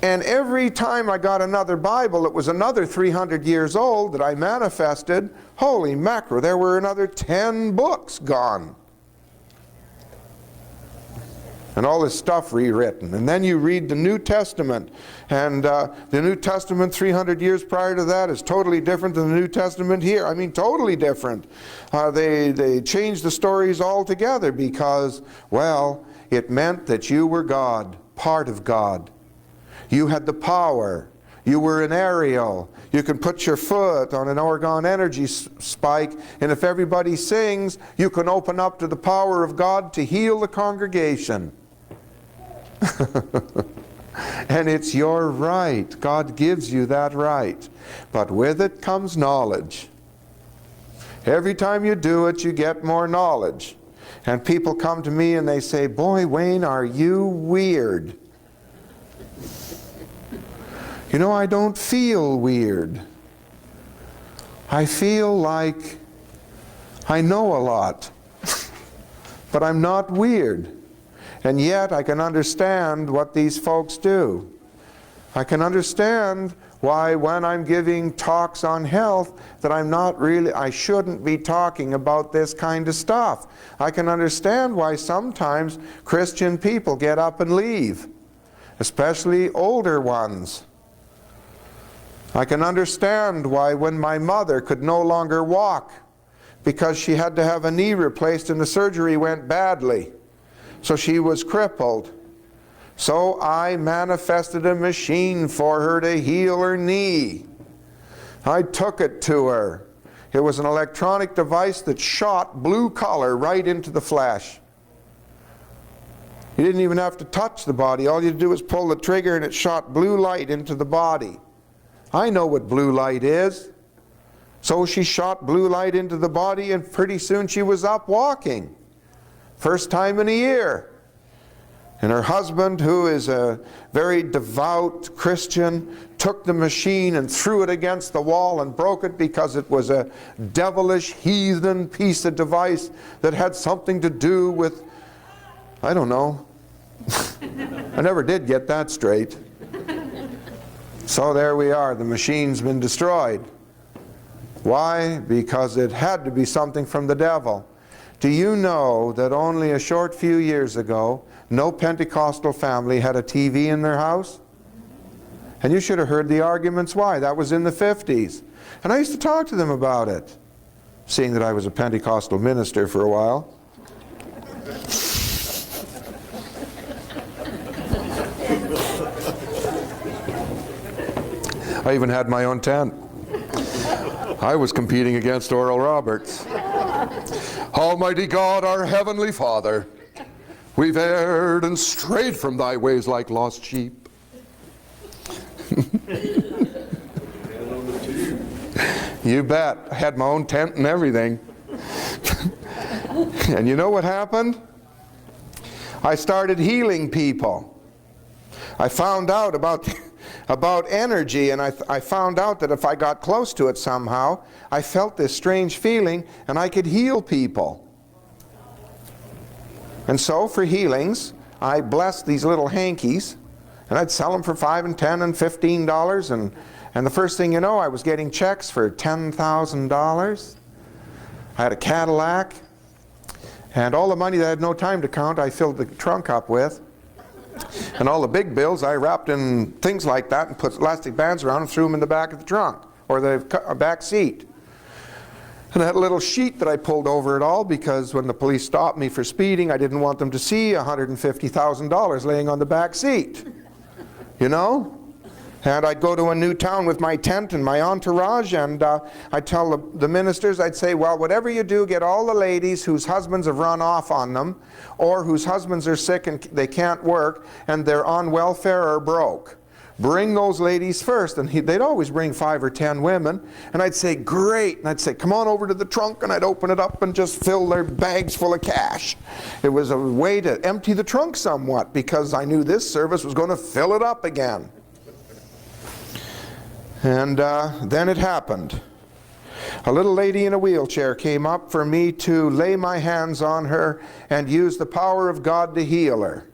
And every time I got another Bible that was another 300 years old that I manifested, holy mackerel, there were another 10 books gone. And all this stuff rewritten. And then you read the New Testament, and the New Testament 300 years prior to that is totally different than the New Testament here. I mean, totally different. They changed the stories altogether because, well, it meant that you were God, part of God. You had the power. You were an aerial. You can put your foot on an orgone energy spike, and if everybody sings, you can open up to the power of God to heal the congregation. And it's your right. God gives you that right. But with it comes knowledge. Every time you do it, you get more knowledge. And people come to me and they say, "Boy, Wayne, are you weird?" You know, I don't feel weird. I feel like I know a lot. But I'm not weird. And yet I can understand what these folks do. I can understand why when I'm giving talks on health that I shouldn't be talking about this kind of stuff. I can understand why sometimes Christian people get up and leave, especially older ones. I can understand why when my mother could no longer walk because she had to have a knee replaced and the surgery went badly, so she was crippled. So I manifested a machine for her to heal her knee. I took it to her. It was an electronic device that shot blue color right into the flesh. You didn't even have to touch the body. All you had to do was pull the trigger and it shot blue light into the body. I know what blue light is. So she shot blue light into the body and pretty soon she was up walking. First time in a year. And her husband, who is a very devout Christian, took the machine and threw it against the wall and broke it because it was a devilish, heathen piece of device that had something to do with, I don't know. I never did get that straight. So there we are. The machine's been destroyed. Why? Because it had to be something from the devil. Do you know that only a short few years ago, no Pentecostal family had a TV in their house? And you should have heard the arguments why. That was in the 50s. And I used to talk to them about it, seeing that I was a Pentecostal minister for a while. I even had my own tent. I was competing against Oral Roberts. Almighty God, our Heavenly Father, we've erred and strayed from thy ways like lost sheep. You bet. I had my own tent and everything. And you know what happened? I started healing people. I found out about energy, and I found out that if I got close to it somehow, I felt this strange feeling and I could heal people. And so for healings, I blessed these little hankies, and I'd sell them for $5 and $10 and $15, and the first thing you know, I was getting checks for $10,000. I had a Cadillac, and all the money that I had no time to count, I filled the trunk up with. And all the big bills I wrapped in things like that and put elastic bands around and threw them in the back of the trunk or the back seat. And I had a little sheet that I pulled over it all because when the police stopped me for speeding, I didn't want them to see $150,000 laying on the back seat. You know? And I'd go to a new town with my tent and my entourage, and I'd tell the ministers, I'd say, well, whatever you do, get all the ladies whose husbands have run off on them, or whose husbands are sick and they can't work, and they're on welfare or broke. Bring those ladies first. And they'd always bring 5 or 10 women, and I'd say, great. And I'd say, come on over to the trunk, and I'd open it up and just fill their bags full of cash. It was a way to empty the trunk somewhat, because I knew this service was going to fill it up again. And then it happened. A little lady in a wheelchair came up for me to lay my hands on her and use the power of God to heal her.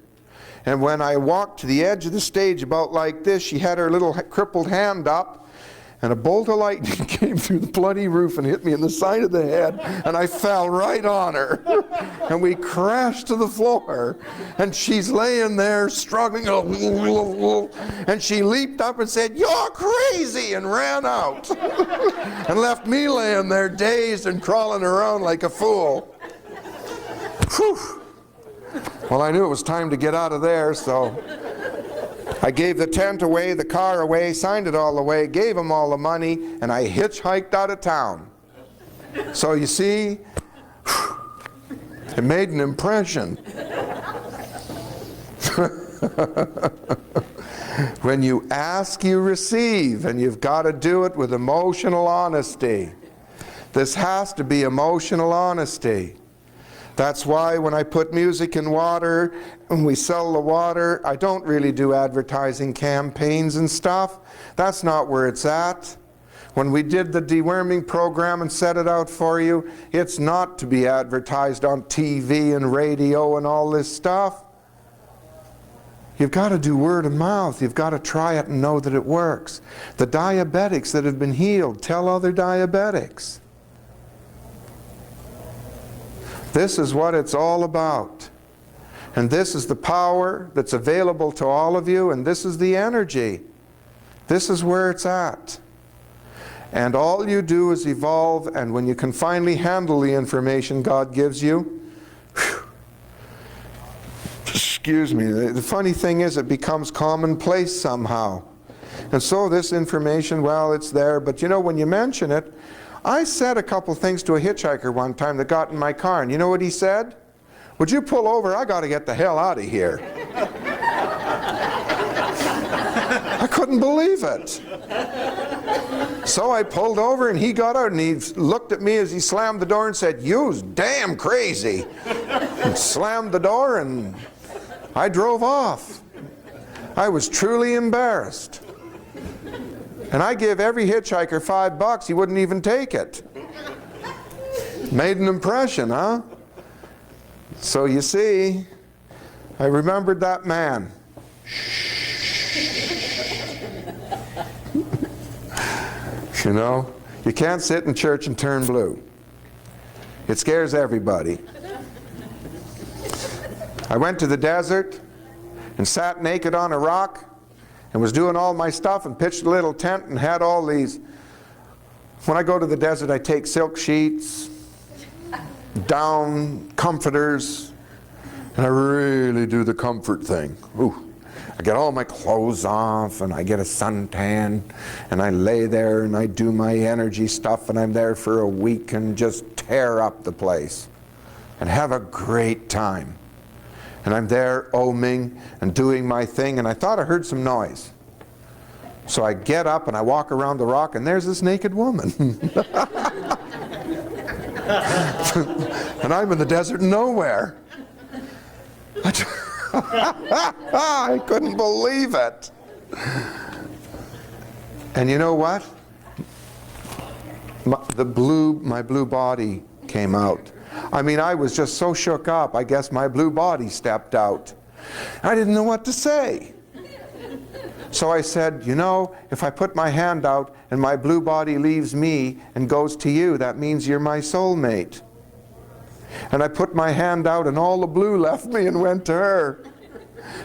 And when I walked to the edge of the stage about like this, she had her little crippled hand up, and a bolt of lightning came through the bloody roof and hit me in the side of the head, and I fell right on her. And we crashed to the floor, and she's laying there struggling, and she leaped up and said, "You're crazy," and ran out. And left me laying there dazed and crawling around like a fool. Whew. Well, I knew it was time to get out of there, so I gave the tent away, the car away, signed it all away, gave them all the money, and I hitchhiked out of town. So you see, it made an impression. When you ask, you receive, and you've got to do it with emotional honesty. This has to be emotional honesty. That's why when I put music in water and we sell the water, I don't really do advertising campaigns and stuff. That's not where it's at. When we did the deworming program and set it out for you, it's not to be advertised on TV and radio and all this stuff. You've got to do word of mouth. You've got to try it and know that it works. The diabetics that have been healed tell other diabetics. This is what it's all about. And this is the power that's available to all of you, and this is the energy. This is where it's at. And all you do is evolve, and when you can finally handle the information God gives you, whew, excuse me, the funny thing is it becomes commonplace somehow. And so this information, well, it's there, but you know, when you mention it, I said a couple things to a hitchhiker one time that got in my car, and you know what he said? "Would you pull over? I got to get the hell out of here." I couldn't believe it. So I pulled over, and he got out, and he looked at me as he slammed the door and said, "You's damn crazy." And slammed the door, and I drove off. I was truly embarrassed. And I give every hitchhiker $5, he wouldn't even take it. Made an impression, huh? So you see, I remembered that man. You know, you can't sit in church and turn blue. It scares everybody. I went to the desert and sat naked on a rock and was doing all my stuff and pitched a little tent and had all these. When I go to the desert, I take silk sheets, down comforters, and I really do the comfort thing. Ooh. I get all my clothes off and I get a suntan and I lay there and I do my energy stuff, and I'm there for a week and just tear up the place and have a great time. And I'm there oming and doing my thing, and I thought I heard some noise. So I get up and I walk around the rock, and there's this naked woman. And I'm in the desert nowhere. I couldn't believe it. And you know what? My blue body came out. I mean, I was just so shook up, I guess my blue body stepped out. I didn't know what to say. So I said, you know, if I put my hand out and my blue body leaves me and goes to you, that means you're my soulmate. And I put my hand out and all the blue left me and went to her.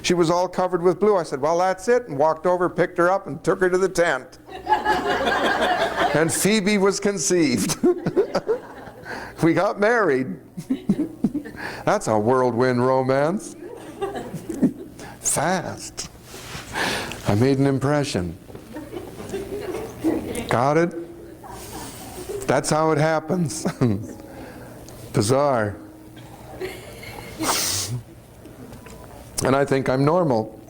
She was all covered with blue. I said, well, that's it, and walked over, picked her up, and took her to the tent. And Phoebe was conceived. We got married. That's a whirlwind romance. Fast. I made an impression. Got it? That's how it happens. Bizarre. And I think I'm normal.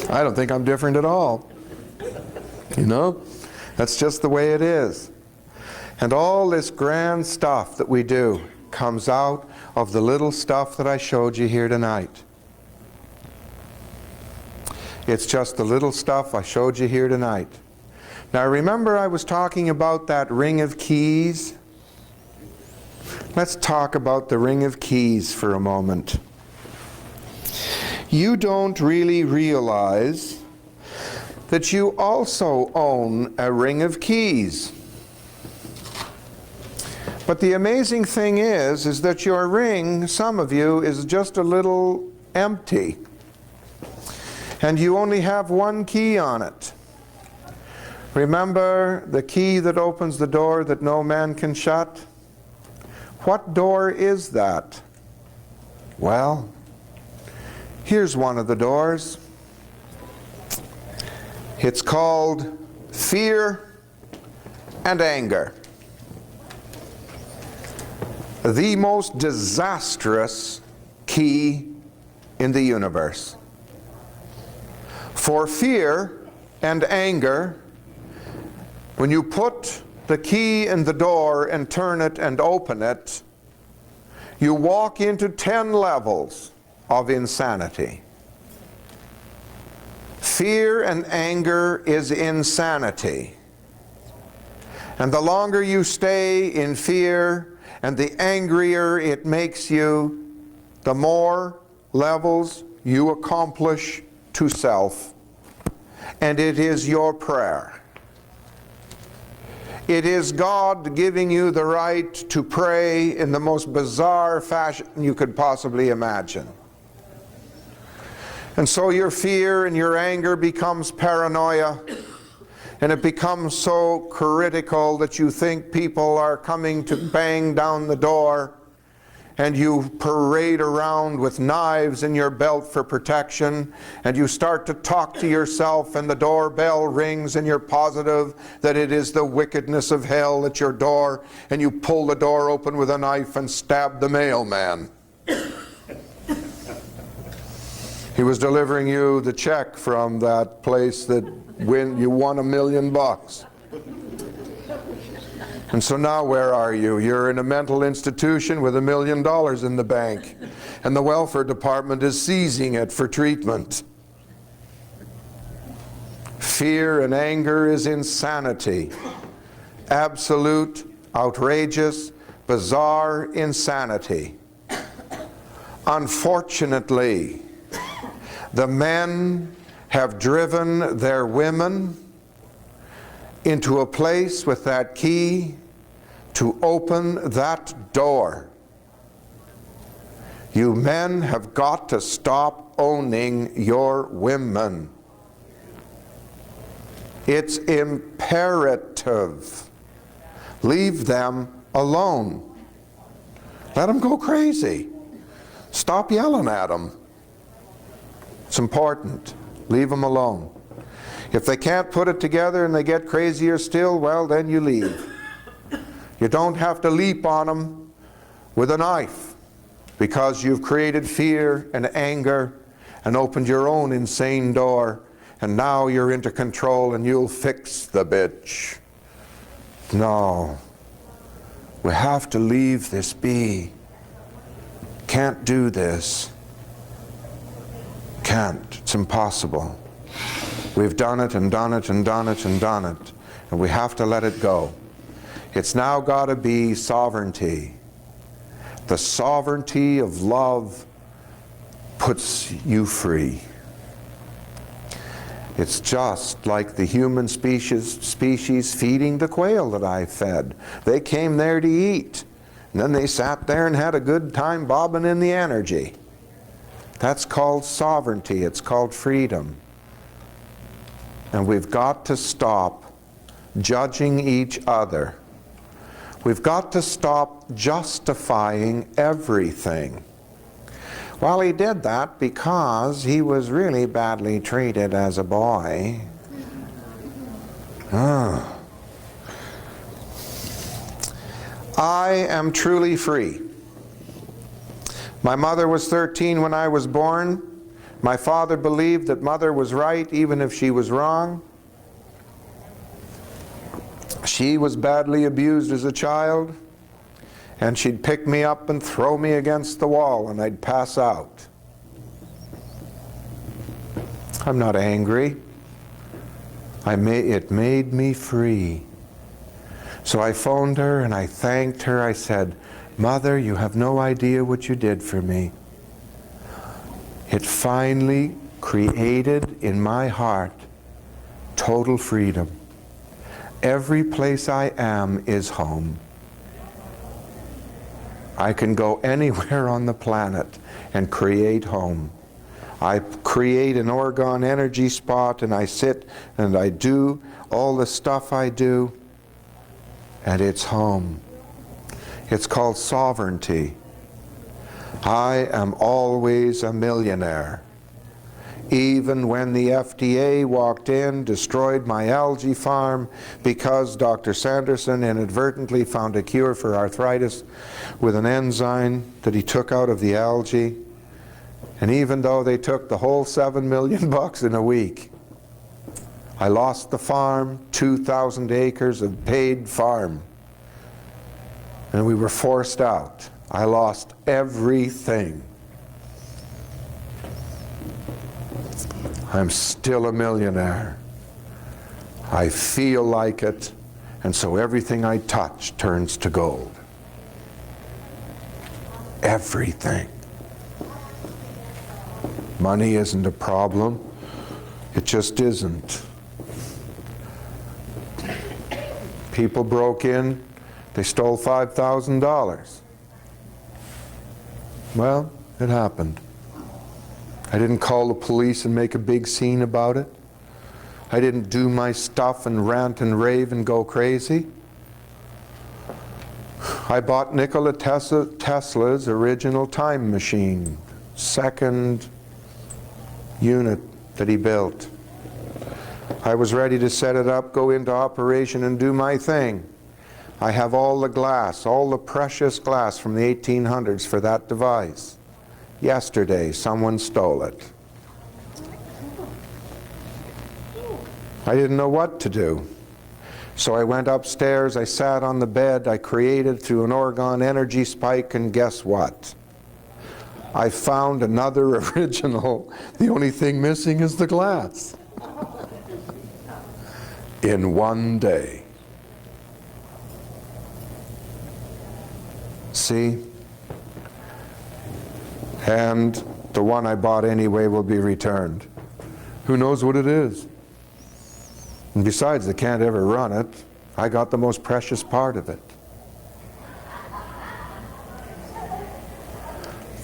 I don't think I'm different at all. You know? That's just the way it is. And all this grand stuff that we do comes out of the little stuff that I showed you here tonight. It's just the little stuff I showed you here tonight. Now remember I was talking about that ring of keys? Let's talk about the ring of keys for a moment. you don't really realize that you also own a ring of keys. But the amazing thing is that your ring, some of you, is just a little empty. And you only have one key on it. Remember the key that opens the door that no man can shut? What door is that? Well, here's one of the doors. It's called fear and anger. The most disastrous key in the universe. For fear and anger, when you put the key in the door and turn it and open it, you walk into 10 levels of insanity. Fear and anger is insanity. And the longer you stay in fear and the angrier it makes you, the more levels you accomplish to self. And it is your prayer. It is God giving you the right to pray in the most bizarre fashion you could possibly imagine. And so your fear and your anger becomes paranoia, and it becomes so critical that you think people are coming to bang down the door, and you parade around with knives in your belt for protection, and you start to talk to yourself, and the doorbell rings, and you're positive that it is the wickedness of hell at your door, and you pull the door open with a knife and stab the mailman. He was delivering you the check from that place that you won $1 million. And so now where are you? You're in a mental institution with $1 million in the bank, and the welfare department is seizing it for treatment. Fear and anger is insanity. Absolute, outrageous, bizarre insanity. Unfortunately, the men have driven their women into a place with that key to open that door. You men have got to stop owning your women. It's imperative. Leave them alone. Let them go crazy. Stop yelling at them. It's important. Leave them alone. If they can't put it together and they get crazier still, well, then you leave. You don't have to leap on them with a knife because you've created fear and anger and opened your own insane door, and now you're into control and you'll fix the bitch. No. We have to leave this be. Can't do this. Can't. It's impossible. We've done it and done it and done it and done it, and we have to let it go. It's now got to be sovereignty. The sovereignty of love puts you free. It's just like the human species feeding the quail that I fed. They came there to eat, and then they sat there and had a good time bobbing in the energy. That's called sovereignty. It's called freedom. And we've got to stop judging each other. We've got to stop justifying everything. Well, he did that because he was really badly treated as a boy. I am truly free. My mother was 13 when I was born. My father believed that mother was right even if she was wrong. She was badly abused as a child, and she'd pick me up and throw me against the wall and I'd pass out. I'm not angry. It made me free. So I phoned her and I thanked her. I said, "Mother, you have no idea what you did for me. It finally created in my heart total freedom. Every place I am is home. I can go anywhere on the planet and create home. I create an Oregon energy spot and I sit and I do all the stuff I do, and it's home. It's called sovereignty. I am always a millionaire. Even when the FDA walked in, destroyed my algae farm because Dr. Sanderson inadvertently found a cure for arthritis with an enzyme that he took out of the algae. And even though they took the whole $7 million in a week, I lost the farm, 2,000 acres of paid farm. And we were forced out. I lost everything. I'm still a millionaire. I feel like it, and so everything I touch turns to gold. Everything. Money isn't a problem. It just isn't. People broke in, they stole $5,000. Well, it happened. I didn't call the police and make a big scene about it. I didn't do my stuff and rant and rave and go crazy. I bought Nikola Tesla's original time machine, second unit that he built. I was ready to set it up, go into operation and do my thing. I have all the glass, all the precious glass from the 1800s for that device. Yesterday, someone stole it. I didn't know what to do. So I went upstairs, I sat on the bed, I created through an Oregon energy spike, and guess what? I found another original. The only thing missing is the glass. In one day. See? And the one I bought anyway will be returned. Who knows what it is? And besides, they can't ever run it. I got the most precious part of it.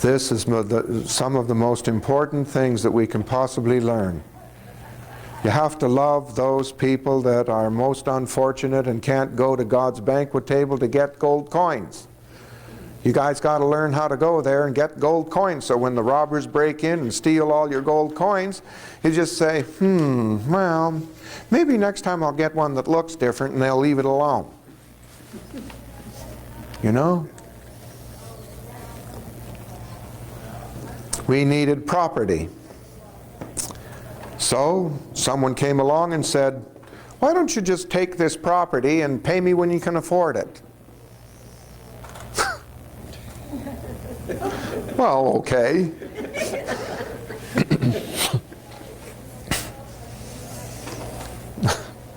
This is some of the most important things that we can possibly learn. You have to love those people that are most unfortunate and can't go to God's banquet table to get gold coins. You guys got to learn how to go there and get gold coins, so when the robbers break in and steal all your gold coins, you just say, well, maybe next time I'll get one that looks different, and they'll leave it alone. You know? We needed property. So someone came along and said, why don't you just take this property and pay me when you can afford it? Well, okay.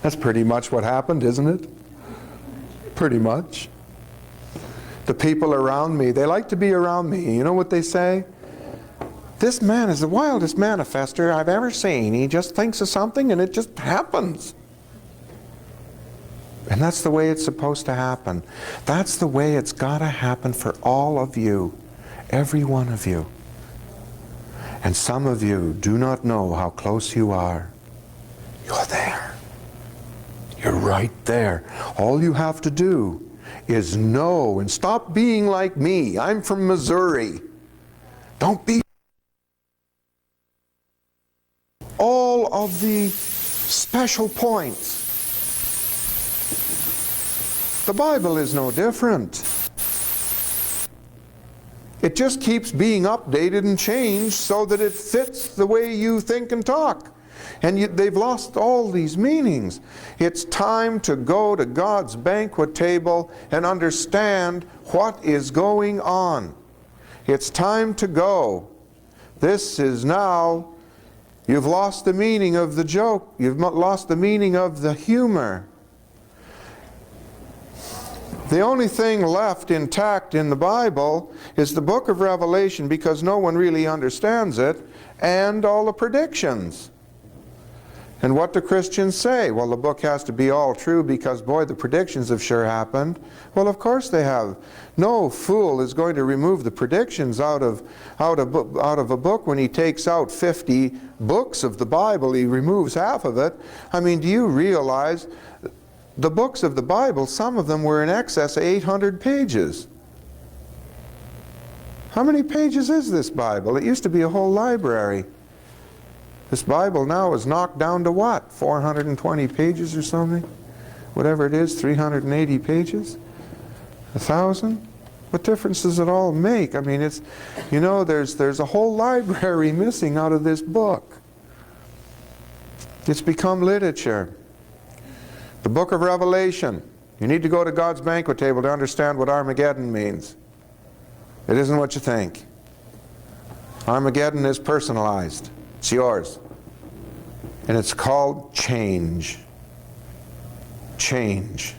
That's pretty much what happened, isn't it? Pretty much. The people around me, they like to be around me. You know what they say? This man is the wildest manifester I've ever seen. He just thinks of something and it just happens. And that's the way it's supposed to happen. That's the way it's got to happen for all of you. Every one of you. And some of you do not know how close you are. You're there. You're right there. All you have to do is know and stop being like me. I'm from Missouri. Don't be. All of the special points. The Bible is no different. It just keeps being updated and changed so that it fits the way you think and talk. And they've lost all these meanings. It's time to go to God's banquet table and understand what is going on. It's time to go. This is now, you've lost the meaning of the joke. You've lost the meaning of the humor. The only thing left intact in the Bible is the book of Revelation, because no one really understands it, and all the predictions. And what do Christians say? Well, the book has to be all true because, boy, the predictions have sure happened. Well, of course they have. No fool is going to remove the predictions out of a book. When he takes out 50 books of the Bible, he removes half of it. I mean, do you realize the books of the Bible, some of them were in excess of 800 pages. How many pages is this Bible? It used to be a whole library. This Bible now is knocked down to what? 420 pages or something? Whatever it is, 380 pages? 1,000? What difference does it all make? I mean, it's, you know, there's a whole library missing out of this book. It's become literature. The book of Revelation. You need to go to God's banquet table to understand what Armageddon means. It isn't what you think. Armageddon is personalized. It's yours. And it's called change. Change.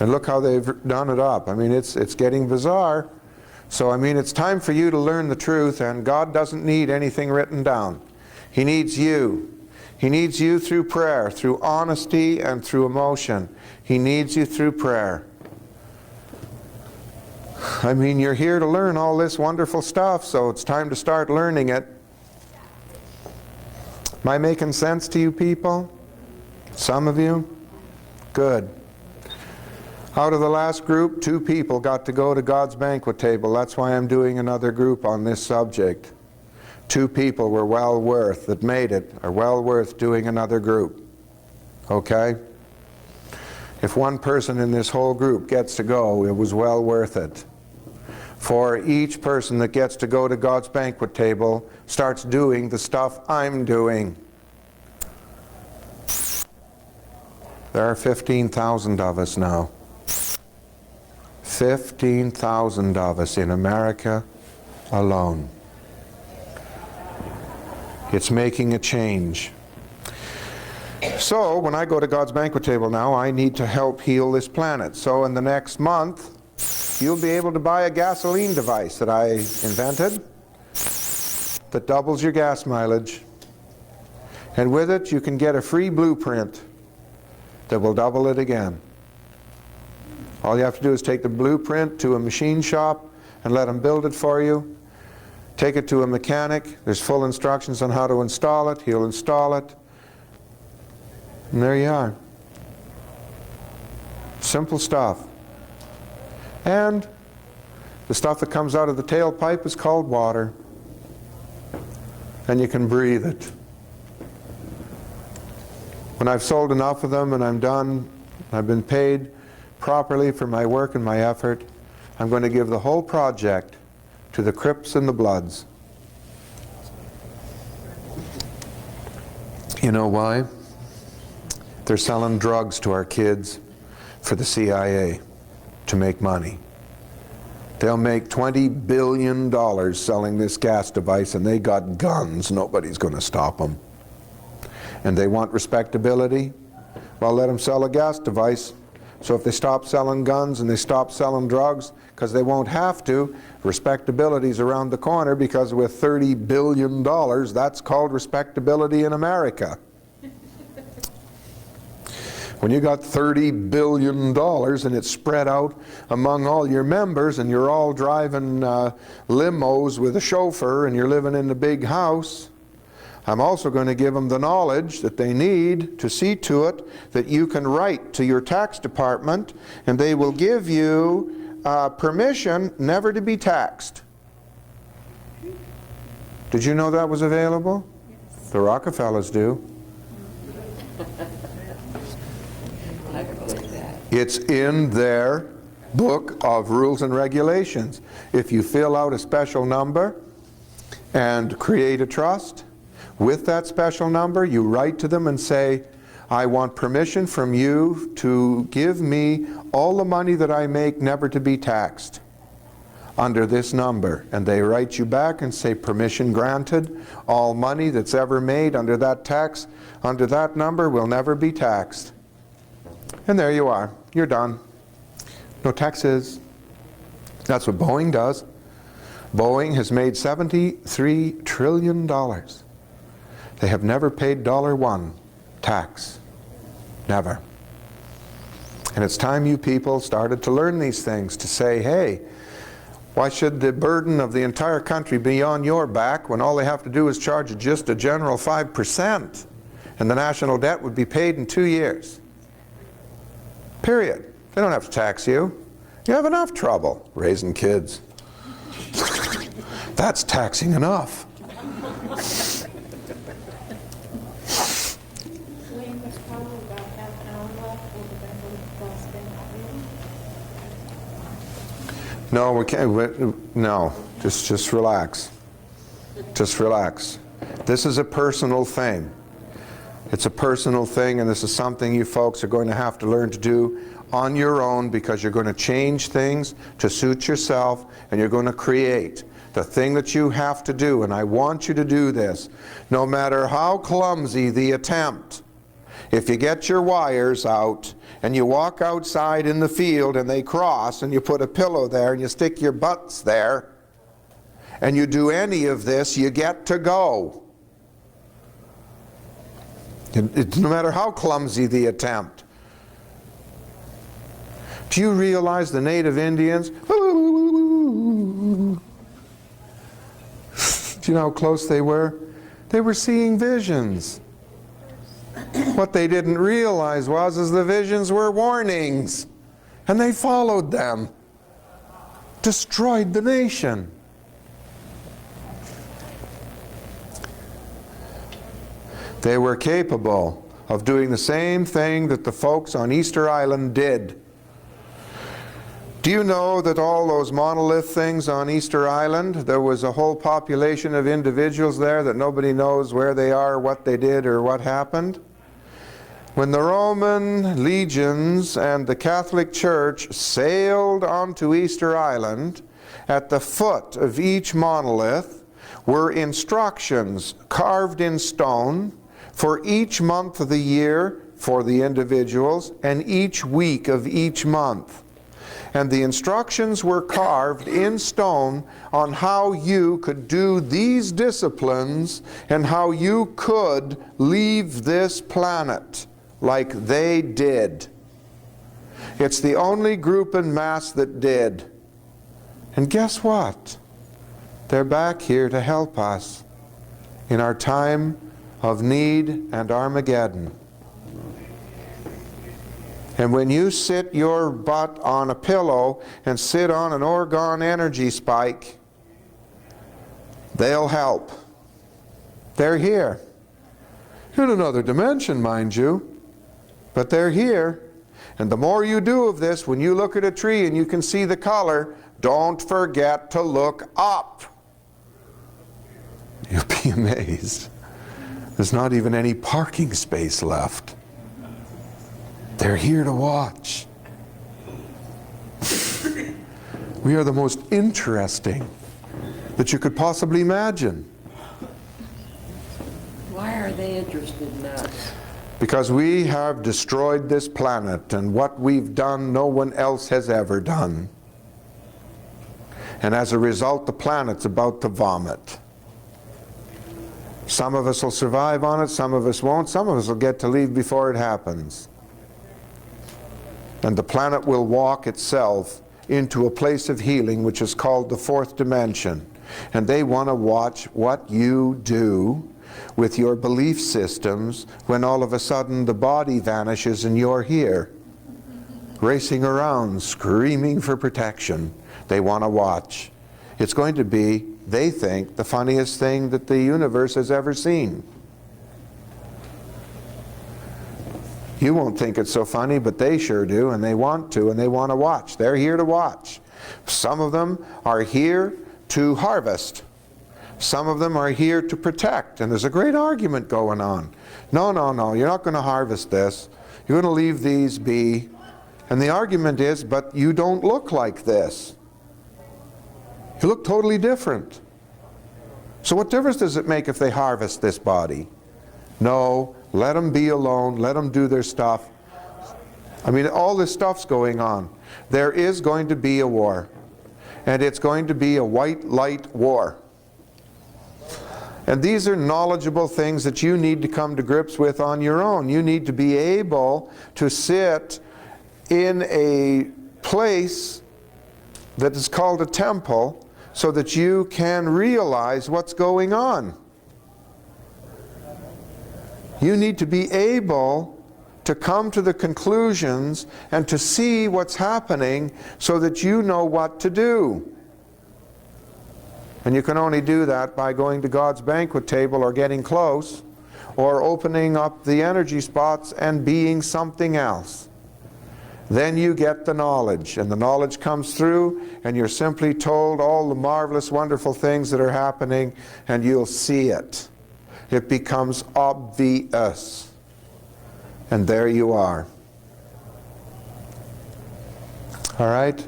And look how they've done it up. I mean, it's getting bizarre. So, I mean, it's time for you to learn the truth, and God doesn't need anything written down. He needs you. He needs you through prayer, through honesty and through emotion. He needs you through prayer. I mean, you're here to learn all this wonderful stuff, so it's time to start learning it. Am I making sense to you people? Some of you? Good. Out of the last group, 2 people got to go to God's banquet table. That's why I'm doing another group on this subject. 2 people were well worth, that made it, are well worth doing another group. Okay? If one person in this whole group gets to go, it was well worth it. For each person that gets to go to God's banquet table starts doing the stuff I'm doing. There are 15,000 of us now. 15,000 of us in America alone. It's making a change. So, when I go to God's banquet table now, I need to help heal this planet. So in the next month, you'll be able to buy a gasoline device that I invented that doubles your gas mileage. And with it, you can get a free blueprint that will double it again. All you have to do is take the blueprint to a machine shop and let them build it for you. Take it to a mechanic. There's full instructions on how to install it. He'll install it. And there you are. Simple stuff. And the stuff that comes out of the tailpipe is called water. And you can breathe it. When I've sold enough of them and I'm done, I've been paid properly for my work and my effort, I'm going to give the whole project to the Crips and the Bloods. You know why? They're selling drugs to our kids for the CIA to make money. They'll make $20 billion selling this gas device, and they got guns. Nobody's going to stop them. And they want respectability? Well, let them sell a gas device. So if they stop selling guns and they stop selling drugs, because they won't have to, respectability's around the corner, because with $30 billion, that's called respectability in America. When you got $30 billion and it's spread out among all your members and you're all driving limos with a chauffeur and you're living in the big house, I'm also going to give them the knowledge that they need to see to it that you can write to your tax department and they will give you permission never to be taxed. Did you know that was available? Yes. The Rockefellers do. It's in their book of rules and regulations. If you fill out a special number and create a trust, with that special number, you write to them and say, I want permission from you to give me all the money that I make never to be taxed under this number. And they write you back and say, permission granted. All money that's ever made under that tax, under that number, will never be taxed. And there you are. You're done. No taxes. That's what Boeing does. Boeing has made $73 trillion. They have never paid $1 tax. Never. And it's time you people started to learn these things, to say, hey, why should the burden of the entire country be on your back when all they have to do is charge just a general 5%, and the national debt would be paid in 2 years? Period. They don't have to tax you. You have enough trouble raising kids. That's taxing enough. No, we can't. No, just relax. Just relax. This is a personal thing. It's a personal thing, and this is something you folks are going to have to learn to do on your own, because you're going to change things to suit yourself, and you're going to create the thing that you have to do. And I want you to do this, no matter how clumsy the attempt. If you get your wires out and you walk outside in the field and they cross, and you put a pillow there and you stick your butts there, and you do any of this, you get to go. No matter how clumsy the attempt. Do you realize the native Indians? Do you know how close they were? They were seeing visions. What they didn't realize was the visions were warnings, and they followed them. Destroyed the nation. They were capable of doing the same thing that the folks on Easter Island did. Do you know that all those monolith things on Easter Island, there was a whole population of individuals there that nobody knows where they are, what they did, or what happened? When the Roman legions and the Catholic Church sailed onto Easter Island, at the foot of each monolith were instructions carved in stone for each month of the year for the individuals, and each week of each month. And the instructions were carved in stone on how you could do these disciplines and how you could leave this planet like they did. It's the only group en masse that did. And guess what? They're back here to help us in our time of need and Armageddon. And when you sit your butt on a pillow and sit on an orgone energy spike, they'll help. They're here. In another dimension, mind you, but they're here. And the more you do of this, when you look at a tree and you can see the color, don't forget to look up. You'll be amazed. There's not even any parking space left. They're here to watch. We are the most interesting that you could possibly imagine. Why are they interested in us? Because we have destroyed this planet, and what we've done no one else has ever done. And as a result, the planet's about to vomit. Some of us will survive on it, some of us won't, some of us will get to leave before it happens. And the planet will walk itself into a place of healing, which is called the fourth dimension. And they want to watch what you do with your belief systems when all of a sudden the body vanishes and you're here, racing around, screaming for protection. They want to watch. It's going to be, they think, the funniest thing that the universe has ever seen. You won't think it's so funny, but they sure do, and they want to, and they want to watch. They're here to watch. Some of them are here to harvest. Some of them are here to protect, and there's a great argument going on. No, no, no, you're not going to harvest this. You're going to leave these be. And the argument is, but you don't look like this. You look totally different. So what difference does it make if they harvest this body? No, let them be alone, let them do their stuff. I mean, all this stuff's going on. There is going to be a war. And it's going to be a white light war. And these are knowledgeable things that you need to come to grips with on your own. You need to be able to sit in a place that is called a temple so that you can realize what's going on. You need to be able to come to the conclusions and to see what's happening so that you know what to do. And you can only do that by going to God's banquet table or getting close or opening up the energy spots and being something else. Then you get the knowledge, and the knowledge comes through, and you're simply told all the marvelous, wonderful things that are happening, and you'll see it. It becomes obvious. And there you are. All right?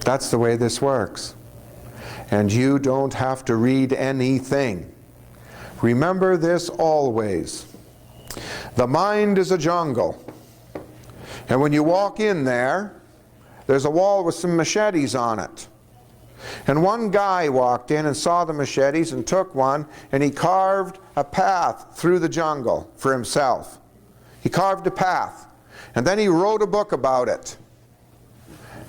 That's the way this works. And you don't have to read anything. Remember this always. The mind is a jungle. And when you walk in there, there's a wall with some machetes on it. And one guy walked in and saw the machetes and took one, and he carved a path through the jungle for himself. He carved a path. And then he wrote a book about it.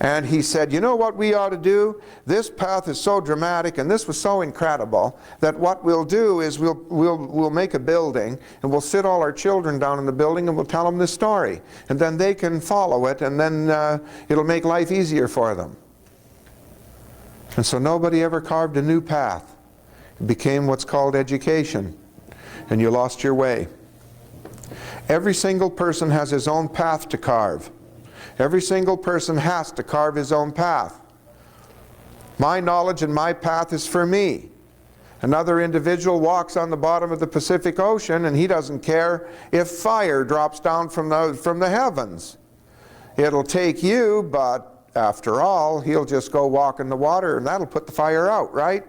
And he said, you know what we ought to do? This path is so dramatic and this was so incredible that what we'll do is we'll make a building, and we'll sit all our children down in the building and we'll tell them this story. And then they can follow it, and then it'll make life easier for them. And so nobody ever carved a new path. It became what's called education. And you lost your way. Every single person has his own path to carve. Every single person has to carve his own path. My knowledge and my path is for me. Another individual walks on the bottom of the Pacific Ocean, and he doesn't care if fire drops down from the heavens. It'll take you, but after all, he'll just go walk in the water, and that'll put the fire out, right?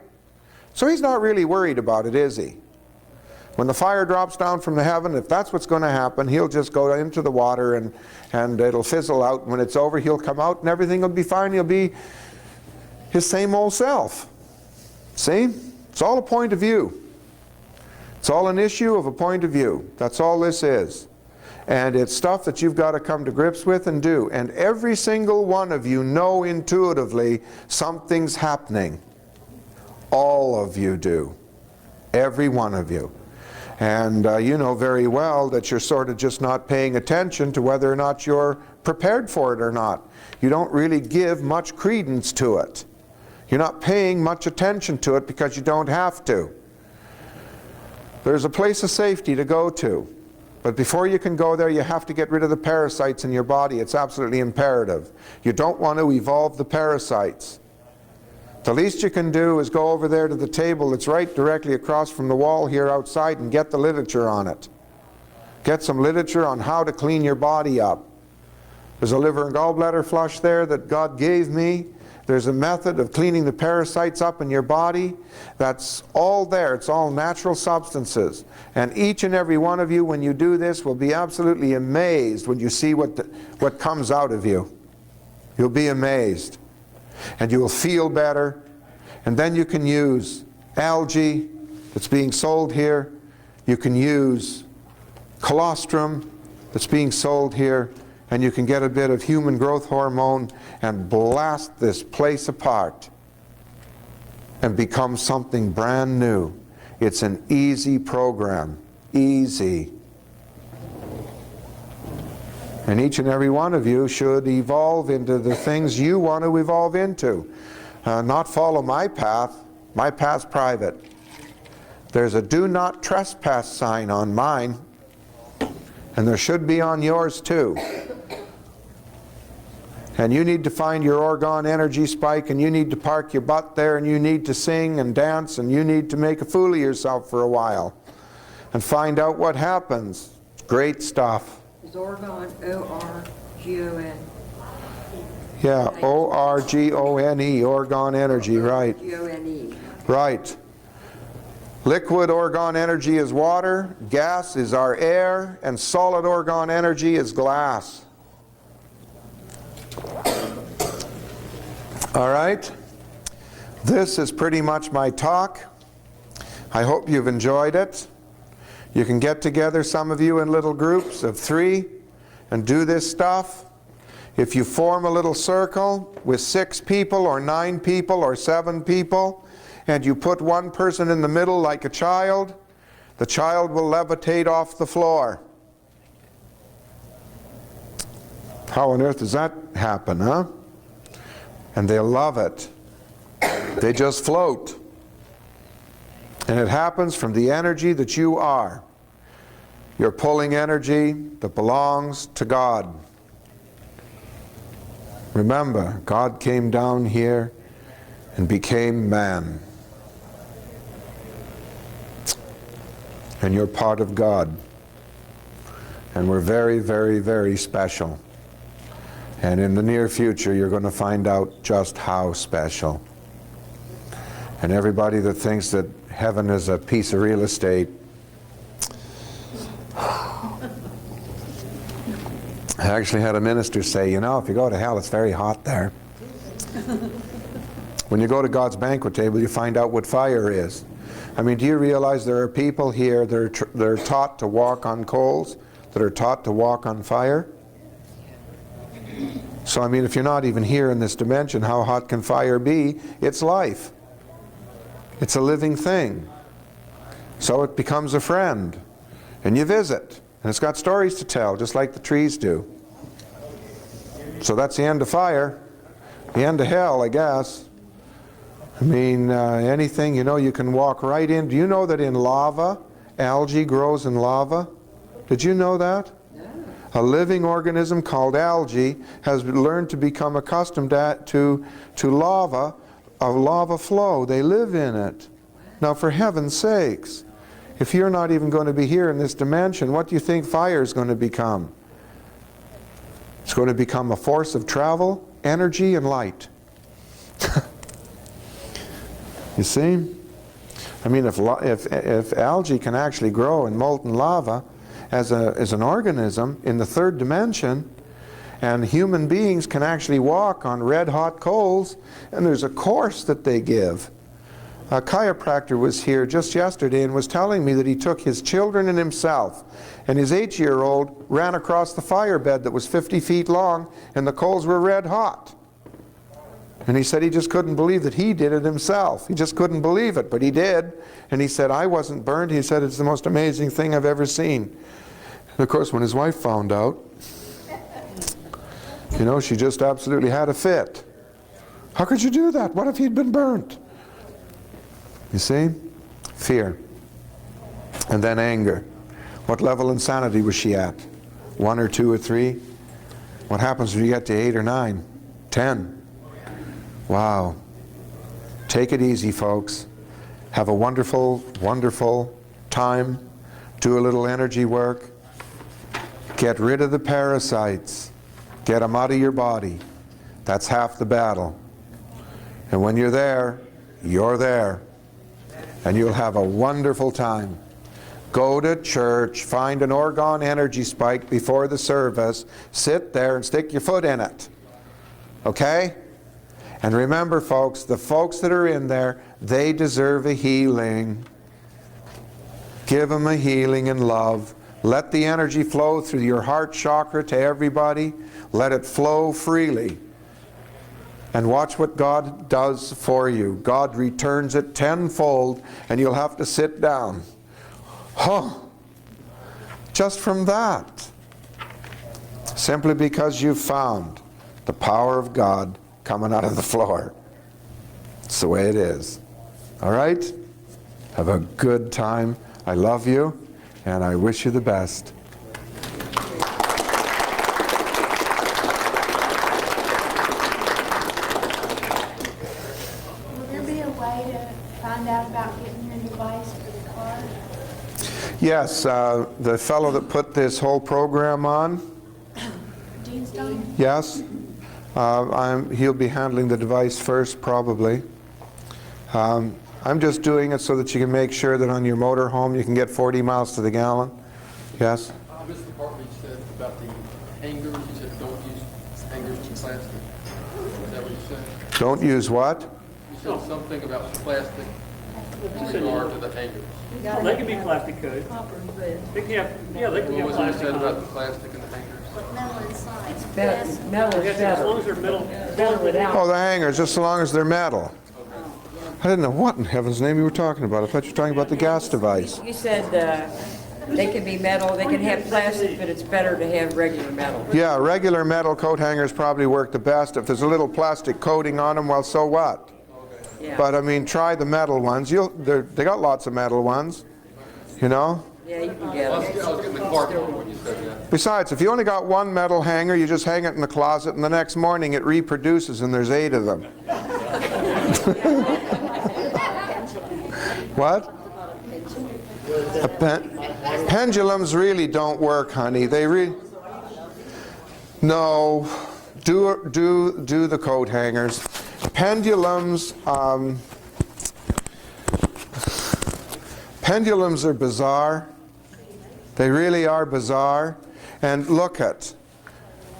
So he's not really worried about it, is he? When the fire drops down from the heaven, if that's what's going to happen, he'll just go into the water and it'll fizzle out. When it's over, he'll come out and everything will be fine. He'll be his same old self. See? It's all a point of view. It's all an issue of a point of view. That's all this is. And it's stuff that you've got to come to grips with and do. And every single one of you know intuitively something's happening. All of you do. Every one of you. And you know very well that you're sort of just not paying attention to whether or not you're prepared for it or not. You don't really give much credence to it. You're not paying much attention to it because you don't have to. There's a place of safety to go to. But before you can go there, you have to get rid of the parasites in your body. It's absolutely imperative. You don't want to evolve the parasites. The least you can do is go over there to the table that's right directly across from the wall here outside and get the literature on it. Get some literature on how to clean your body up. There's a liver and gallbladder flush there that God gave me. There's a method of cleaning the parasites up in your body. That's all there. It's all natural substances. And each and every one of you, when you do this, will be absolutely amazed when you see what comes out of you. You'll be amazed. And you will feel better. And then you can use algae that's being sold here. You can use colostrum that's being sold here. And you can get a bit of human growth hormone and blast this place apart and become something brand new. It's an easy program. Easy. And each and every one of you should evolve into the things you want to evolve into. Not follow my path. My path's private. There's a do not trespass sign on mine. And there should be on yours too. And you need to find your orgone energy spike, and you need to park your butt there, and you need to sing and dance, and you need to make a fool of yourself for a while and find out what happens. Great stuff. Is orgone O-R-G-O-N? Yeah, O-R-G-O-N-E, orgone energy, right. G-O-N-E. Right. Liquid orgone energy is water, gas is our air, and solid orgone energy is glass. All right? This is pretty much my talk. I hope you've enjoyed it. You can get together, some of you, in little groups of 3 and do this stuff. If you form a little circle with 6 people or 9 people or 7 people, and you put one person in the middle like a child, the child will levitate off the floor. How on earth does that happen, huh? And they'll love it. They just float. And it happens from the energy that you are. You're pulling energy that belongs to God. Remember, God came down here and became man. And you're part of God. And we're very, very, very special. And in the near future, you're going to find out just how special. And everybody that thinks that heaven is a piece of real estate, I actually had a minister say, you know, if you go to hell, it's very hot there. When you go to God's banquet table, you find out what fire is. I mean, do you realize there are people here that are taught to walk on coals, that are taught to walk on fire? So, I mean, if you're not even here in this dimension, how hot can fire be? It's life. It's a living thing. So it becomes a friend. And you visit. And it's got stories to tell, just like the trees do. So that's the end of fire. The end of hell, I guess. I mean, anything, you know, you can walk right in. Do you know that in lava, algae grows in lava? Did you know that? A living organism called algae has learned to become accustomed to lava, a lava flow. They live in it. Now, for heaven's sakes, if you're not even going to be here in this dimension, what do you think fire is going to become? It's going to become a force of travel, energy, and light. You see? I mean, if algae can actually grow in molten lava as an organism in the 3rd dimension, and human beings can actually walk on red-hot coals, and there's a course that they give. A chiropractor was here just yesterday and was telling me that he took his children and himself, and his 8-year-old ran across the fire bed that was 50 feet long, and the coals were red-hot. And he said he just couldn't believe that he did it himself. He just couldn't believe it, but he did. And he said, I wasn't burned. He said, it's the most amazing thing I've ever seen. And of course, when his wife found out, you know, she just absolutely had a fit. How could you do that? What if he'd been burnt? You see? Fear. And then anger. What level of insanity was she at? 1 or 2 or 3? What happens when you get to 8 or 9? 10? Wow. Take it easy, folks. Have a wonderful, wonderful time. Do a little energy work. Get rid of the parasites. Get them out of your body. That's half the battle. And when you're there, you're there. And you'll have a wonderful time. Go to church, find an orgone energy spike before the service, sit there and stick your foot in it. Okay? And remember, folks, the folks that are in there, they deserve a healing. Give them a healing and love. Let the energy flow through your heart chakra to everybody. Let it flow freely. And watch what God does for you. God returns it tenfold, and you'll have to sit down. Oh, just from that. Simply because you've found the power of God coming out of the floor. It's the way it is. All right? Have a good time. I love you, and I wish you the best. Will there be a way to find out about getting your device for the car? Yes, the fellow that put this whole program on, Gene Stone? yes, he'll be handling the device first, probably. I'm just doing it so that you can make sure that on your motor home you can get 40 miles to the gallon. Yes? Mr. Bartley said about the hangers, he said don't use hangers in plastic. Is that what you said? Don't use what? You said something about plastic in regard to the hangers. Oh, they can be plastic coated. They can have, yeah, they can What have was it you plastic said on about them. the plastic and the hangers? Metal is As long as better. they're metal. Better without. Oh, the hangers, just so long as they're metal. I didn't know what in heaven's name you were talking about. I thought you were talking about the gas device. You said they can be metal, they can have plastic, but it's better to have regular metal. Yeah, regular metal coat hangers probably work the best. If there's a little plastic coating on them, well, so what? Yeah. But I mean, try the metal ones. They got lots of metal ones, you know? Yeah, you can get I was them. getting the cart when you said that. Besides, if you only got one metal hanger, you just hang it in the closet, and the next morning it reproduces, and there's 8 of them. What? Pendulums really don't work, honey. They no. Do the coat hangers. Pendulums. Pendulums are bizarre. They really are bizarre. And look at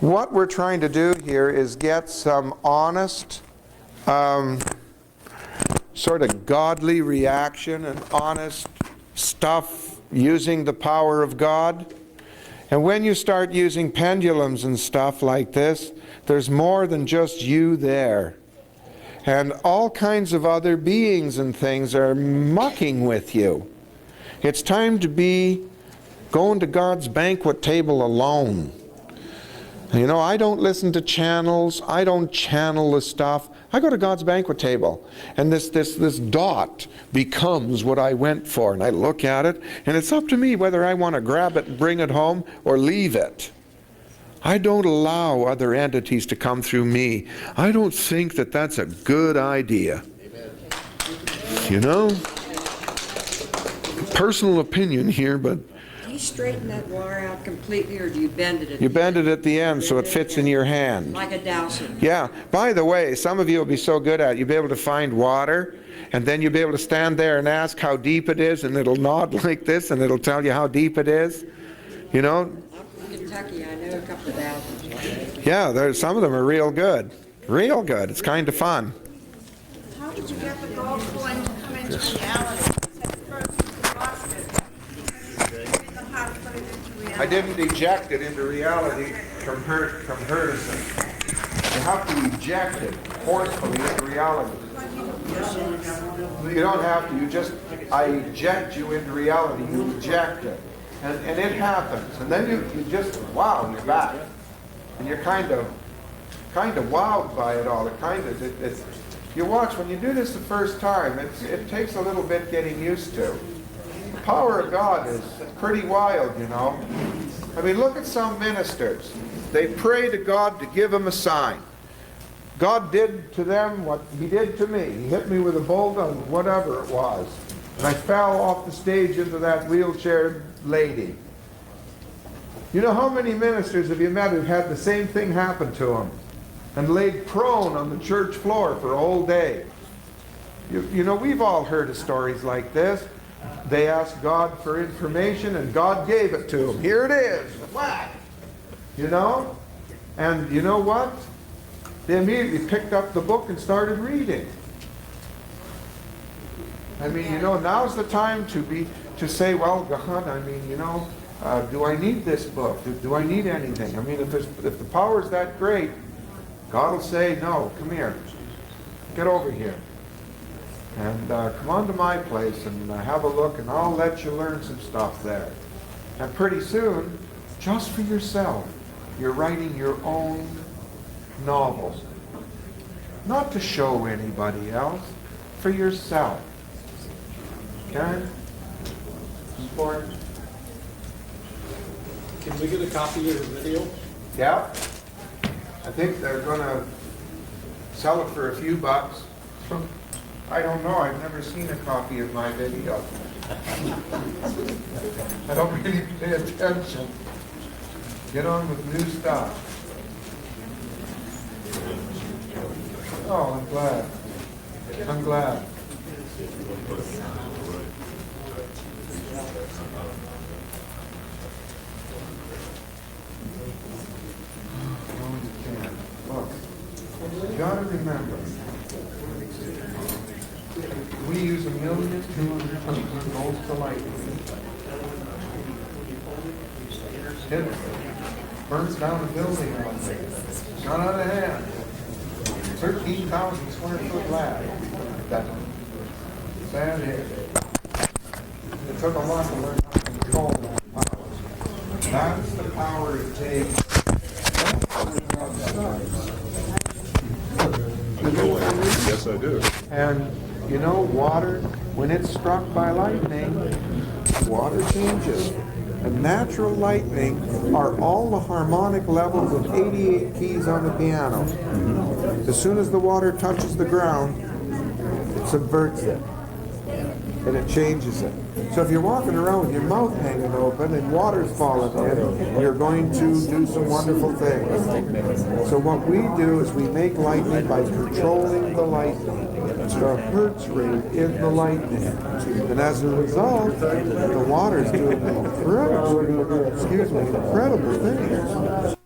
what we're trying to do here is get some honest, sort of godly reaction and honest stuff using the power of God. And when you start using pendulums and stuff like this, there's more than just you there. And all kinds of other beings and things are mucking with you. It's time to be going to God's banquet table alone. You know, I don't listen to channels. I don't channel the stuff. I go to God's banquet table, and this dot becomes what I went for. And I look at it, and it's up to me whether I want to grab it and bring it home or leave it. I don't allow other entities to come through me. I don't think that that's a good idea. You know? Personal opinion here, but Do you straighten that wire out completely, or do you bend it? you bend it at the end so it fits in your hand. Like a dowser. Yeah. By the way, some of you will be so good at it, you'll be able to find water, and then you'll be able to stand there and ask how deep it is, and it'll nod like this, and it'll tell you how deep it is. You know? Up in Kentucky, I know a couple of thousands. Yeah, some of them are real good. Real good. It's kind of fun. How did you get the gold coin to come into reality? I didn't eject it into reality from Herderson. You have to eject it forcefully into reality. You don't have to. You just, I eject you into reality. You eject it. And it happens. And then you just, wow, you're back. And you're kind of wowed by it all. You watch, when you do this the first time, it takes a little bit getting used to. The power of God is pretty wild, you know. I mean, look at some ministers. They pray to God to give them a sign. God did to them what he did to me. He hit me with a bolt on whatever it was. And I fell off the stage into that wheelchair lady. You know how many ministers have you met who've had the same thing happen to them and laid prone on the church floor for a whole day? You know, we've all heard of stories like this. They asked God for information, and God gave it to them. Here it is. Whack! You know? And you know what? They immediately picked up the book and started reading. I mean, you know, now's the time to say, well, God, I mean, you know, do I need this book? Do I need anything? I mean, if the power's that great, God will say, no, come here. Get over here. And come on to my place and have a look, and I'll let you learn some stuff there. And pretty soon, just for yourself, you're writing your own novel. Not to show anybody else, for yourself. Okay? Sport? Can we get a copy of the video? Yeah. I think they're going to sell it for a few bucks. I don't know. I've never seen a copy of my video. I don't really pay attention. Get on with new stuff. Oh, I'm glad. I'm glad. Look, you gotta remember, we use 1,200,000 volts to light. It burns down a building one day. Got out of hand. 13,000 square foot lab. That's sad hit. It took a lot to learn how to control that power. That's the power it takes. Yes, I do. And you know, water, when it's struck by lightning, water changes. And natural lightning are all the harmonic levels of 88 keys on the piano. As soon as the water touches the ground, it subverts it. And it changes it. So if you're walking around with your mouth hanging open and water's falling in, you're going to do some wonderful things. So what we do is we make lightning by controlling the lightning, the hertz rate in the lightning. And as a result, the water's doing incredible things.